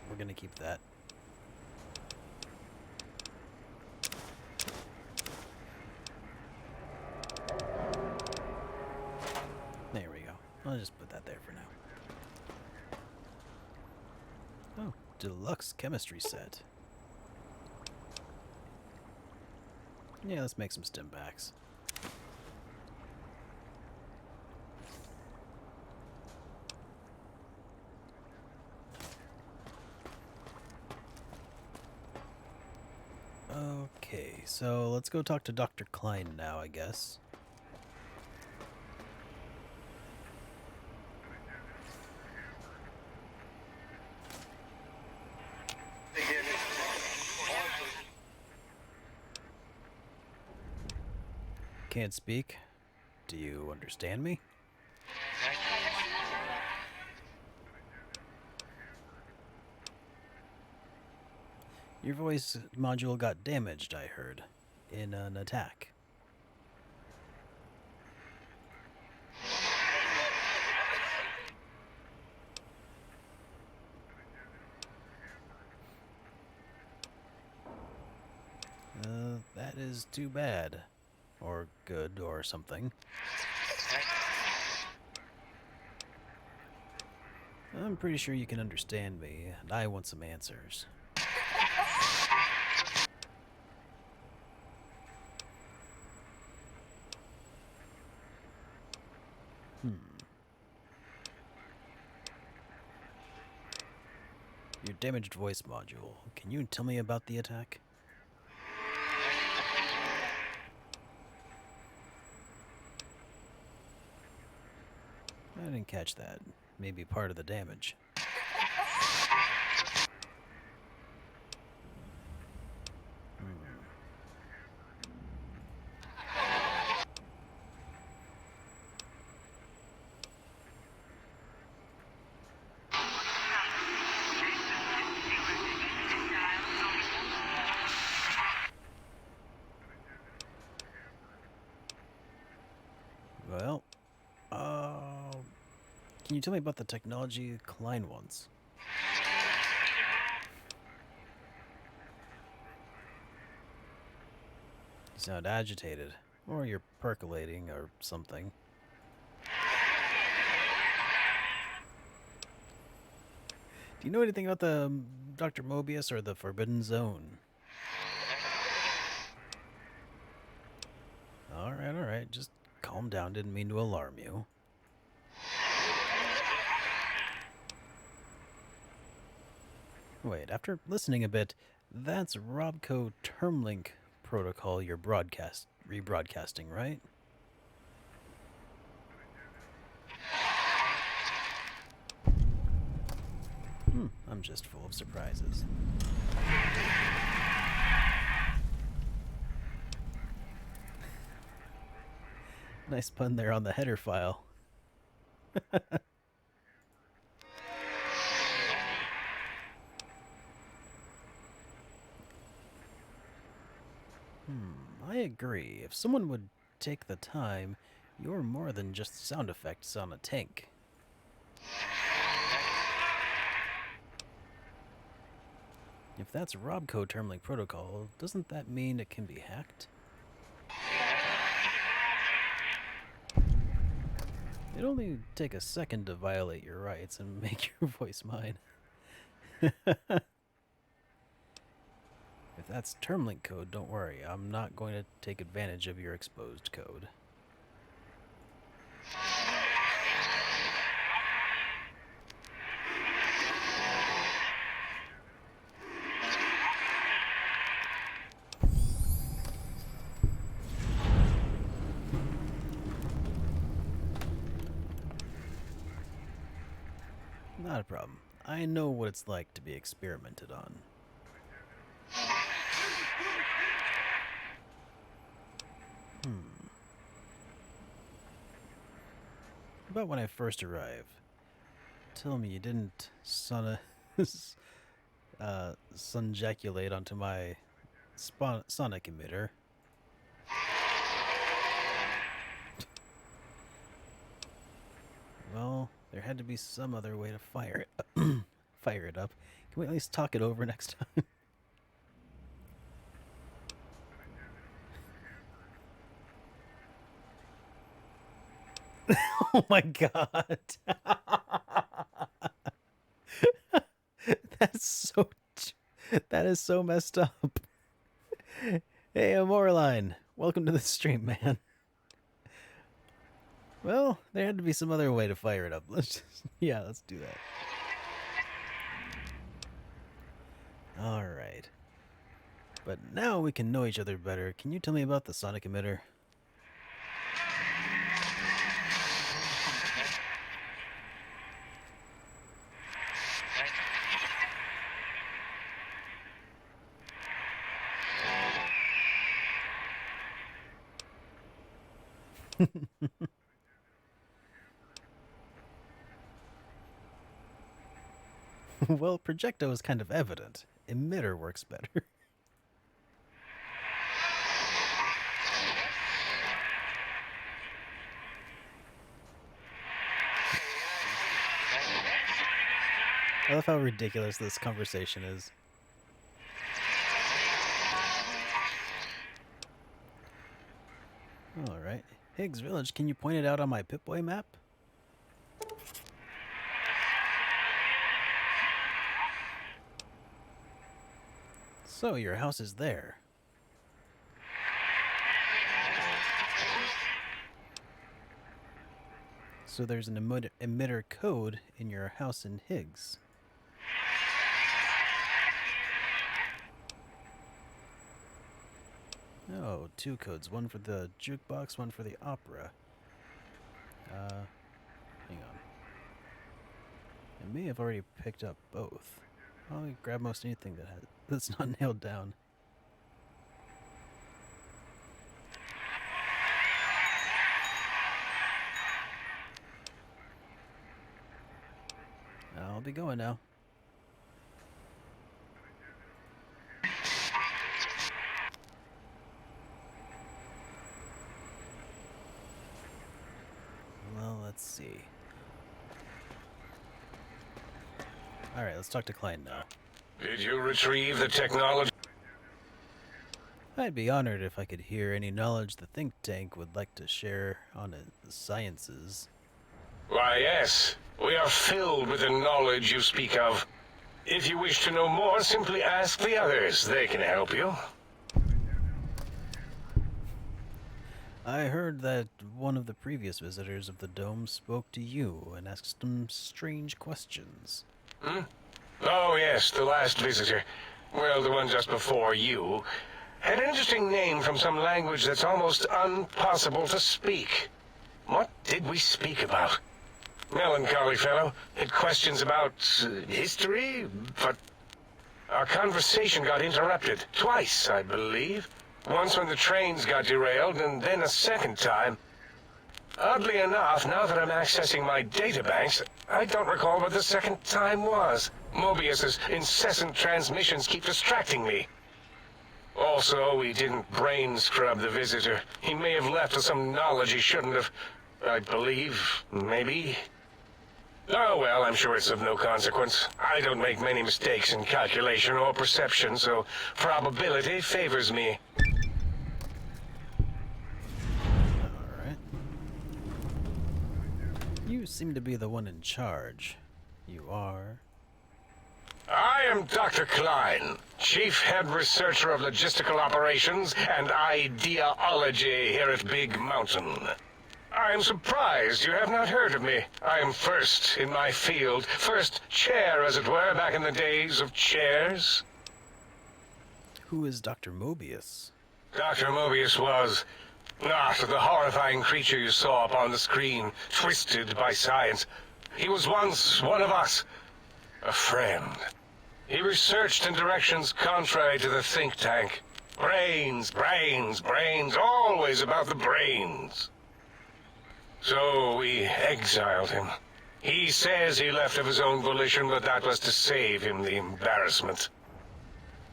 We're gonna keep that. There we go. I'll just put that there for now. Oh, deluxe chemistry set. Yeah, let's make some stim packs. so let's go talk to Dr. Klein now, I guess. Can't speak. Do you understand me? Your voice module got damaged, I heard, in an attack. That is too bad. Or good, or something. I'm pretty sure you can understand me, and I want some answers. Your damaged voice module. Can you tell me about the attack? I didn't catch that. Maybe part of the damage. Well, can you tell me about the technology Klein wants? You sound agitated, or you're percolating, or something. Do you know anything about the Dr. Mobius or the Forbidden Zone? Alright, just calm down, didn't mean to alarm you. Wait, after listening a bit, that's Robco Termlink protocol you're rebroadcasting, right? I'm just full of surprises. Nice pun there on the header file. I agree. If someone would take the time, you're more than just sound effects on a tank. If that's Robco Termlink protocol, doesn't that mean it can be hacked? It'd only take a second to violate your rights and make your voice mine. If that's Termlink code, don't worry. I'm not going to take advantage of your exposed code. Not a problem. I know what it's like to be experimented on. About when I first arrived. Tell me you didn't sunjaculate onto my sonic emitter. Well, there had to be some other way to fire it up. Can we at least talk it over next time? Oh my god. That is so messed up. Hey, Amoraline, welcome to the stream, man. Well, there had to be some other way to fire it up. Let's do that. All right. But now we can know each other better. Can you tell me about the sonic emitter? Well, projecto is kind of evident. Emitter works better. I love how ridiculous this conversation is. Alright. Higgs Village, can you point it out on my Pip-Boy map? So, your house is there. So there's an emitter code in your house in Higgs. Oh, 2 codes. One for the jukebox, one for the opera. Hang on. I may have already picked up both. I'll grab most anything that's not nailed down. I'll be going now. Well, let's see. Alright, let's talk to Klein now. Did you retrieve the technology? I'd be honored if I could hear any knowledge the think tank would like to share on the sciences. Why, yes. We are filled with the knowledge you speak of. If you wish to know more, simply ask the others. They can help you. I heard that one of the previous visitors of the dome spoke to you and asked some strange questions. Hmm? Oh, yes, the last visitor. Well, the one just before you. Had an interesting name from some language that's almost impossible to speak. What did we speak about? Melancholy fellow. Had questions about history, but our conversation got interrupted. Twice, I believe. Once when the trains got derailed, and then a second time. Oddly enough, now that I'm accessing my databanks, I don't recall what the second time was. Mobius's incessant transmissions keep distracting me. Also, we didn't brain scrub the visitor. He may have left with some knowledge he shouldn't have. I believe, maybe. Oh well, I'm sure it's of no consequence. I don't make many mistakes in calculation or perception, so probability favors me. Alright. You seem to be the one in charge. You are... I am Dr. Klein, Chief Head Researcher of Logistical Operations and Ideology here at Big Mountain. I am surprised you have not heard of me. I am first in my field, first chair, as it were, back in the days of chairs. Who is Dr. Mobius? Dr. Mobius was not the horrifying creature you saw upon the screen, twisted by science. He was once one of us, a friend. He researched in directions contrary to the think tank. Brains, brains, brains, always about the brains. So we exiled him. He says he left of his own volition, but that was to save him the embarrassment.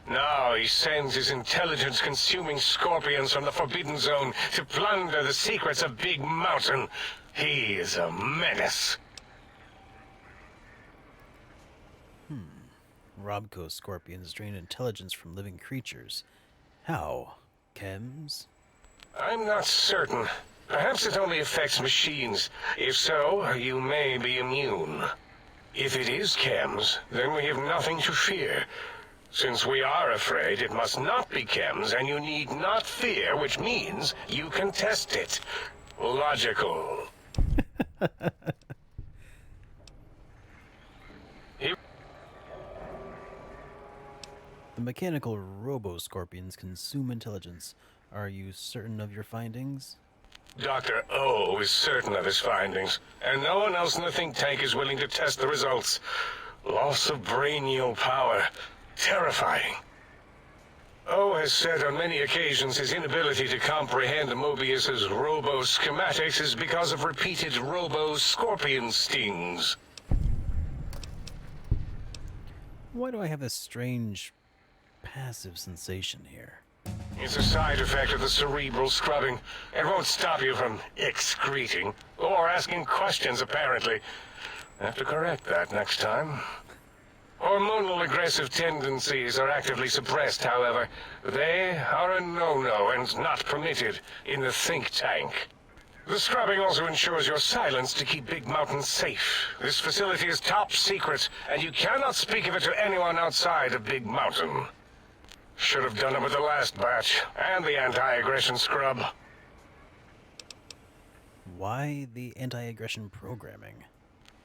Now he sends his intelligence-consuming scorpions from the Forbidden Zone to plunder the secrets of Big Mountain. He is a menace. Robco scorpions drain intelligence from living creatures. How? Chems? I'm not certain. Perhaps it only affects machines. If so, you may be immune. If it is chems, then we have nothing to fear. Since we are afraid, it must not be chems, and you need not fear, which means you can test it. Logical. The mechanical robo-scorpions consume intelligence. Are you certain of your findings? Dr. O is certain of his findings, and no one else in the think tank is willing to test the results. Loss of brainial power. Terrifying. O has said on many occasions his inability to comprehend Mobius's robo-schematics is because of repeated robo-scorpion stings. Why do I have this strange passive sensation here? It's a side effect of the cerebral scrubbing. It won't stop you from excreting, or asking questions, apparently. I have to correct that next time. Hormonal aggressive tendencies are actively suppressed, however. They are a no-no and not permitted in the think tank. The scrubbing also ensures your silence to keep Big Mountain safe. This facility is top secret, and you cannot speak of it to anyone outside of Big Mountain. Should have done it with the last batch, and the anti-aggression scrub. Why the anti-aggression programming?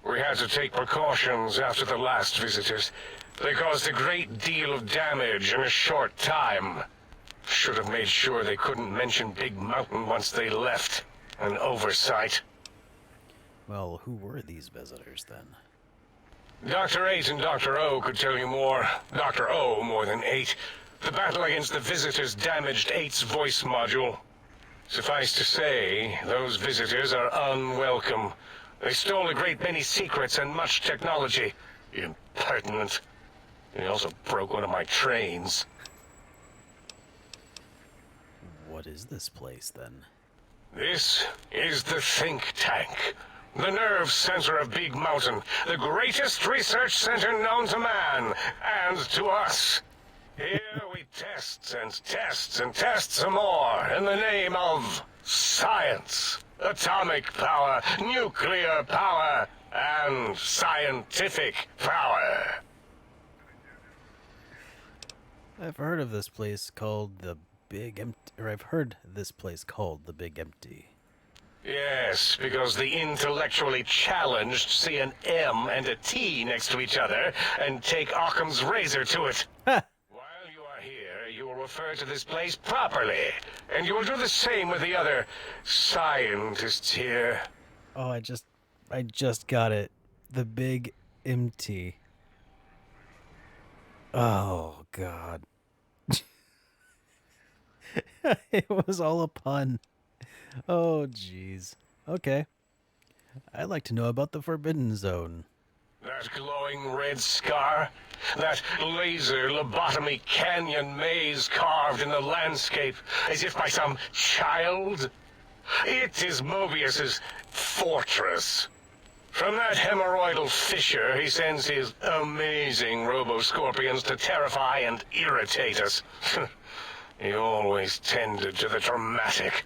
We had to take precautions after the last visitors. They caused a great deal of damage in a short time. Should have made sure they couldn't mention Big Mountain once they left. An oversight. Well, who were these visitors, then? Dr. 8 and Dr. O could tell you more. Dr. O more than 8. The battle against the visitors damaged 8's voice module. Suffice to say, those visitors are unwelcome. They stole a great many secrets and much technology. Impertinent. They also broke one of my trains. What is this place, then? This is the think tank. The nerve center of Big Mountain. The greatest research center known to man. And to us. Here we test and test and test some more in the name of science. Atomic power, nuclear power, and scientific power. I've heard of this place called the Big Empty, or I've heard this place called the Big Empty. Yes, because the intellectually challenged see an M and a T next to each other and take Occam's razor to it. While you are here, you will refer to this place properly, and you will do the same with the other scientists here. Oh, I just got it. The Big Empty. Oh, God. It was all a pun. Oh, jeez. Okay. I'd like to know about the Forbidden Zone. That glowing red scar? That laser lobotomy canyon maze carved in the landscape as if by some child? It is Mobius's fortress. From that hemorrhoidal fissure, he sends his amazing robo-scorpions to terrify and irritate us. He always tended to the dramatic.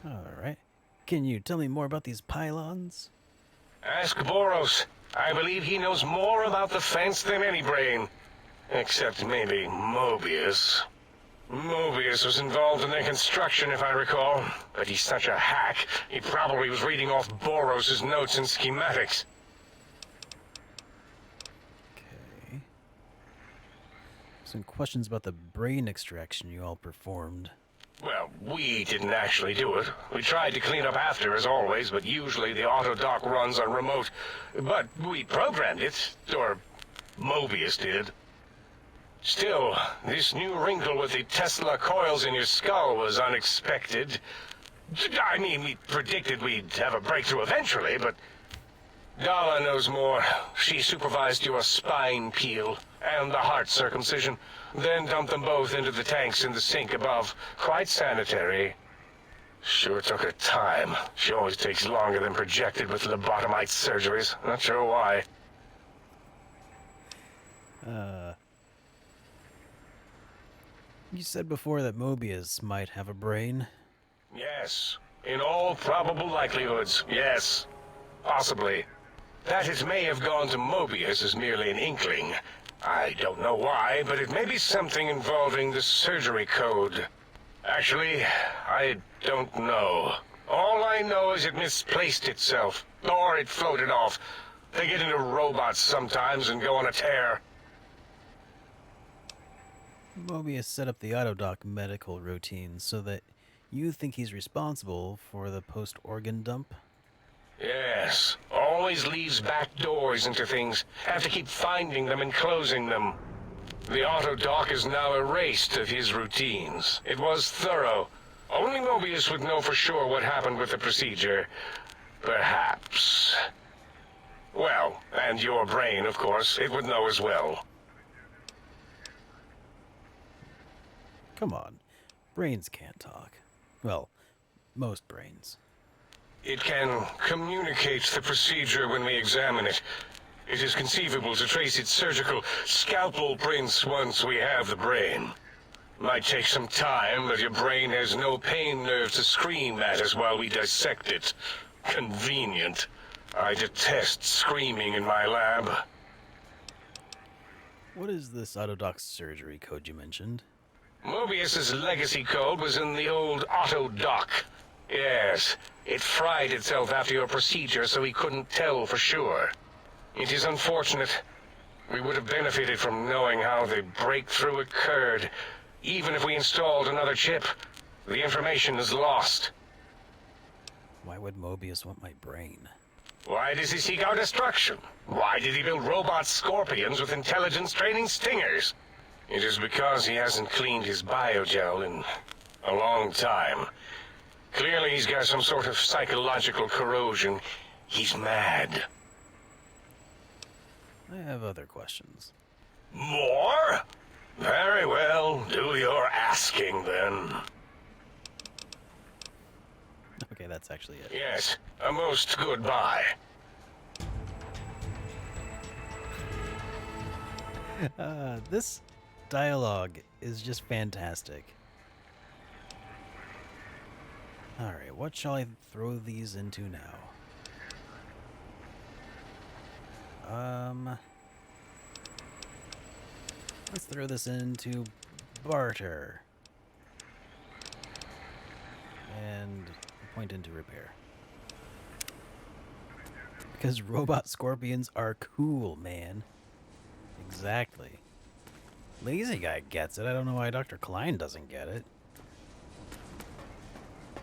All right. Can you tell me more about these pylons? Ask Boros. I believe he knows more about the fence than any brain. Except maybe Mobius. Mobius was involved in their construction, if I recall. But he's such a hack, he probably was reading off Boros' notes and schematics. Okay. Some questions about the brain extraction you all performed. Well, we didn't actually do it. We tried to clean up after, as always, but usually the auto-dock runs on remote. But we programmed it, or Mobius did. Still, this new wrinkle with the Tesla coils in your skull was unexpected. I mean, we predicted we'd have a breakthrough eventually, but Dala knows more. She supervised your spine peel and the heart circumcision, then dumped them both into the tanks in the sink above. Quite sanitary. Sure took her time. She always takes longer than projected with lobotomite surgeries. Not sure why. You said before that Mobius might have a brain. Yes. In all probable likelihoods, yes. Possibly. That it may have gone to Mobius is merely an inkling. I don't know why, but it may be something involving the surgery code. Actually, I don't know. All I know is it misplaced itself, or it floated off. They get into robots sometimes and go on a tear. Mobius set up the Autodoc medical routine so that you think he's responsible for the post-organ dump? Yes, always leaves back doors into things. Have to keep finding them and closing them. The Autodoc is now erased of his routines. It was thorough. Only Mobius would know for sure what happened with the procedure. Perhaps. Well, and your brain, of course, it would know as well. Come on. Brains can't talk. Well, most brains. It can communicate the procedure when we examine it. It is conceivable to trace its surgical scalpel prints once we have the brain. Might take some time, but your brain has no pain nerve to scream at us while we dissect it. Convenient. I detest screaming in my lab. What is this Autodoc surgery code you mentioned? Mobius's legacy code was in the old Autodoc. Yes, it fried itself after your procedure, so he couldn't tell for sure. It is unfortunate. We would have benefited from knowing how the breakthrough occurred. Even if we installed another chip, the information is lost. Why would Mobius want my brain? Why does he seek our destruction? Why did he build robot scorpions with intelligence training stingers? It is because he hasn't cleaned his biogel in a long time. Clearly he's got some sort of psychological corrosion. He's mad. I have other questions. More? Very well. Do your asking, then. Okay, that's actually it. Yes, a most goodbye. This dialogue is just fantastic. Alright, what shall I throw these into now? Let's throw this into barter. And point into repair. Because robot scorpions are cool, man. Exactly. Lazy Guy gets it. I don't know why Dr. Klein doesn't get it.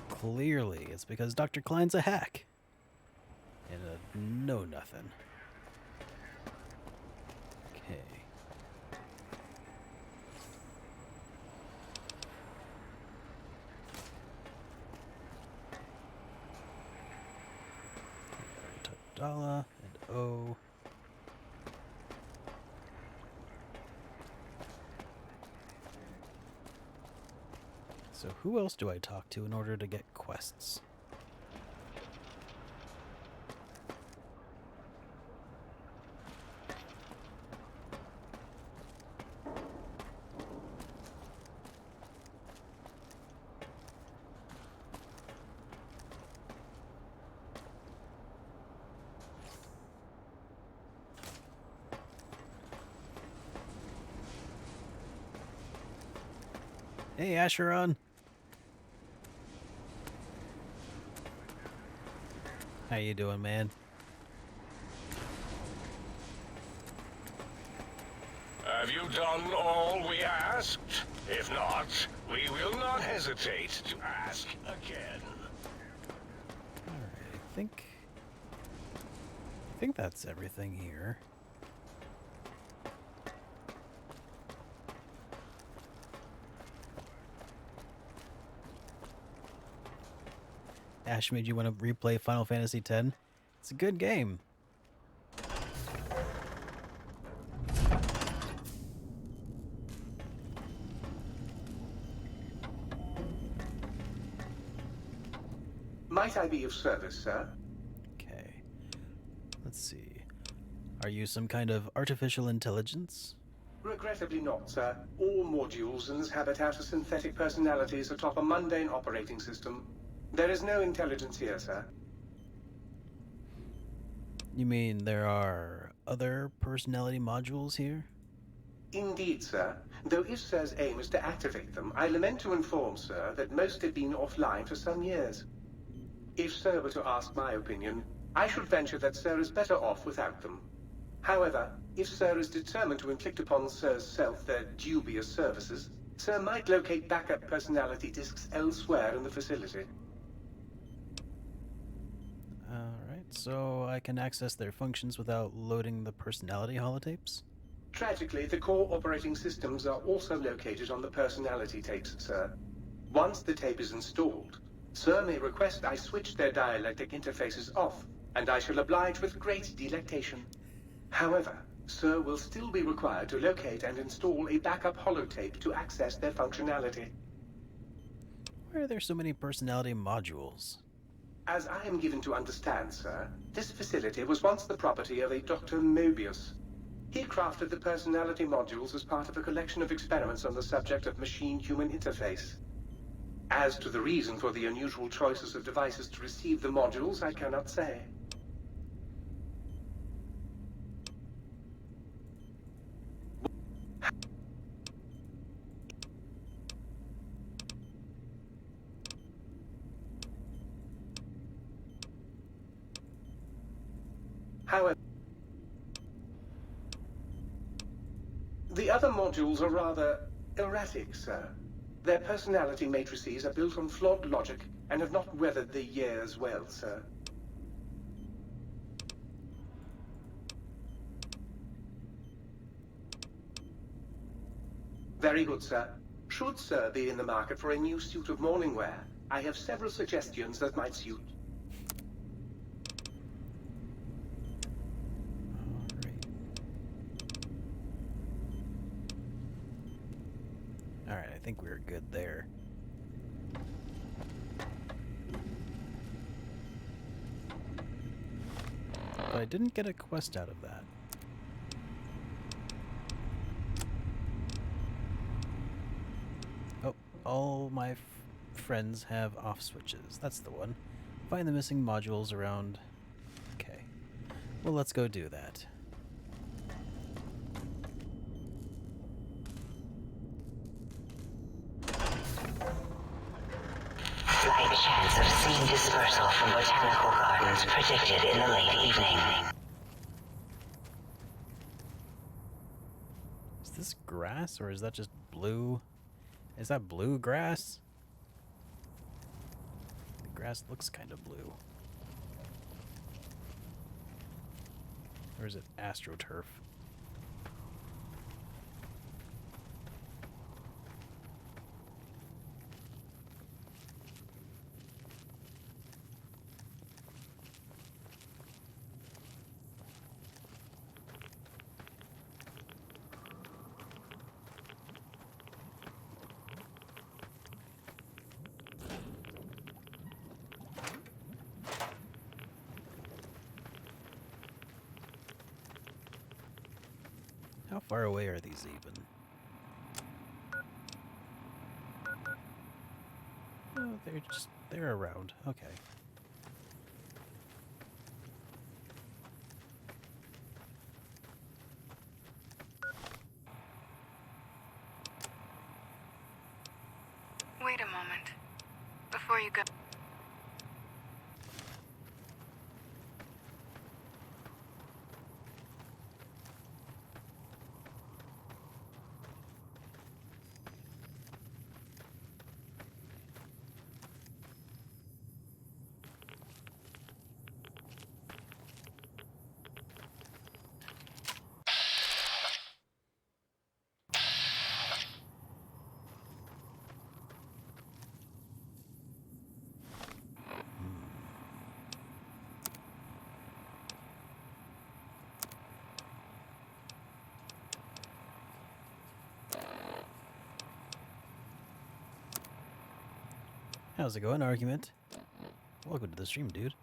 Clearly, it's because Dr. Klein's a hack. And a know-nothing. Okay. Dala and O. So who else do I talk to in order to get quests? Hey, Asheron. How you doing, man? Have you done all we asked? If not, we will not hesitate to ask again. Alright, I think that's everything here. Ash made you want to replay Final Fantasy X? It's a good game. Might I be of service, sir? Okay. Let's see. Are you some kind of artificial intelligence? Regrettably not, sir. All modules in this habitat are synthetic personalities atop a mundane operating system. There is no intelligence here, sir. You mean there are other personality modules here? Indeed, sir. Though if sir's aim is to activate them, I lament to inform, sir, that most have been offline for some years. If sir were to ask my opinion, I should venture that sir is better off without them. However, If Sir is determined to inflict upon Sir's self their dubious services, Sir might locate backup personality disks elsewhere in the facility. Alright, so I can access their functions without loading the personality holotapes? Tragically, the core operating systems are also located on the personality tapes, Sir. Once the tape is installed, Sir may request I switch their dialectic interfaces off, and I shall oblige with great delectation. However, Sir will still be required to locate and install a backup holotape to access their functionality. Why are there so many personality modules? As I am given to understand, Sir, this facility was once the property of a Dr. Mobius. He crafted the personality modules as part of a collection of experiments on the subject of machine-human interface. As to the reason for the unusual choices of devices to receive the modules, I cannot say. However, the other modules are rather erratic, Sir. Their personality matrices are built on flawed logic and have not weathered the years well, Sir. Very good, Sir. Should Sir be in the market for a new suit of morning wear, I have several suggestions that might suit. Alright, I think we're good there. But I didn't get a quest out of that. Oh, all my friends have off switches. That's the one. Find the missing modules around... Okay. Well, let's go do that. Slight chance of seeing dispersal from botanical gardens predicted in the late evening. Is this grass, or is that just blue? Is that blue grass? The grass looks kind of blue. Or is it AstroTurf? How far away are these even? Oh, they're around. Okay. Wait a moment. Before you go... How's it going, argument? Welcome to the stream, dude.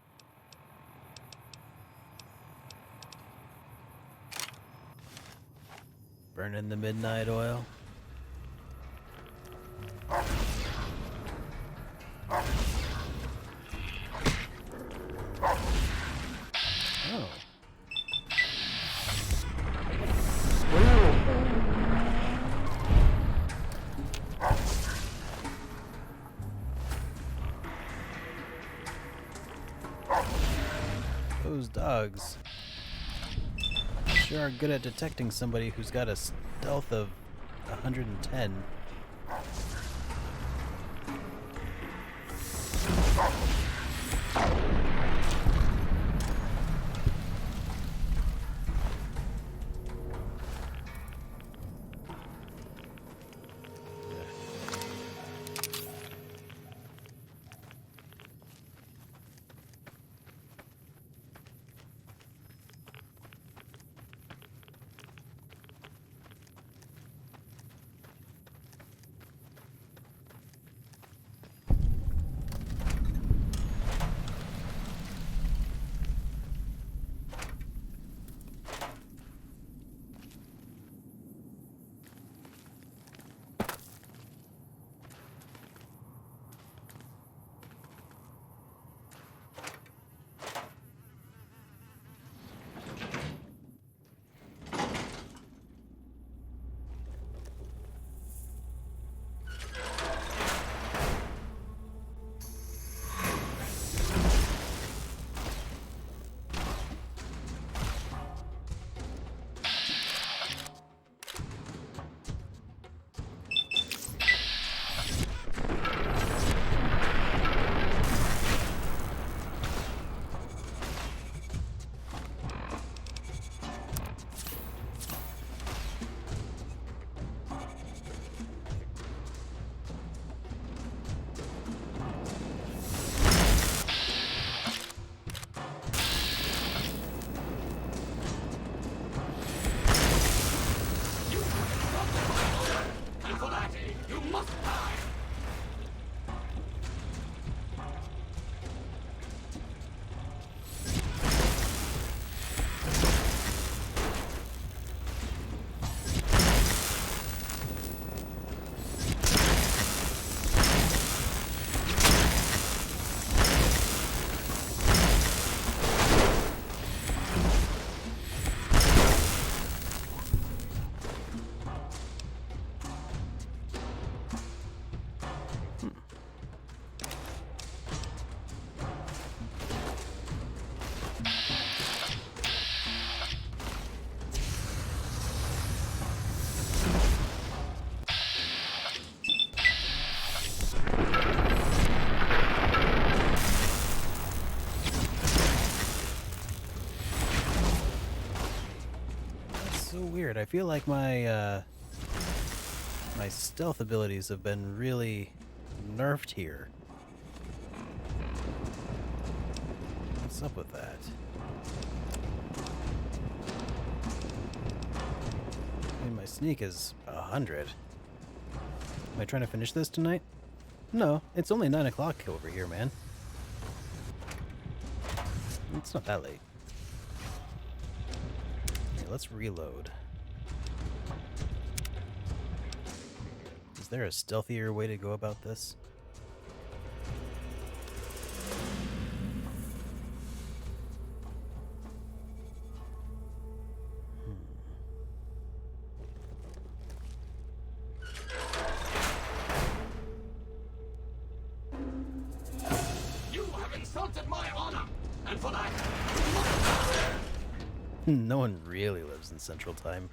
Burning the midnight oil. Oh. Those dogs sure are good at detecting somebody who's got a stealth of 110. So weird. I feel like my my stealth abilities have been really nerfed here. What's up with that? I mean, my sneak is 100. Am I trying to finish this tonight? No, it's only 9 o'clock over here, man. It's not that late. Here, let's reload. Is there a stealthier way to go about this? You have insulted my honor, and for that, No one really lives in Central Time.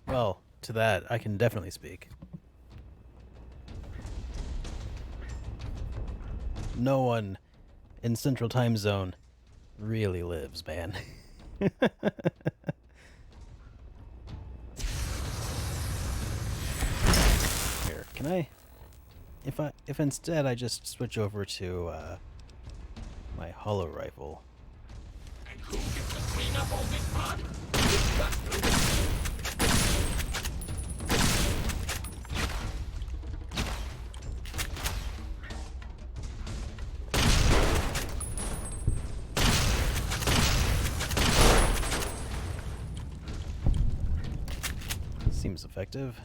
Well, to that, I can definitely speak. No one in Central Time Zone really lives, man. Here, can I... If instead I just switch over to, my hollow rifle. who gets to clean up all this blood? Seems effective.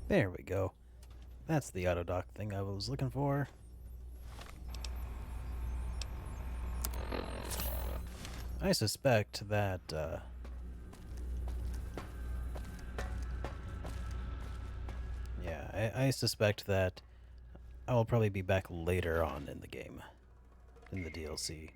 There we go. That's the auto dock thing I was looking for. I suspect that, yeah, I suspect that I will probably be back later on in the game, in the DLC.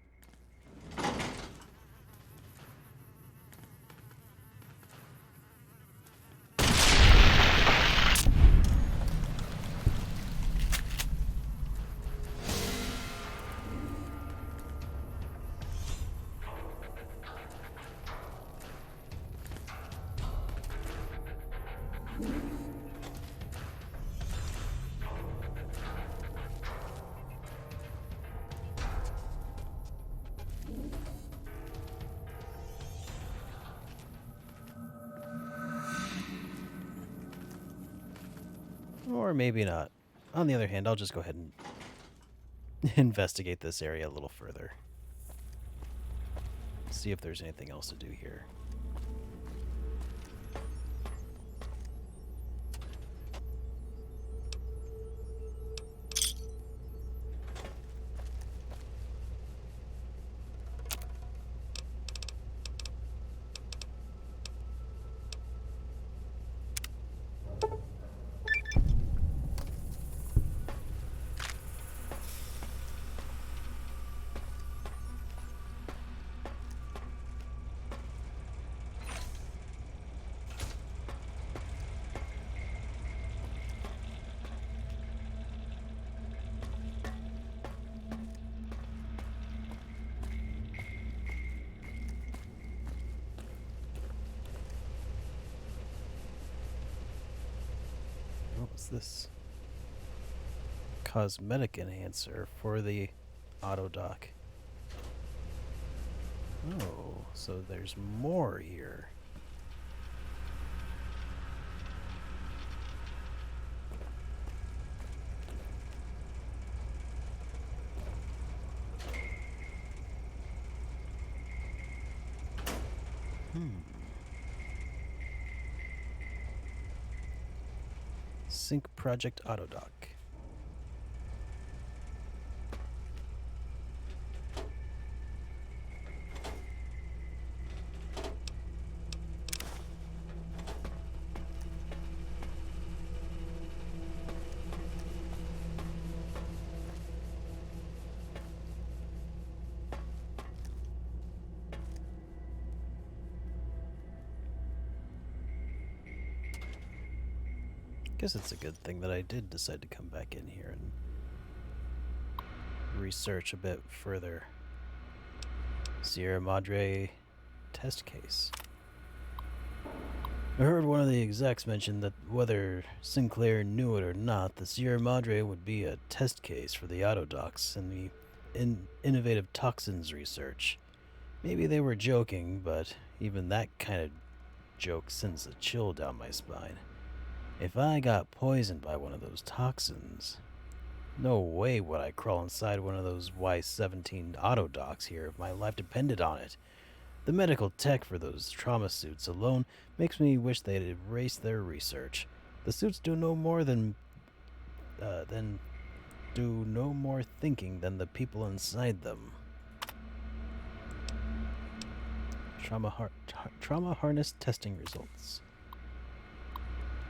Or maybe not. On the other hand, I'll just go ahead and investigate this area a little further. See if there's anything else to do here. What was this? Cosmetic enhancer for the auto dock. Oh, so there's more here. Sync Project Autodock. Guess it's a good thing that I did decide to come back in here and research a bit further. Sierra Madre test case. I heard one of the execs mention that whether Sinclair knew it or not, the Sierra Madre would be a test case for the autodocs and the innovative toxins research. Maybe they were joking, but even that kind of joke sends a chill down my spine. If I got poisoned by one of those toxins, no way would I crawl inside one of those Y-17 autodocs here if my life depended on it. The medical tech for those trauma suits alone makes me wish they'd erase their research. The suits do no more thinking than the people inside them. Trauma harness testing results.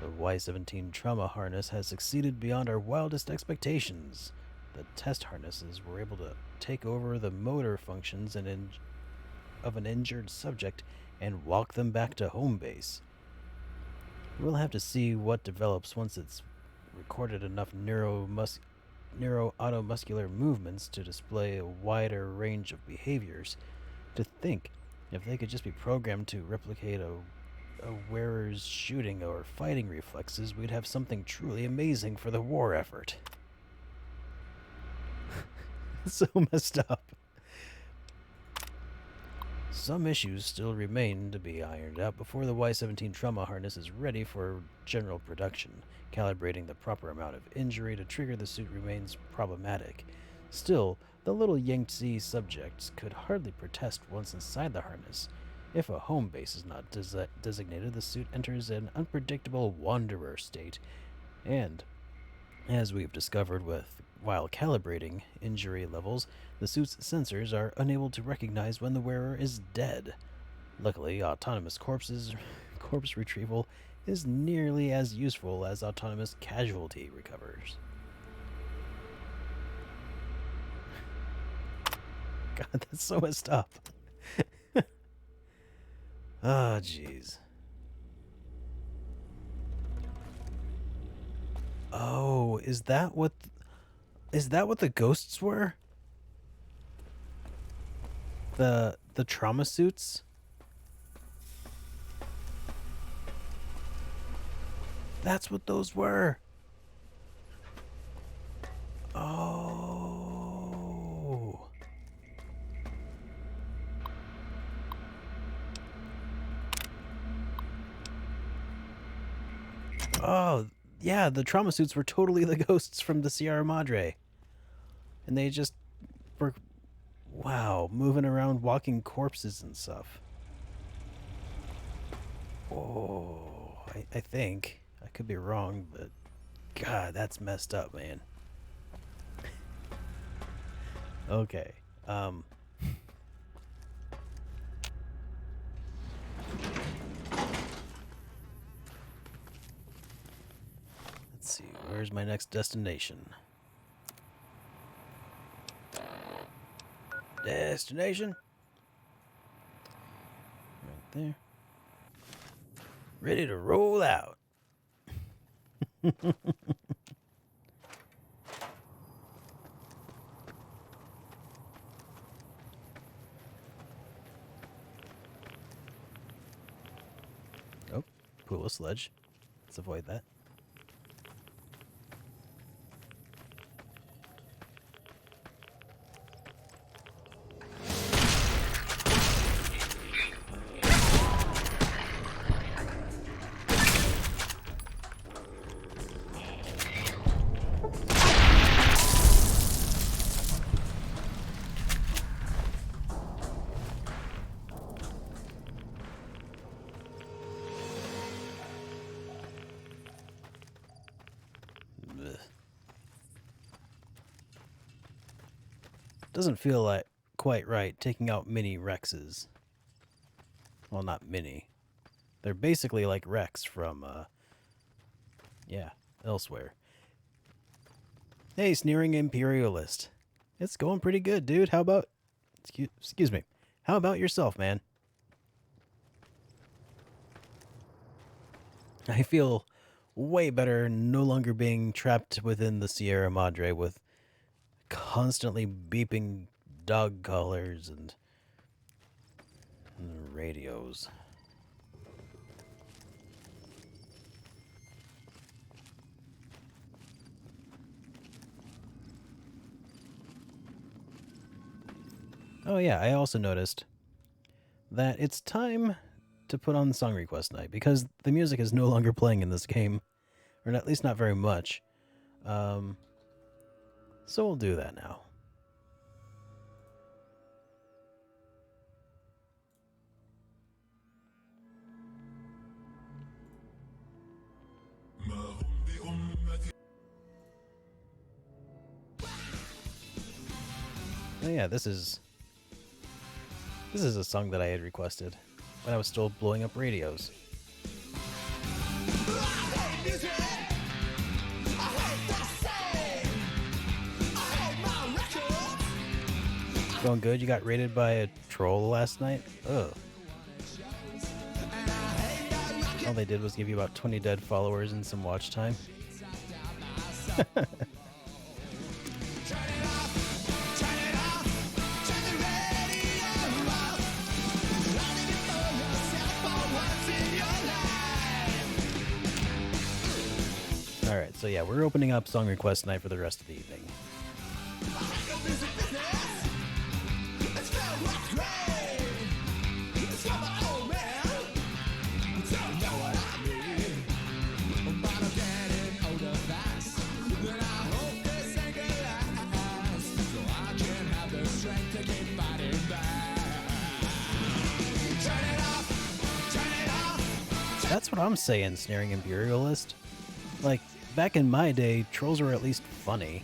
The Y-17 trauma harness has succeeded beyond our wildest expectations. The test harnesses were able to take over the motor functions of an injured subject and walk them back to home base. We'll have to see what develops once it's recorded enough neuroautomuscular movements to display a wider range of behaviors. To think if they could just be programmed to replicate a wearer's shooting or fighting reflexes, we'd have something truly amazing for the war effort. So messed up. Some issues still remain to be ironed out before the Y-17 trauma harness is ready for general production. Calibrating the proper amount of injury to trigger the suit remains problematic. Still, the little Yangtze subjects could hardly protest once inside the harness. If a home base is not designated, the suit enters an unpredictable wanderer state And as we've discovered while calibrating injury levels, the suit's sensors are unable to recognize when the wearer is dead. Luckily, autonomous corpse retrieval is nearly as useful as autonomous casualty recovers. God, that's so messed up. Ah, jeez. Oh, is that what the ghosts were? The trauma suits? That's what those were. Oh. Oh, yeah, the trauma suits were totally the ghosts from the Sierra Madre. And they just were, wow, moving around walking corpses and stuff. Oh, I think. I could be wrong, but God, that's messed up, man. Okay. Let's see, where's my next destination? Destination? Right there. Ready to roll out. Oh, pull a sledge. Let's avoid that. Doesn't feel like quite right taking out mini Rexes. Well, not mini. They're basically like Rex from, yeah, elsewhere. Hey, sneering imperialist. It's going pretty good, dude. How about... Excuse me. How about yourself, man? I feel way better no longer being trapped within the Sierra Madre with constantly beeping dog collars and radios. Oh yeah, I also noticed that it's time to put on song request night because the music is no longer playing in this game, or at least not very much. So we'll do that now. Oh yeah, this is a song that I had requested when I was still blowing up radios. Going good? You got raided by a troll last night? Ugh. All they did was give you about 20 dead followers and some watch time. Alright, so yeah, we're opening up song request night for the rest of the evening. That's what I'm saying, sneering imperialist. Like, back in my day, trolls were at least funny.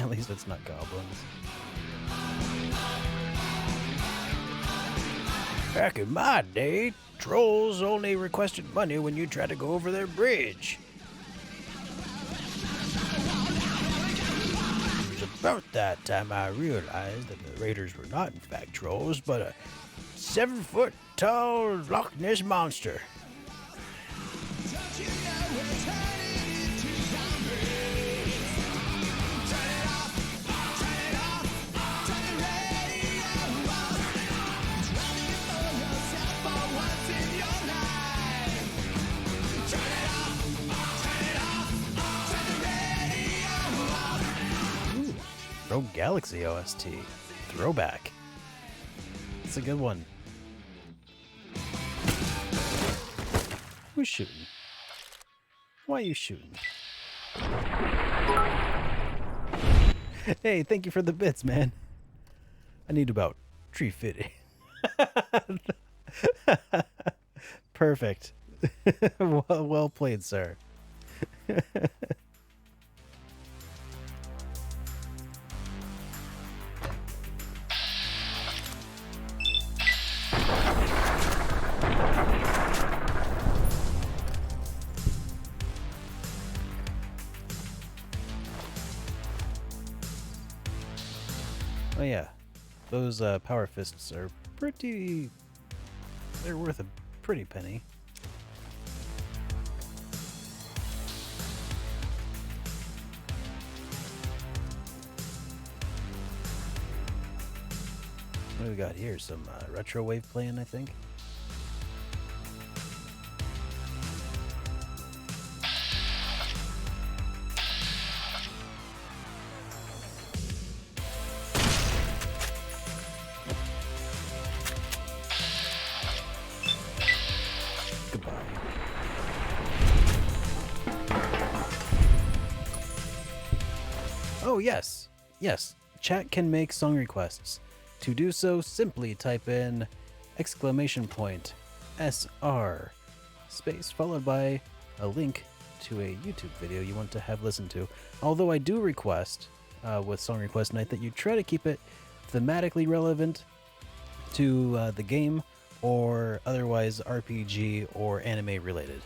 At least it's not goblins. Back in my day, trolls only requested money when you tried to go over their bridge. It was about that time I realized that the raiders were not in fact trolls, but a 7-foot-tall Loch Ness monster. Rogue Galaxy OST. Throwback. It's a good one. Who's shooting? Why are you shooting? Hey, thank you for the bits, man. I need about tree fitting. Perfect. Well played, sir. Oh yeah, those power fists are pretty... they're worth a pretty penny. What do we got here? Some retro wave playing, I think. Oh, yes. Yes. Chat can make song requests. To do so, simply type in !SR space followed by a link to a YouTube video you want to have listened to. Although I do request, with Song Request Night, that you try to keep it thematically relevant to the game or otherwise RPG or anime related.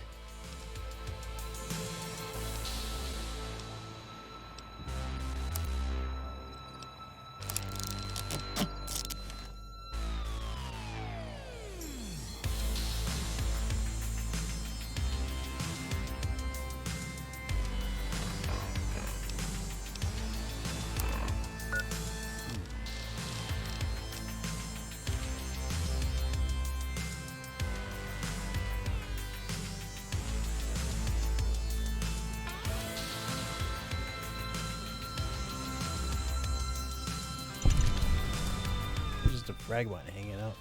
Just a fragment hanging out.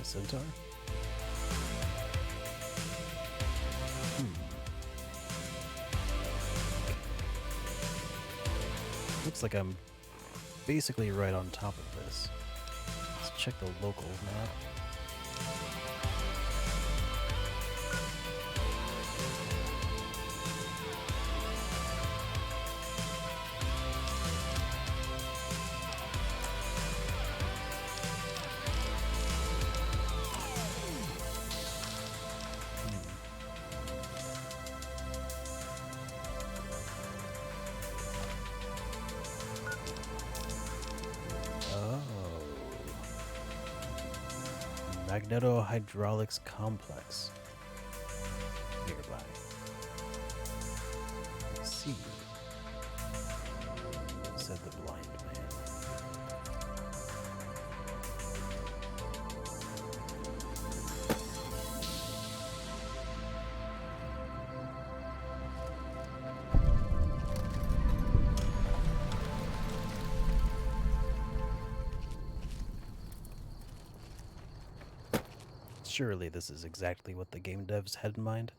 A centaur? Looks like I'm basically right on top of this. Let's check the local map. Magneto-hydraulics complex nearby. see, said the blind man. Surely this is exactly what the game devs had in mind.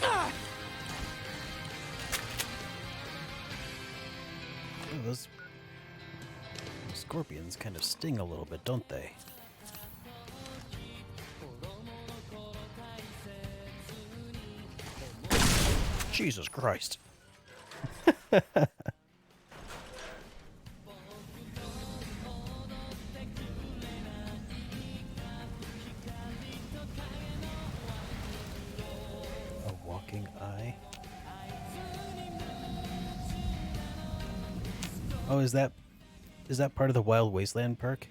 Oh, those scorpions kind of sting a little bit, don't they? Jesus Christ. A walking eye? Oh, is that part of the Wild Wasteland perk?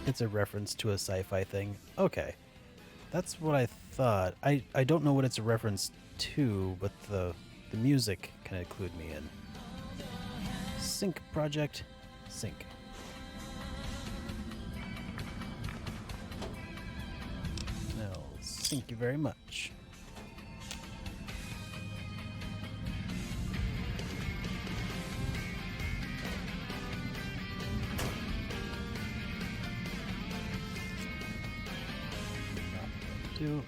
It's a reference to a sci-fi thing. Okay. That's what I thought. I don't know what it's a reference to, but the music kind of clued me in. Sync project. Sync. No, thank you very much.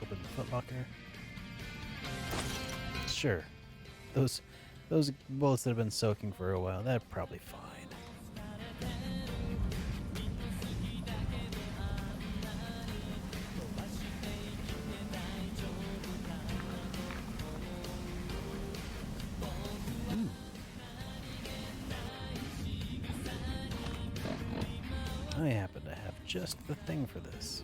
Open the footlocker. Sure. Those bullets that have been soaking for a while, they're probably fine. I happen to have just the thing for this.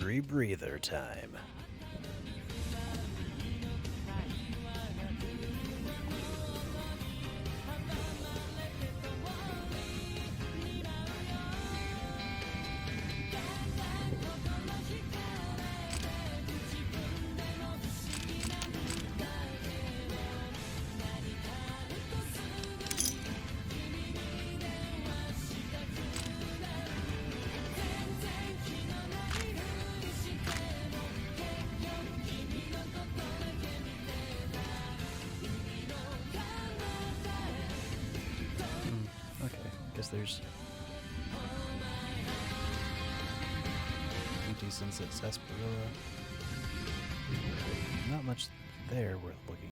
Rebreather time. There's decent at sarsaparilla. Not much there worth looking.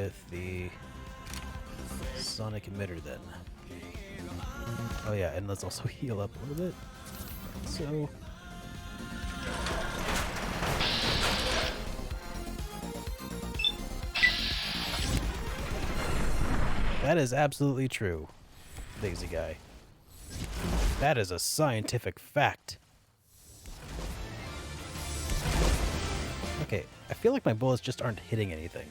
with the sonic emitter then. Oh yeah, and let's also heal up a little bit. So... that is absolutely true, Daisy Guy. That is a scientific fact. Okay, I feel like my bullets just aren't hitting anything.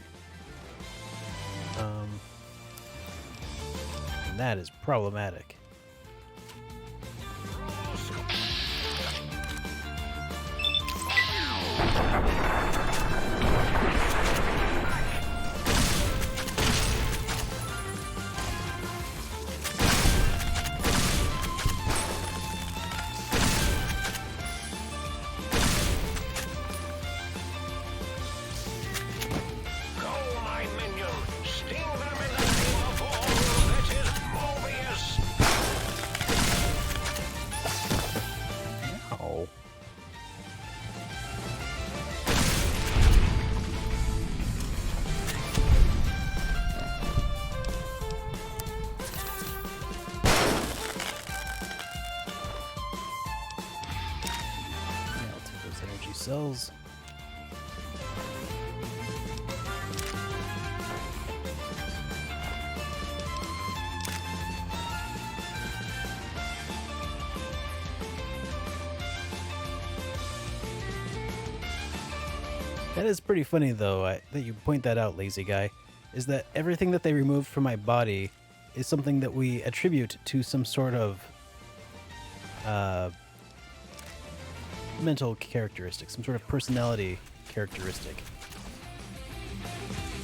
And that is problematic. Cells. That is pretty funny, though, that you point that out, Lazy Guy, is that everything that they removed from my body is something that we attribute to some sort of mental characteristic, some sort of personality characteristic.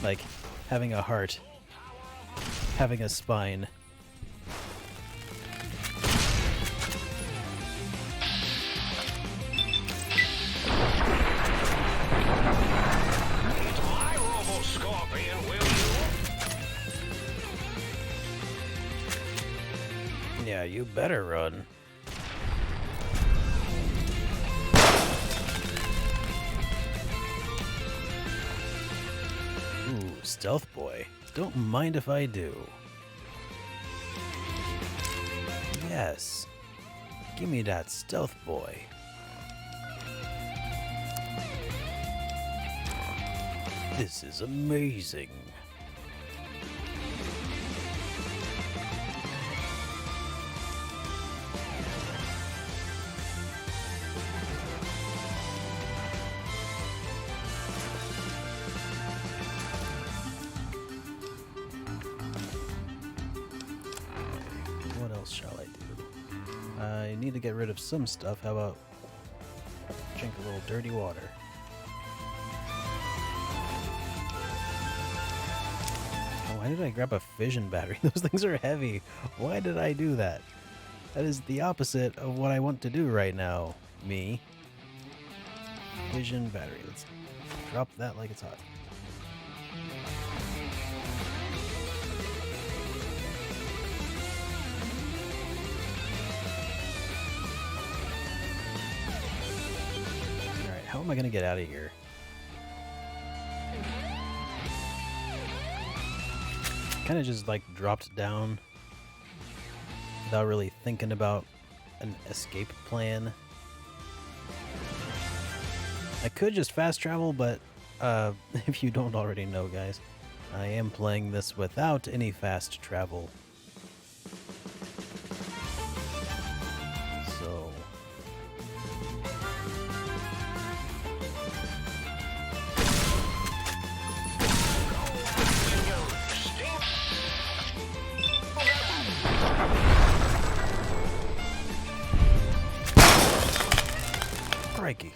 Like having a heart, having a spine. My Robo-Scorpion, will you? Yeah, you better run. Stealth boy. Don't mind if I do. Yes. Give me that stealth boy. This is amazing. Shall I do? I need to get rid of some stuff. How about drink a little dirty water? Oh, why did I grab a fission battery? Those things are heavy. Why did I do that? That is the opposite of what I want to do right now, me. Fission battery. Let's drop that like it's hot. How am I going to get out of here? Kind of just like dropped down without really thinking about an escape plan. I could just fast travel, but if you don't already know, guys, I am playing this without any fast travel. So... crikey.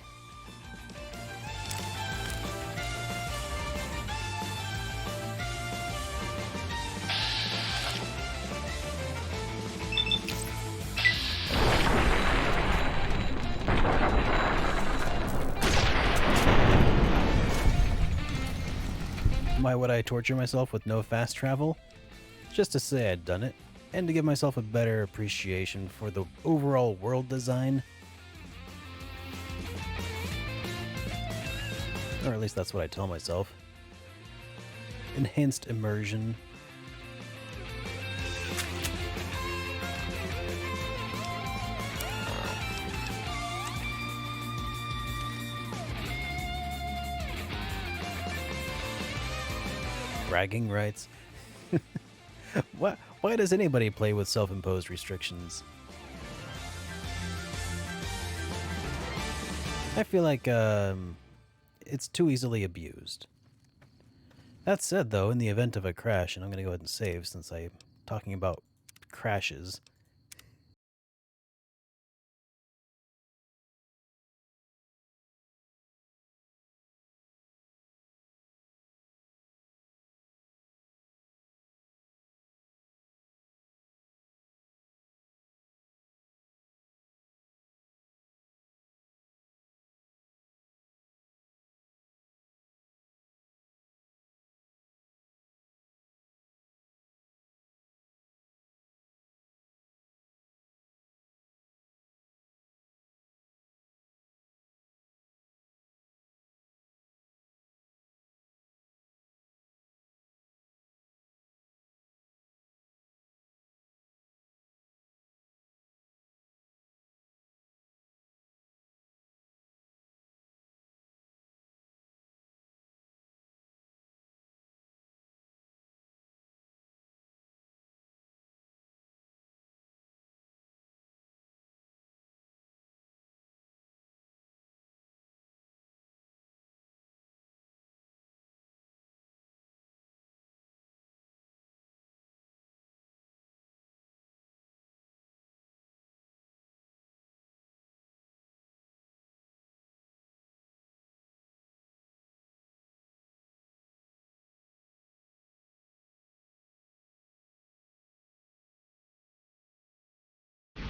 Why would I torture myself with no fast travel? Just to say I'd done it, and to give myself a better appreciation for the overall world design. Or at least that's what I tell myself. enhanced immersion. Bragging rights. Why does anybody play with self-imposed restrictions? I feel like it's too easily abused. That said, though, in the event of a crash, and I'm going to go ahead and save since I'm talking about crashes.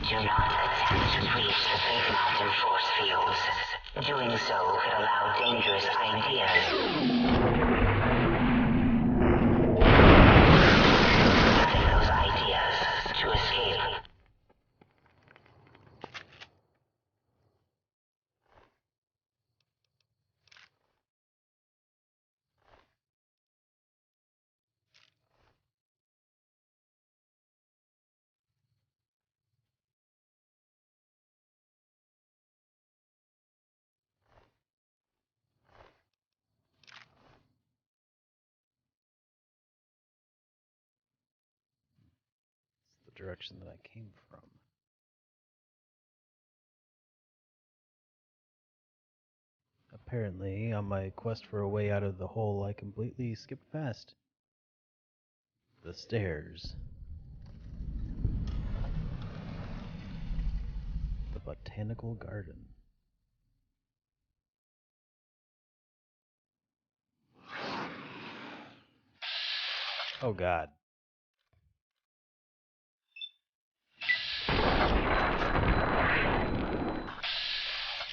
Do not attempt to breach the Big Mountain force fields. Doing so could allow dangerous ideas. Having those ideas to escape. It's the direction that I came from. Apparently, on my quest for a way out of the hole, I completely skipped past the stairs. The botanical garden. Oh god.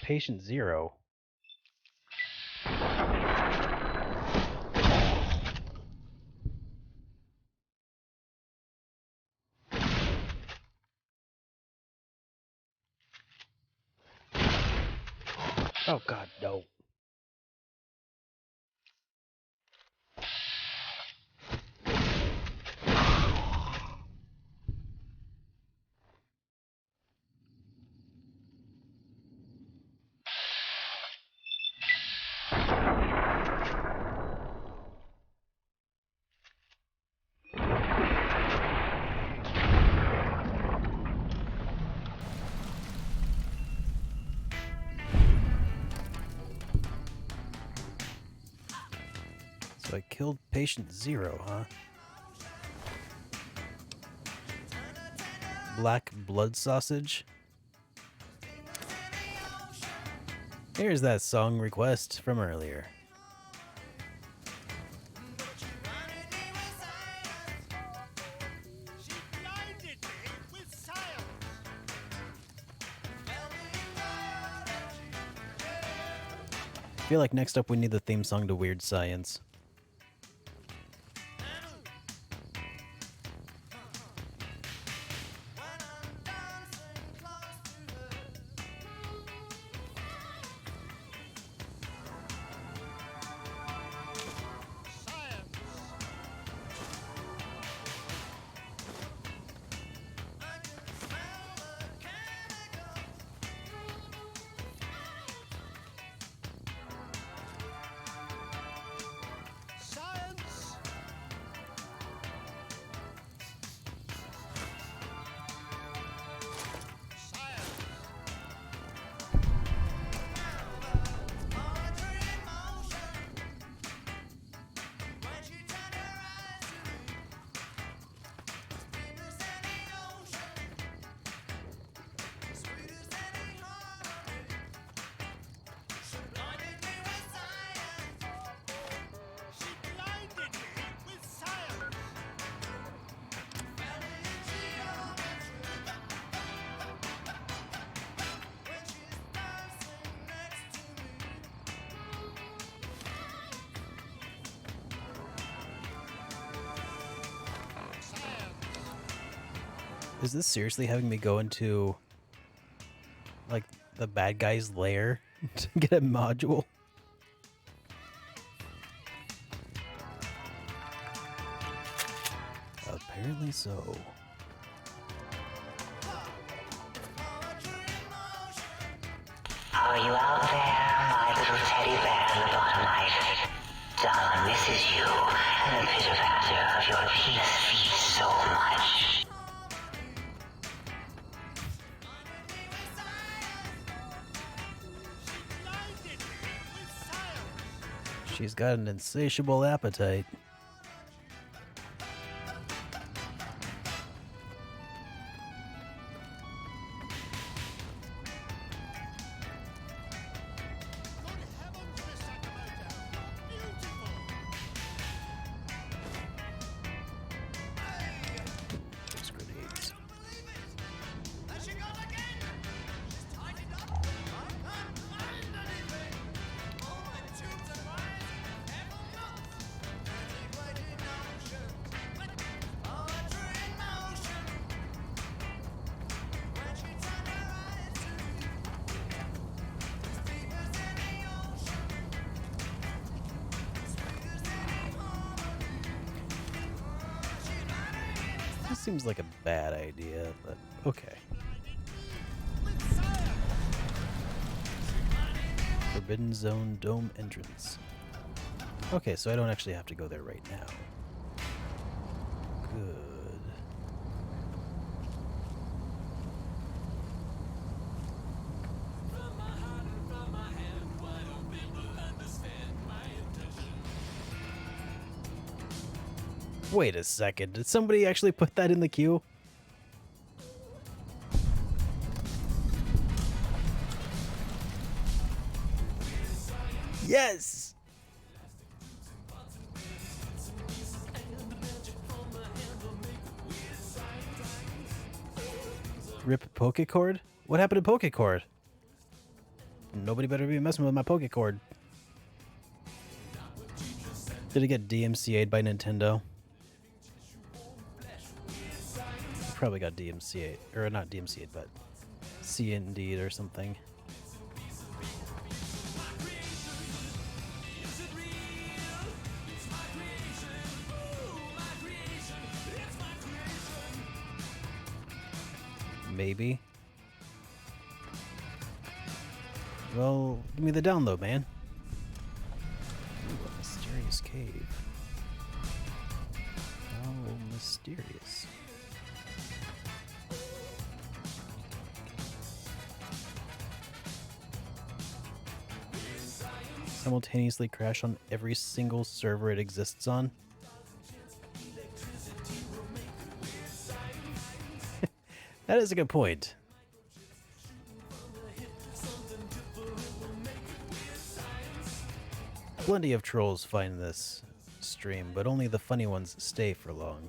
Patient Zero. Oh god, no. So I killed Patient Zero, huh? Black blood sausage? Here's that song request from earlier. I feel like next up we need the theme song to Weird Science. Is this seriously having me go into, like, the bad guy's lair to get a module? Apparently so. Are you out there, my little teddy bear lobotomite? Dawn misses you, and the pitter-patter of your peace feeds so much. She's got an insatiable appetite. Those grenades. This seems like a bad idea, but okay. Forbidden Zone Dome entrance. Okay, so I don't actually have to go there right now. Good. Wait a second, did somebody actually put that in the queue? Yes! Rip Pokecord? What happened to Pokecord? Nobody better be messing with my Pokecord. Did it get DMCA'd by Nintendo? Probably got DMCA'd, or not DMCA'd, but C-Indeed or something. Maybe. Well, give me the download, man. Ooh, a mysterious cave. How mysterious. Simultaneously crash on every single server it exists on. That is a good point. Plenty of trolls find this stream, but only the funny ones stay for long.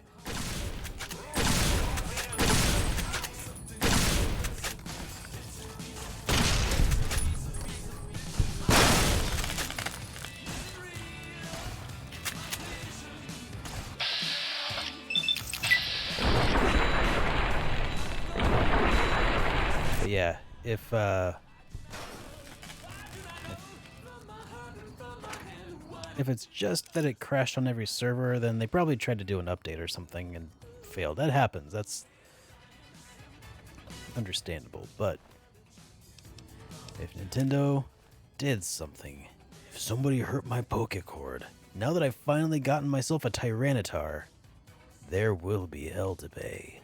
But yeah, if it's just that it crashed on every server, then they probably tried to do an update or something and failed. That happens. That's understandable. But if Nintendo did something, if somebody hurt my Pokecord, now that I've finally gotten myself a Tyranitar, there will be hell to pay.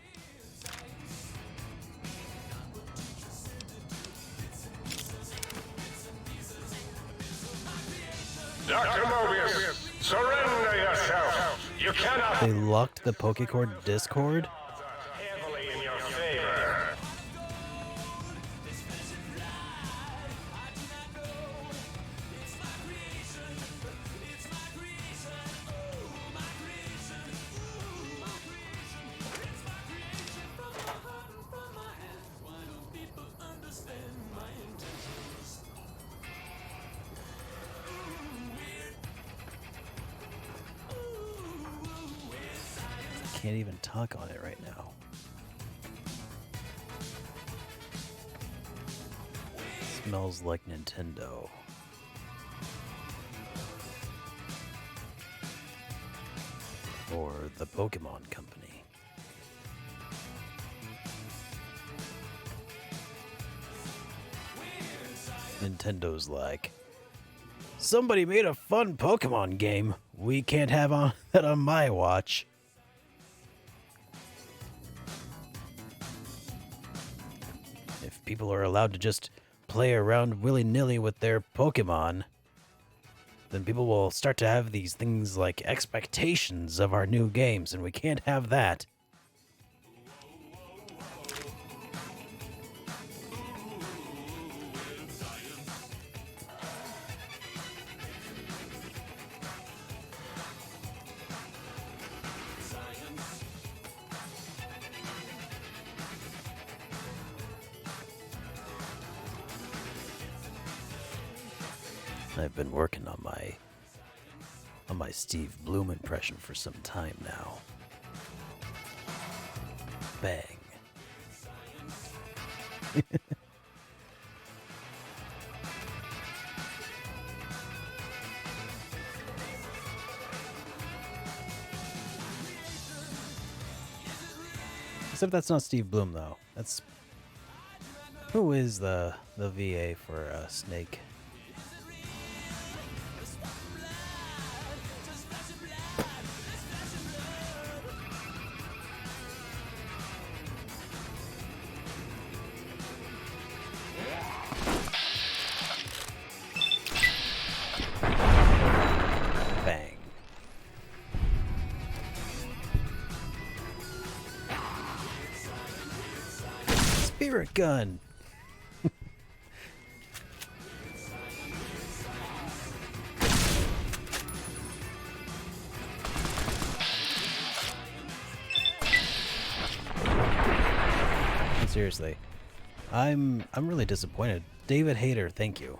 Dr. Mobius, surrender yourself. You cannot They locked the Pokecord Discord? heavily in your favor. Can't even talk on it right now. smells like Nintendo. Or the Pokemon Company. Nintendo's like, somebody made a fun Pokemon game. We can't have that on my watch. If people are allowed to just play around willy-nilly with their Pokemon, then people will start to have these things like expectations of our new games, and we can't have that. I've been working on my Steve Bloom impression for some time now. Bang. Except that's not Steve Bloom though. That's who is the VA for Snake? Spirit gun. Seriously, I'm really disappointed. David Hayter, thank you.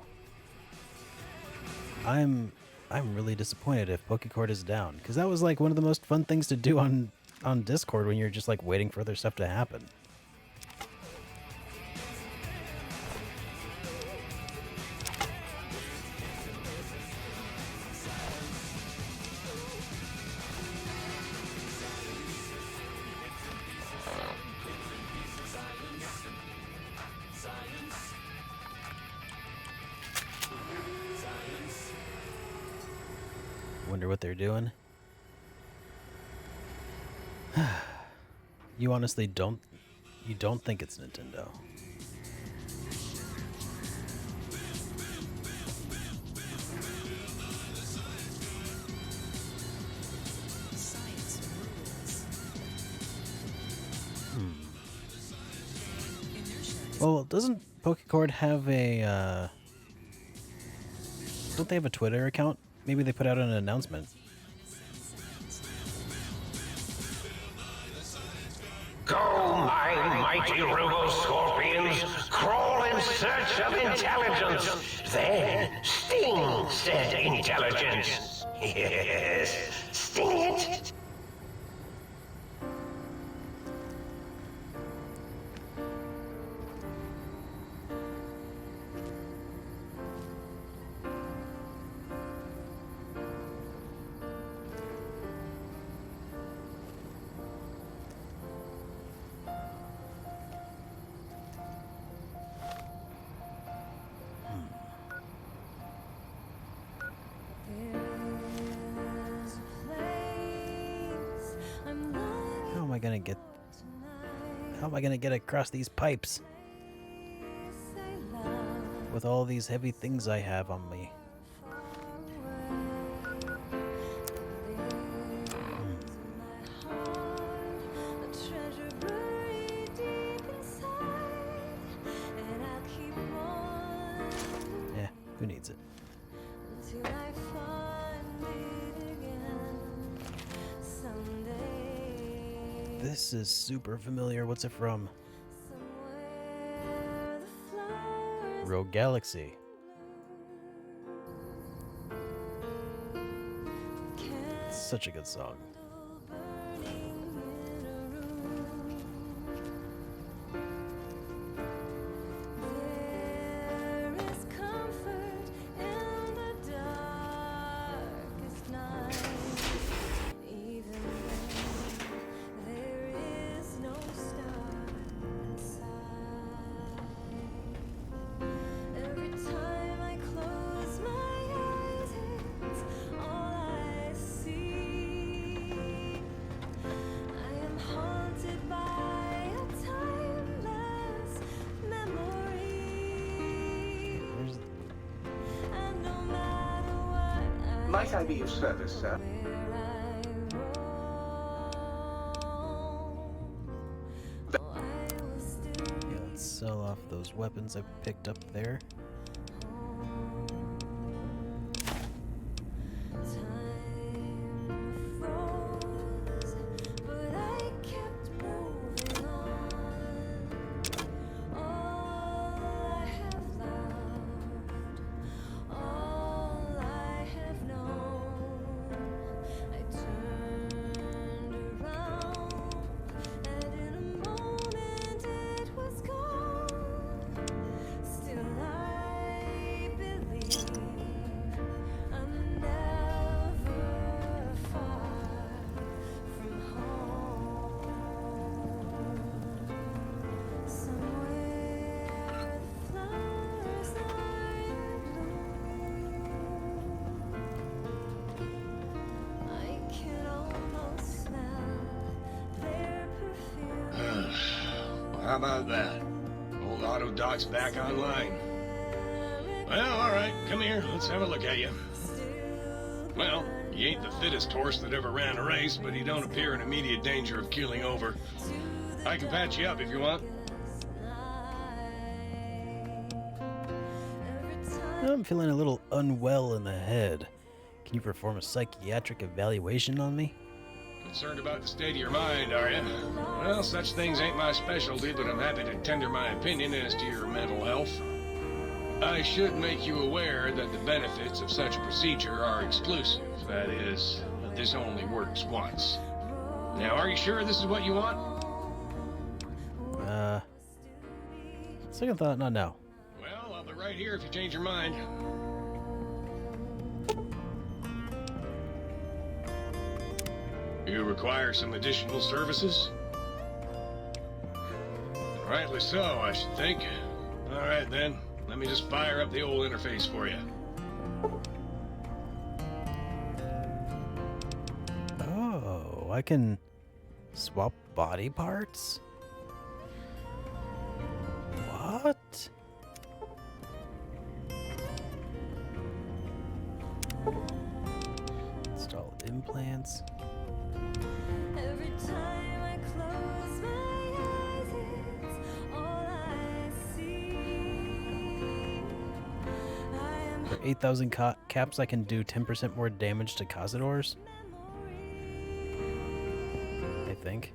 I'm really disappointed if Pokecord is down, because that was like one of the most fun things to do on Discord when you're just like waiting for other stuff to happen. Wonder what they're doing. You honestly don't think it's Nintendo? Well, doesn't Pokecord have a don't they have a Twitter account? Maybe they put out an announcement. Go, my mighty robo-scorpions, crawl in search of intelligence. Then sting said intelligence. Yes, sting it. How am I gonna get across these pipes with all these heavy things I have on me? Yeah, who needs it? This is super familiar. What's it from? Rogue Galaxy. Such a good song. Might I be of service, sir? Yeah, let's sell off those weapons I picked up there. How about that? Old auto doc's back online. Well, alright, come here, let's have a look at you. Well, you ain't the fittest horse that ever ran a race, but you don't appear in immediate danger of keeling over. I can patch you up if you want. I'm feeling a little unwell in the head. Can you perform a psychiatric evaluation on me? Concerned about the state of your mind, are you? Well, such things ain't my specialty, but I'm happy to tender my opinion as to your mental health. I should make you aware that the benefits of such a procedure are exclusive. That is, this only works once. Now, are you sure this is what you want? Second thought, not now. Well, I'll be right here if you change your mind. You require some additional services? Rightly so, I should think. All right, then. Let me just fire up the old interface for you. Oh, I can swap body parts? What? Install implants. Every time I close my eyes, it's all I see. For 8,000 caps, I can do 10% more damage to Cazadors. I think.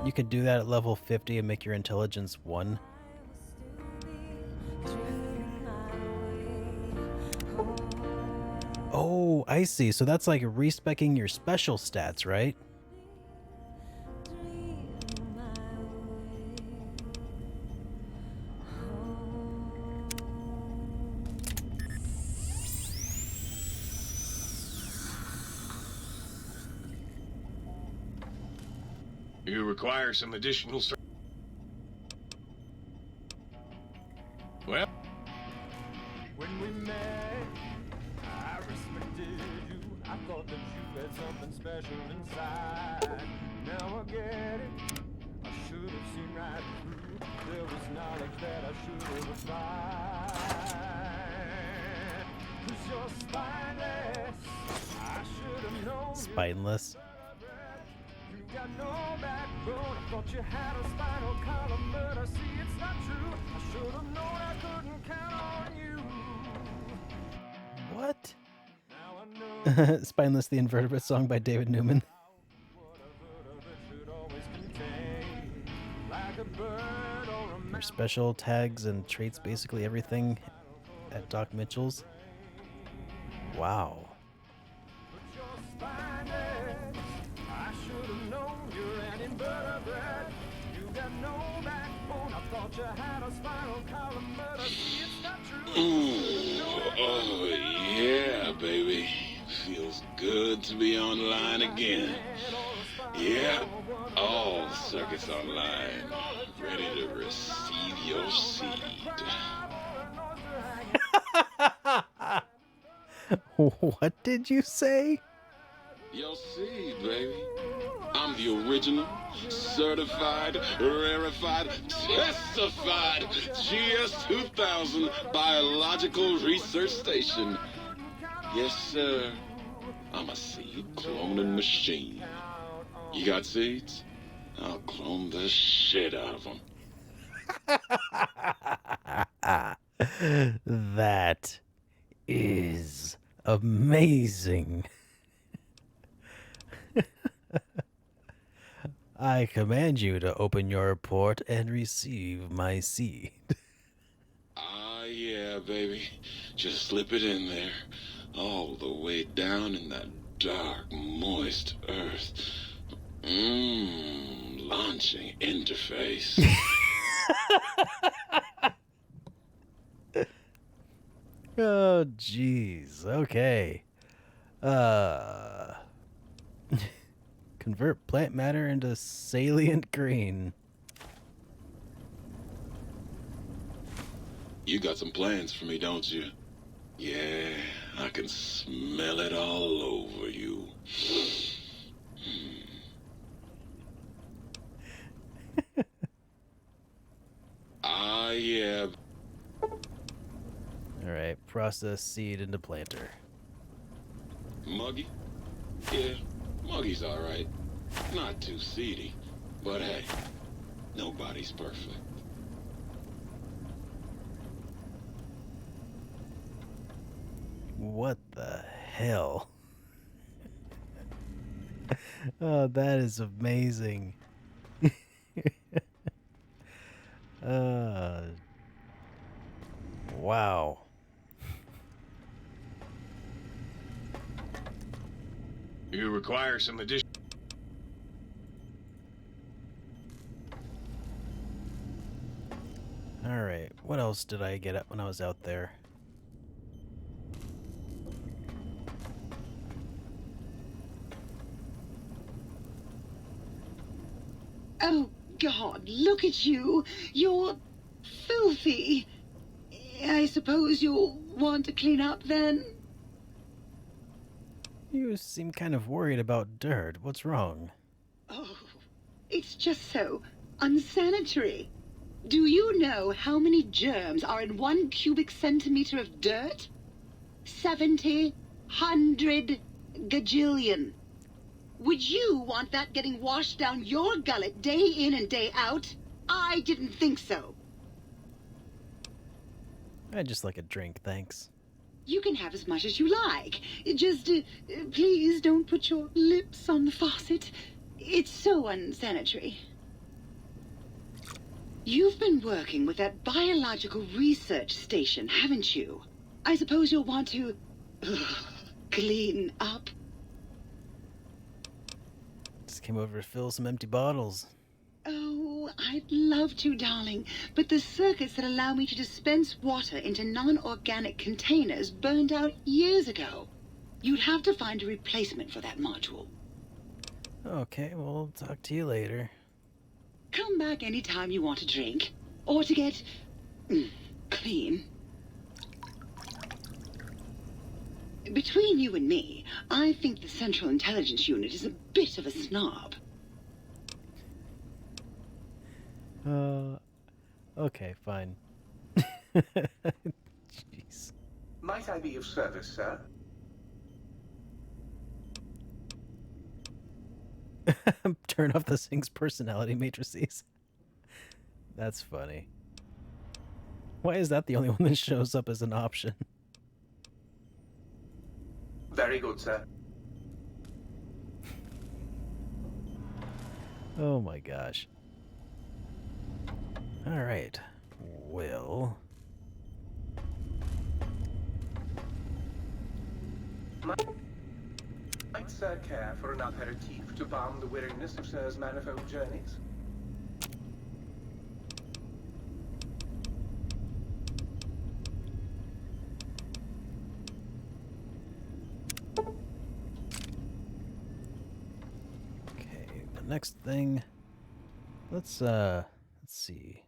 You could do that at level 50 and make your intelligence 1. Oh, I see. So that's like respecing your special stats, right? You require some additional Well, When we met, I respected you. I thought that you had something special inside. Now I get it. I should have seen right through. There was knowledge that I should have applied. 'Cause you're spineless. I should have known. Spineless. You got no backbone. I thought you had a spinal column, but I see it's not true. I should have known I couldn't count on you. What? Spineless, the Invertebrate song by David Newman. Your special tags and traits, basically everything at Doc Mitchell's. Wow. I should have known you're an invertebrate. You got no backbone. I thought you had a spinal column, but I see it's not true. Ooh, oh yeah, baby. Feels good to be online again. Yeah, all circuits online, ready to receive your seed. What did you say? You'll see, baby. I'm the original, certified, rarefied, testified GS-2000 Biological Research Station. Yes, sir. I'm a seed cloning machine. You got seeds? I'll clone the shit out of them. That is amazing. I command you to open your port and receive my seed. Ah, yeah, baby. Just slip it in there. All the way down in that dark, moist earth. Launching interface. Oh, jeez. Okay. Convert plant matter into salient green. You got some plans for me, don't you? Yeah, I can smell it all over you. Ah, yeah. Alright, process seed into planter. Muggy? Yeah, Muggy's alright. Not too seedy. But hey, nobody's perfect. What the hell? Oh, that is amazing. Wow. You require some addition. Alright, what else did I get when I was out there? Oh, God, look at you. You're filthy. I suppose you'll want to clean up then? You seem kind of worried about dirt. What's wrong? Oh, it's just so unsanitary. Do you know how many germs are in 1 cubic centimeter of dirt? 70, 100, gajillion. Would you want that getting washed down your gullet day in and day out? I didn't think so. I'd just like a drink, thanks. You can have as much as you like. Just, please don't put your lips on the faucet. It's so unsanitary. You've been working with that biological research station, haven't you? I suppose you'll want to clean up. Just came over to fill some empty bottles. Oh, I'd love to, darling, but the circuits that allow me to dispense water into non-organic containers burned out years ago. You'd have to find a replacement for that module. Okay, well, I'll talk to you later. Come back anytime you want a drink, or to get clean. Between you and me, I think the Central Intelligence Unit is a bit of a snob. Okay, fine. Jeez. Might I be of service, sir? Turn off the Sync's personality matrices. That's funny. Why is that the only one that shows up as an option? Very good, sir. Oh my gosh. Alright. Well... Might sir care for an aperitif to balm the weariness of sir's manifold journeys? Okay, the next thing... Let's see.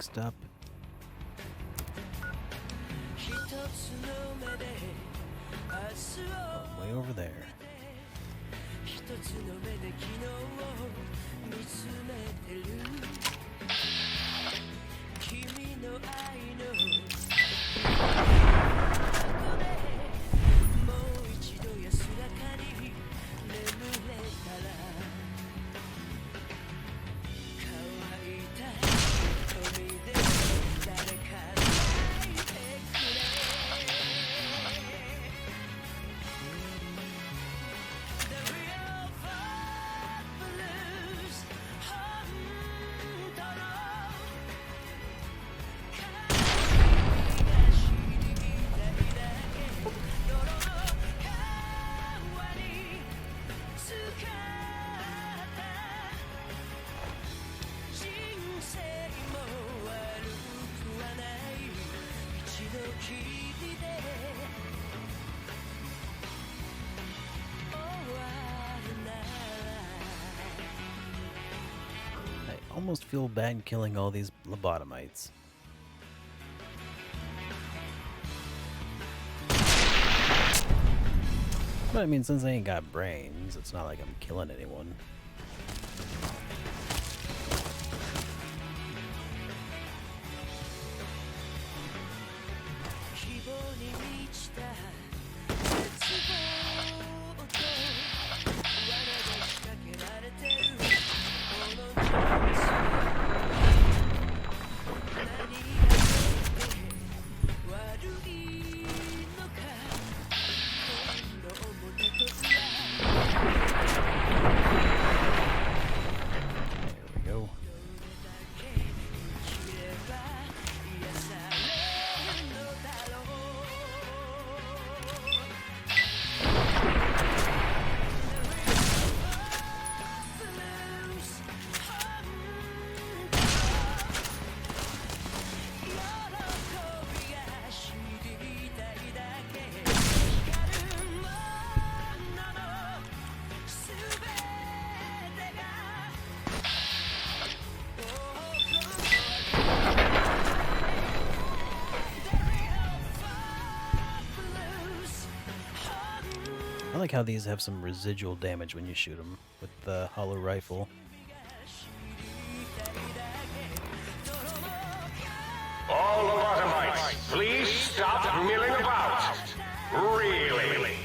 next up. Way over there. I almost feel bad killing all these lobotomites. But I mean, since they ain't got brains, it's not like I'm killing anyone. I like how these have some residual damage when you shoot them with the hollow rifle. All lobotomites, please stop milling about. Really.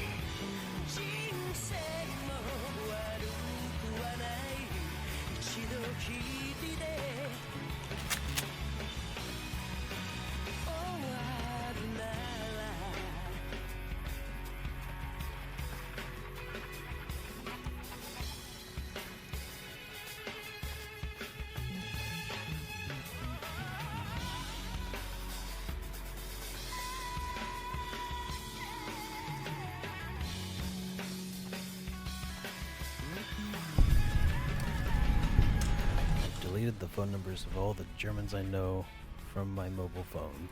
Deleted the phone numbers of all the Germans I know from my mobile phone.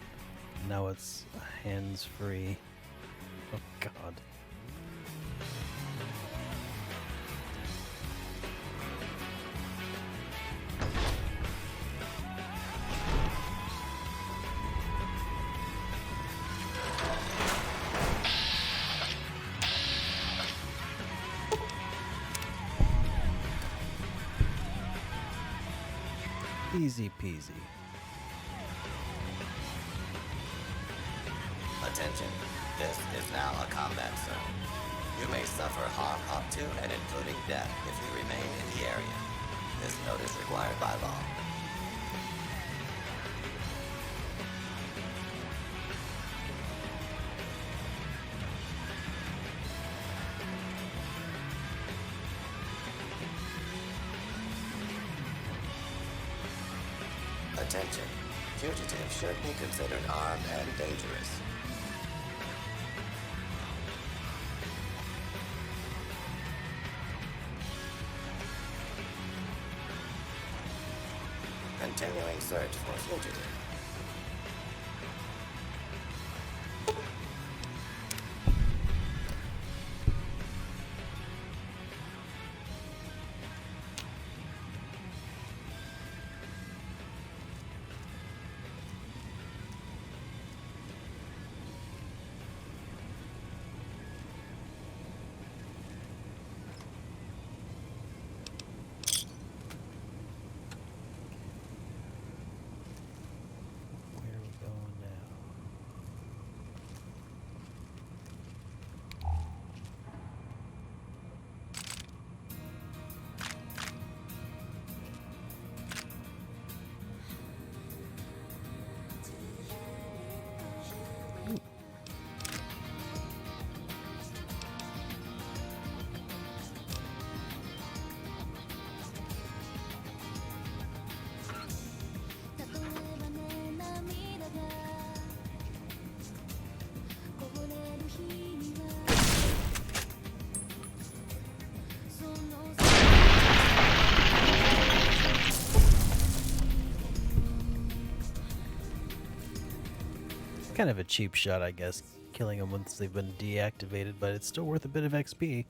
Now it's hands-free. Oh God. Easy peasy. Attention, this is now a combat zone. You may suffer harm up to and including death if you remain in the area. This note is required by law. Attention, fugitives should be considered armed and dangerous. Continuing search for fugitive. Kind of a cheap shot, I guess, killing them once they've been deactivated, but it's still worth a bit of XP.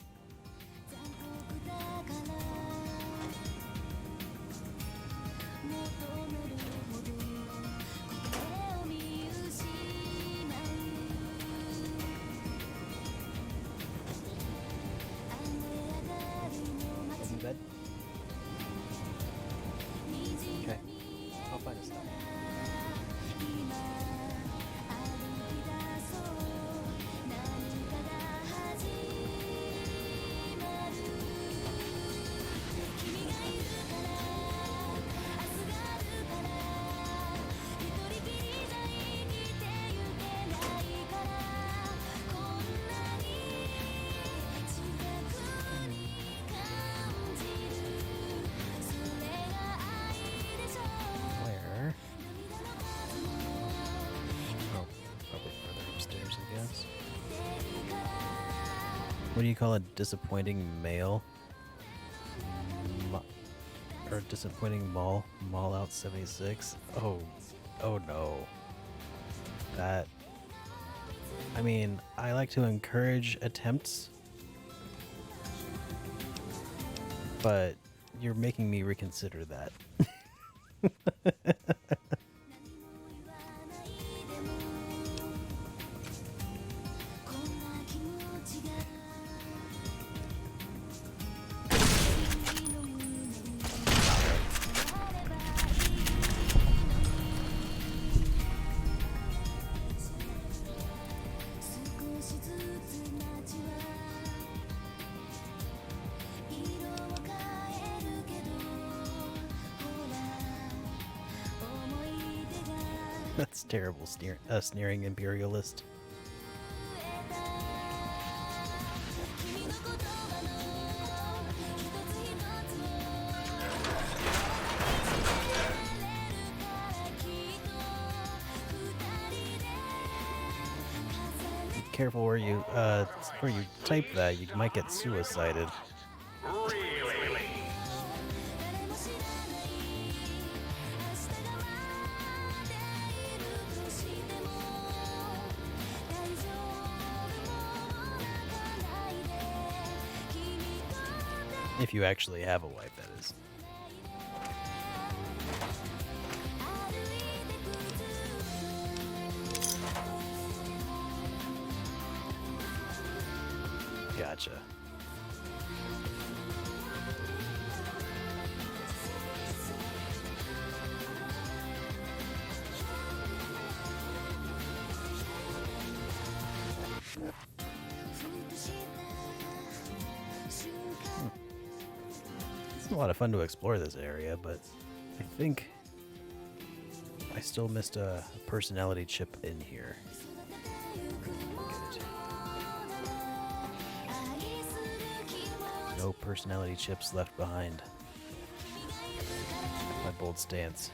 Bed? Okay, I'll find a stop. Where? Oh, probably further upstairs, I guess. What do you call a disappointing male? Or disappointing mall? Mall out 76? Oh no. That... I mean, I like to encourage attempts, but you're making me reconsider that. That's terrible, sneering imperialist. Be careful where you type that. You might get suicided. If you actually have a wife, that is. Gotcha. It's a lot of fun to explore this area, but I think I still missed a personality chip in here. No personality chips left behind. My bold stance.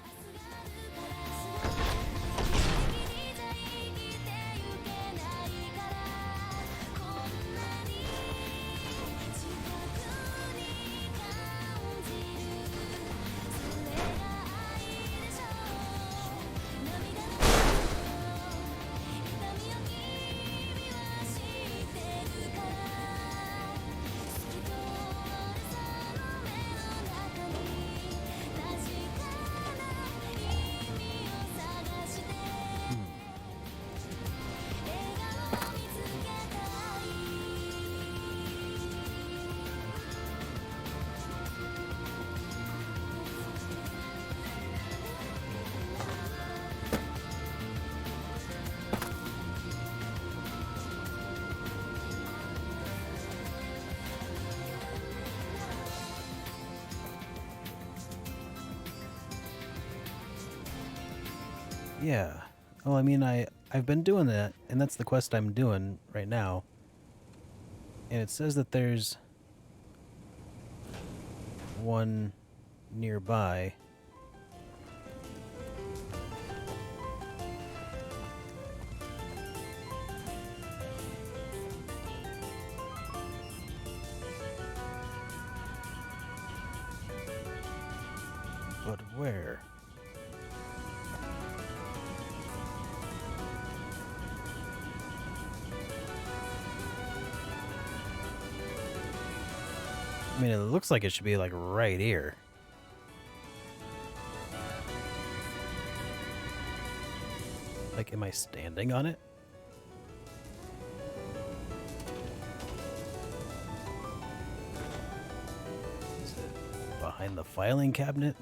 Yeah. Well, I mean, I've been doing that, and that's the quest I'm doing right now. And it says that there's one nearby. But where? I mean, it looks like it should be like right here. Like, am I standing on it? Is it behind the filing cabinet?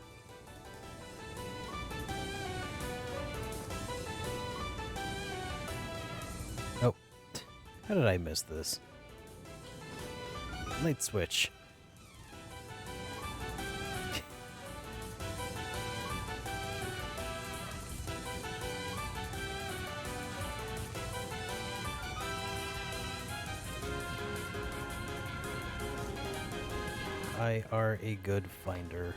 Oh, how did I miss this? Light switch. I are a good finder.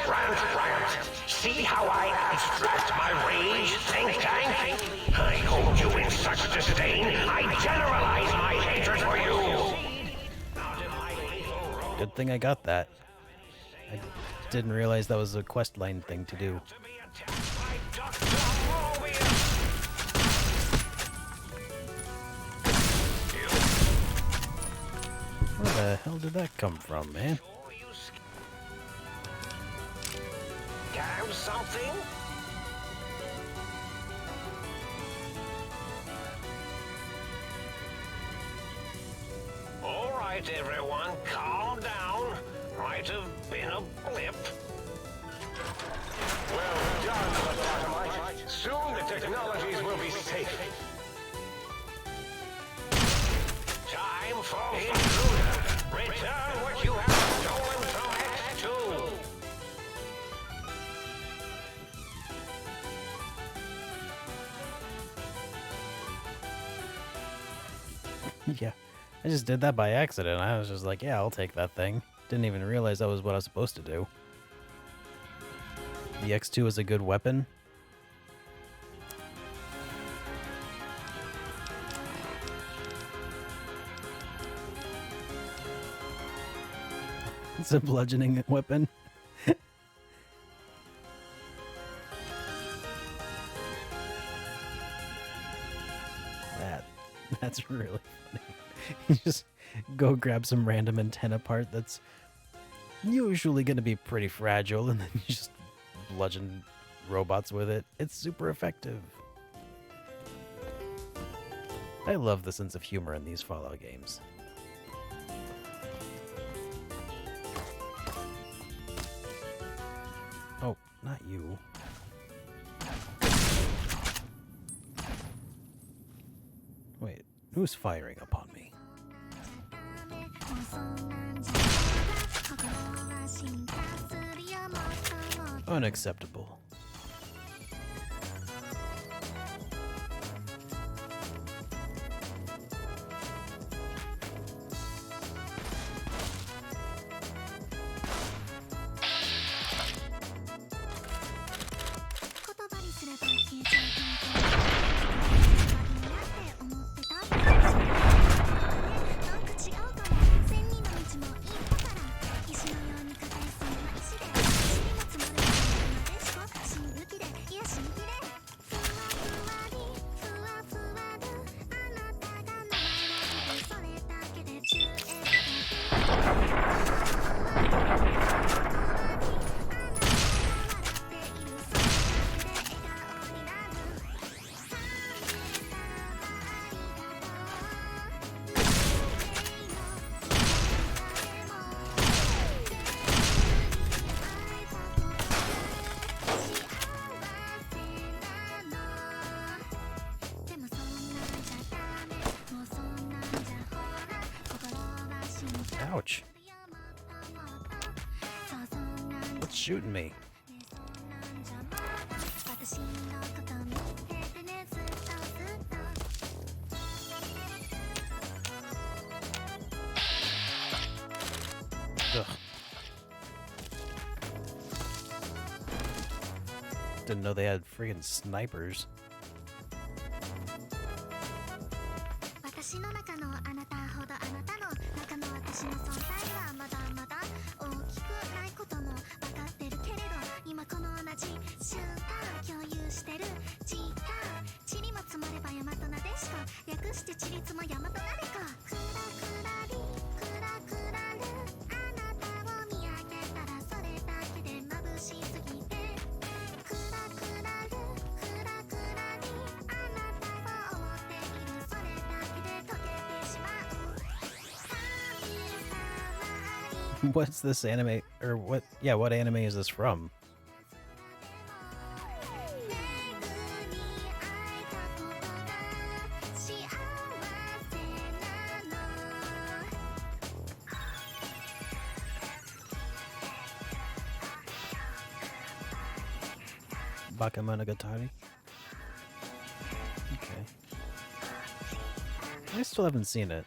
Rant. See how I abstract my rage, think tank? I hold you in such disdain, I generalize my hatred for you. Good thing I got that. I didn't realize that was a quest line thing to do. Where the hell did that come from, man? Have something? All right, everyone, calm down. Might have been a blip. Well done, Lobotomite. Soon the technologies will be safe. Time for intruder. Return what you have stolen from X2. Yeah, I just did that by accident. I was just like, yeah, I'll take that thing. Didn't even realize that was what I was supposed to do. The X2 is a good weapon. It's a bludgeoning weapon. That's really funny. You just go grab some random antenna part that's usually going to be pretty fragile, and then you just bludgeon robots with it. It's super effective. I love the sense of humor in these Fallout games. Oh, not you. Wait, who's firing upon me? Unacceptable. Ouch. What's shooting me? Ugh. Didn't know they had friggin' snipers. 私の中のあなたほどあなたの中の私の存在はまだまだ大きくないことも分かってるけれど今この同じ瞬間共有してる時間塵も積まれば山となでしこ略して塵積も山となでこクラクラリクラクラルあなたを見上げたらそれだけで眩しすぎてクラクラルクラクラリあなたを思っているそれだけで溶けてしまう What's this anime, or what? Yeah, what anime is this from? Bakemonogatari? Okay. I still haven't seen it.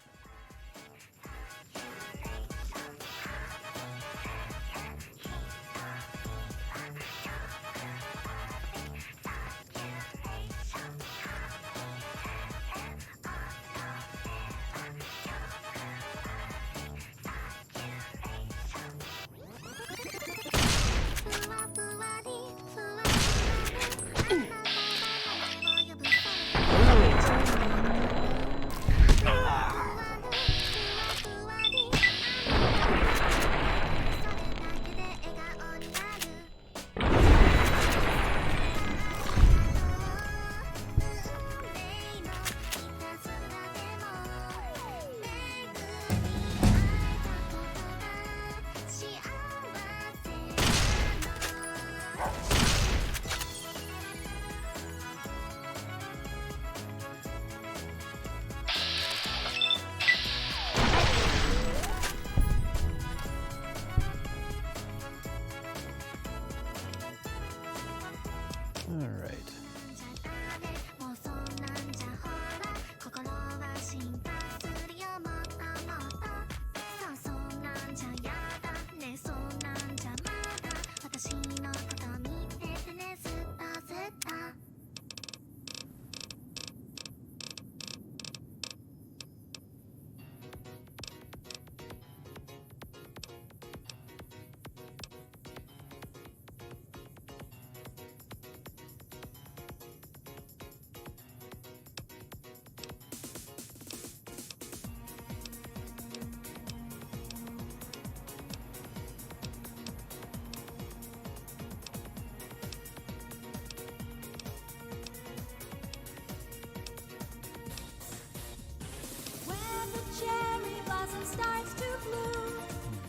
Cherry blossom starts to bloom.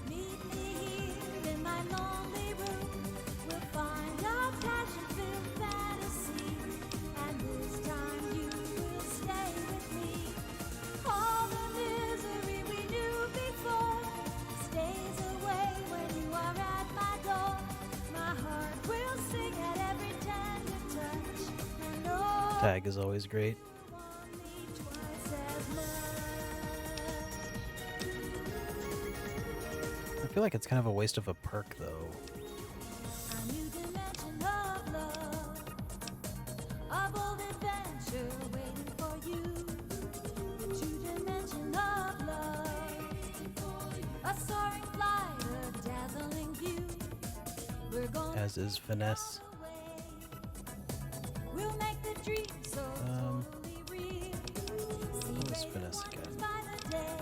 Meet me here in my lonely room. We'll find our passion-filled fantasy, and this time you will stay with me. All the misery we knew before stays away when you are at my door. My heart will sing at every tender touch. And oh, Tag is always great. I feel like it's kind of a waste of a perk, though. A new dimension of love, a bold adventure waiting for you. A true dimension of love, a soaring flight, a dazzling view. We're going As is Finesse. we'll make the dream so totally real. What was Finesse again? By the day,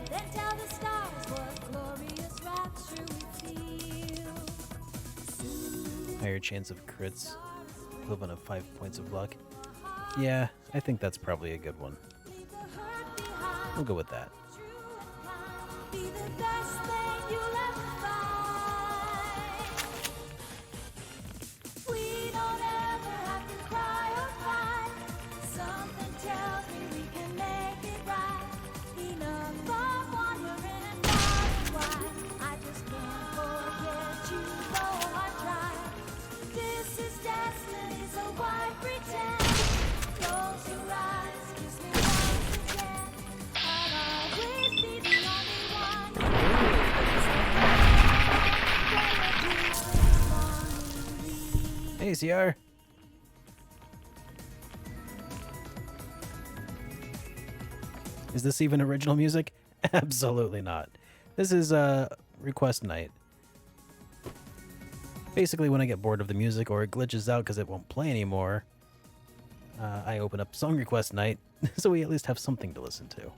then tell the stars what glorious rapture we feel. Higher chance of crits, equivalent of 5 points of luck. Yeah, I think that's probably a good one. We'll go with that. Be the best thing you'll ever find. We don't ever have to cry or fight. Something tells me we can make it right. Enough of wandering and wondering why. I just can't forget you, though I try. This is destiny, so why pretend? Close your eyes, kiss me once again. I'll always be the only one. CR. Is this even original music? Absolutely not. This is request night. Basically, when I get bored of the music or it glitches out because it won't play anymore, I open up song request night so we at least have something to listen to.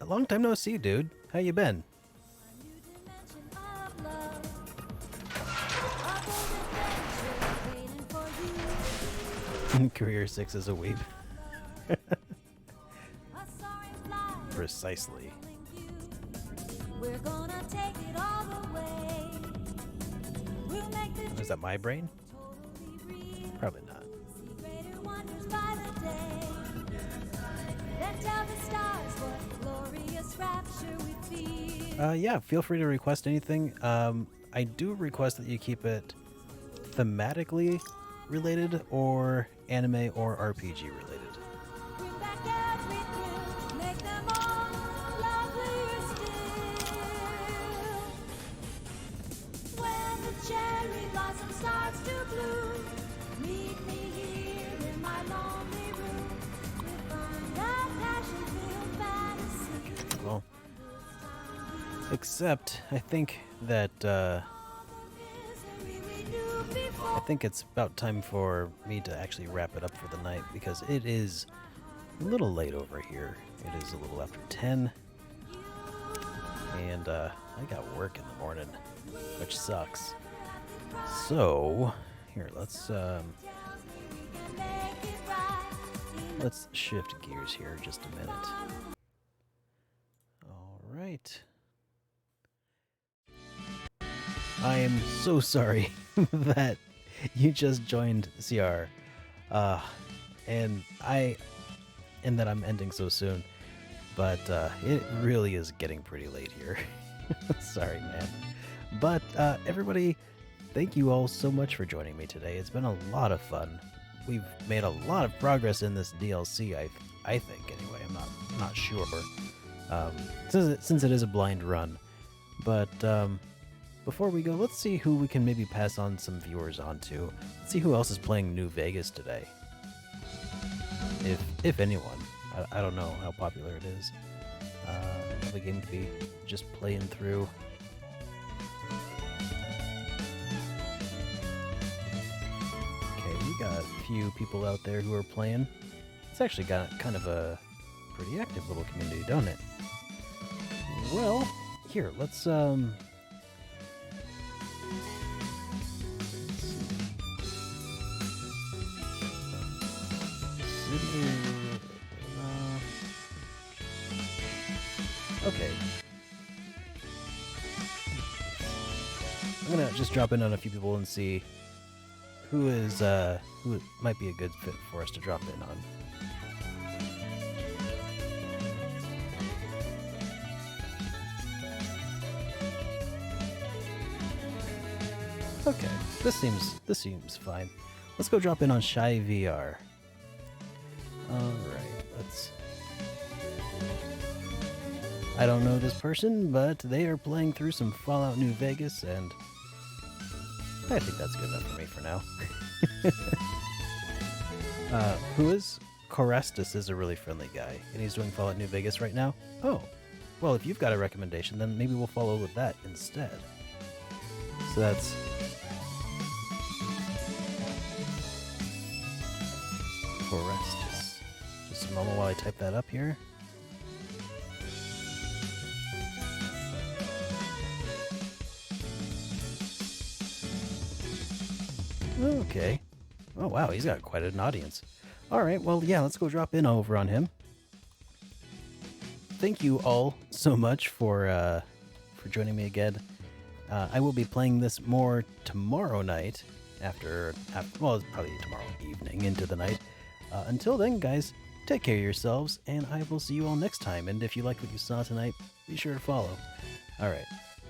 Long time no see, dude. How you been? Career 6 is a weep. Precisely. We're gonna take it all the way. We'll make the Is that my brain? Probably not. greater wonders by the day. Then tell the stars what glorious rapture we feel. Yeah, feel free to request anything. I do request that you keep it thematically related or anime or RPG related. Bring back every thrill, make them all lovelier still. When the cherry blossom starts to bloom, meet me here in my lonely room. We'll find that passion-filled fantasy. Well, except I think that I think it's about time for me to actually wrap it up for the night because it is a little late over here. It is a little after 10, and I got work in the morning, which sucks. So here, let's shift gears here just a minute. All right. I am so sorry that you just joined CR, and that I'm ending so soon, but it really is getting pretty late here. Sorry, man. But everybody, thank you all so much for joining me today. It's been a lot of fun. We've made a lot of progress in this DLC. I think anyway. I'm not sure, since it is a blind run, but. Before we go, let's see who we can maybe pass on some viewers onto. Let's see who else is playing New Vegas today. If anyone. I don't know how popular it is. The game to be just playing through. Okay, we got a few people out there who are playing. It's actually got kind of a pretty active little community, don't it? Well, here, let's okay. I'm gonna just drop in on a few people and see who might be a good fit for us to drop in on. Okay, this seems fine. Let's go drop in on Shy VR. Alright, let's... I don't know this person, but they are playing through some Fallout New Vegas, and I think that's good enough for me for now. Who is? Corestus is a really friendly guy, and he's doing Fallout New Vegas right now. Oh, well, if you've got a recommendation, then maybe we'll follow with that instead. So that's... Corestus. Just a moment while I type that up here. Okay. Oh, wow, he's got quite an audience. Alright, well, yeah, let's go drop in over on him. Thank you all so much for joining me again. I will be playing this more tomorrow night, well, it's probably tomorrow evening into the night. Until then, guys, take care of yourselves, and I will see you all next time. And if you liked what you saw tonight, be sure to follow. Alright,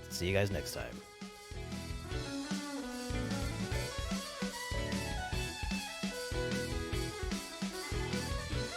see you guys next time.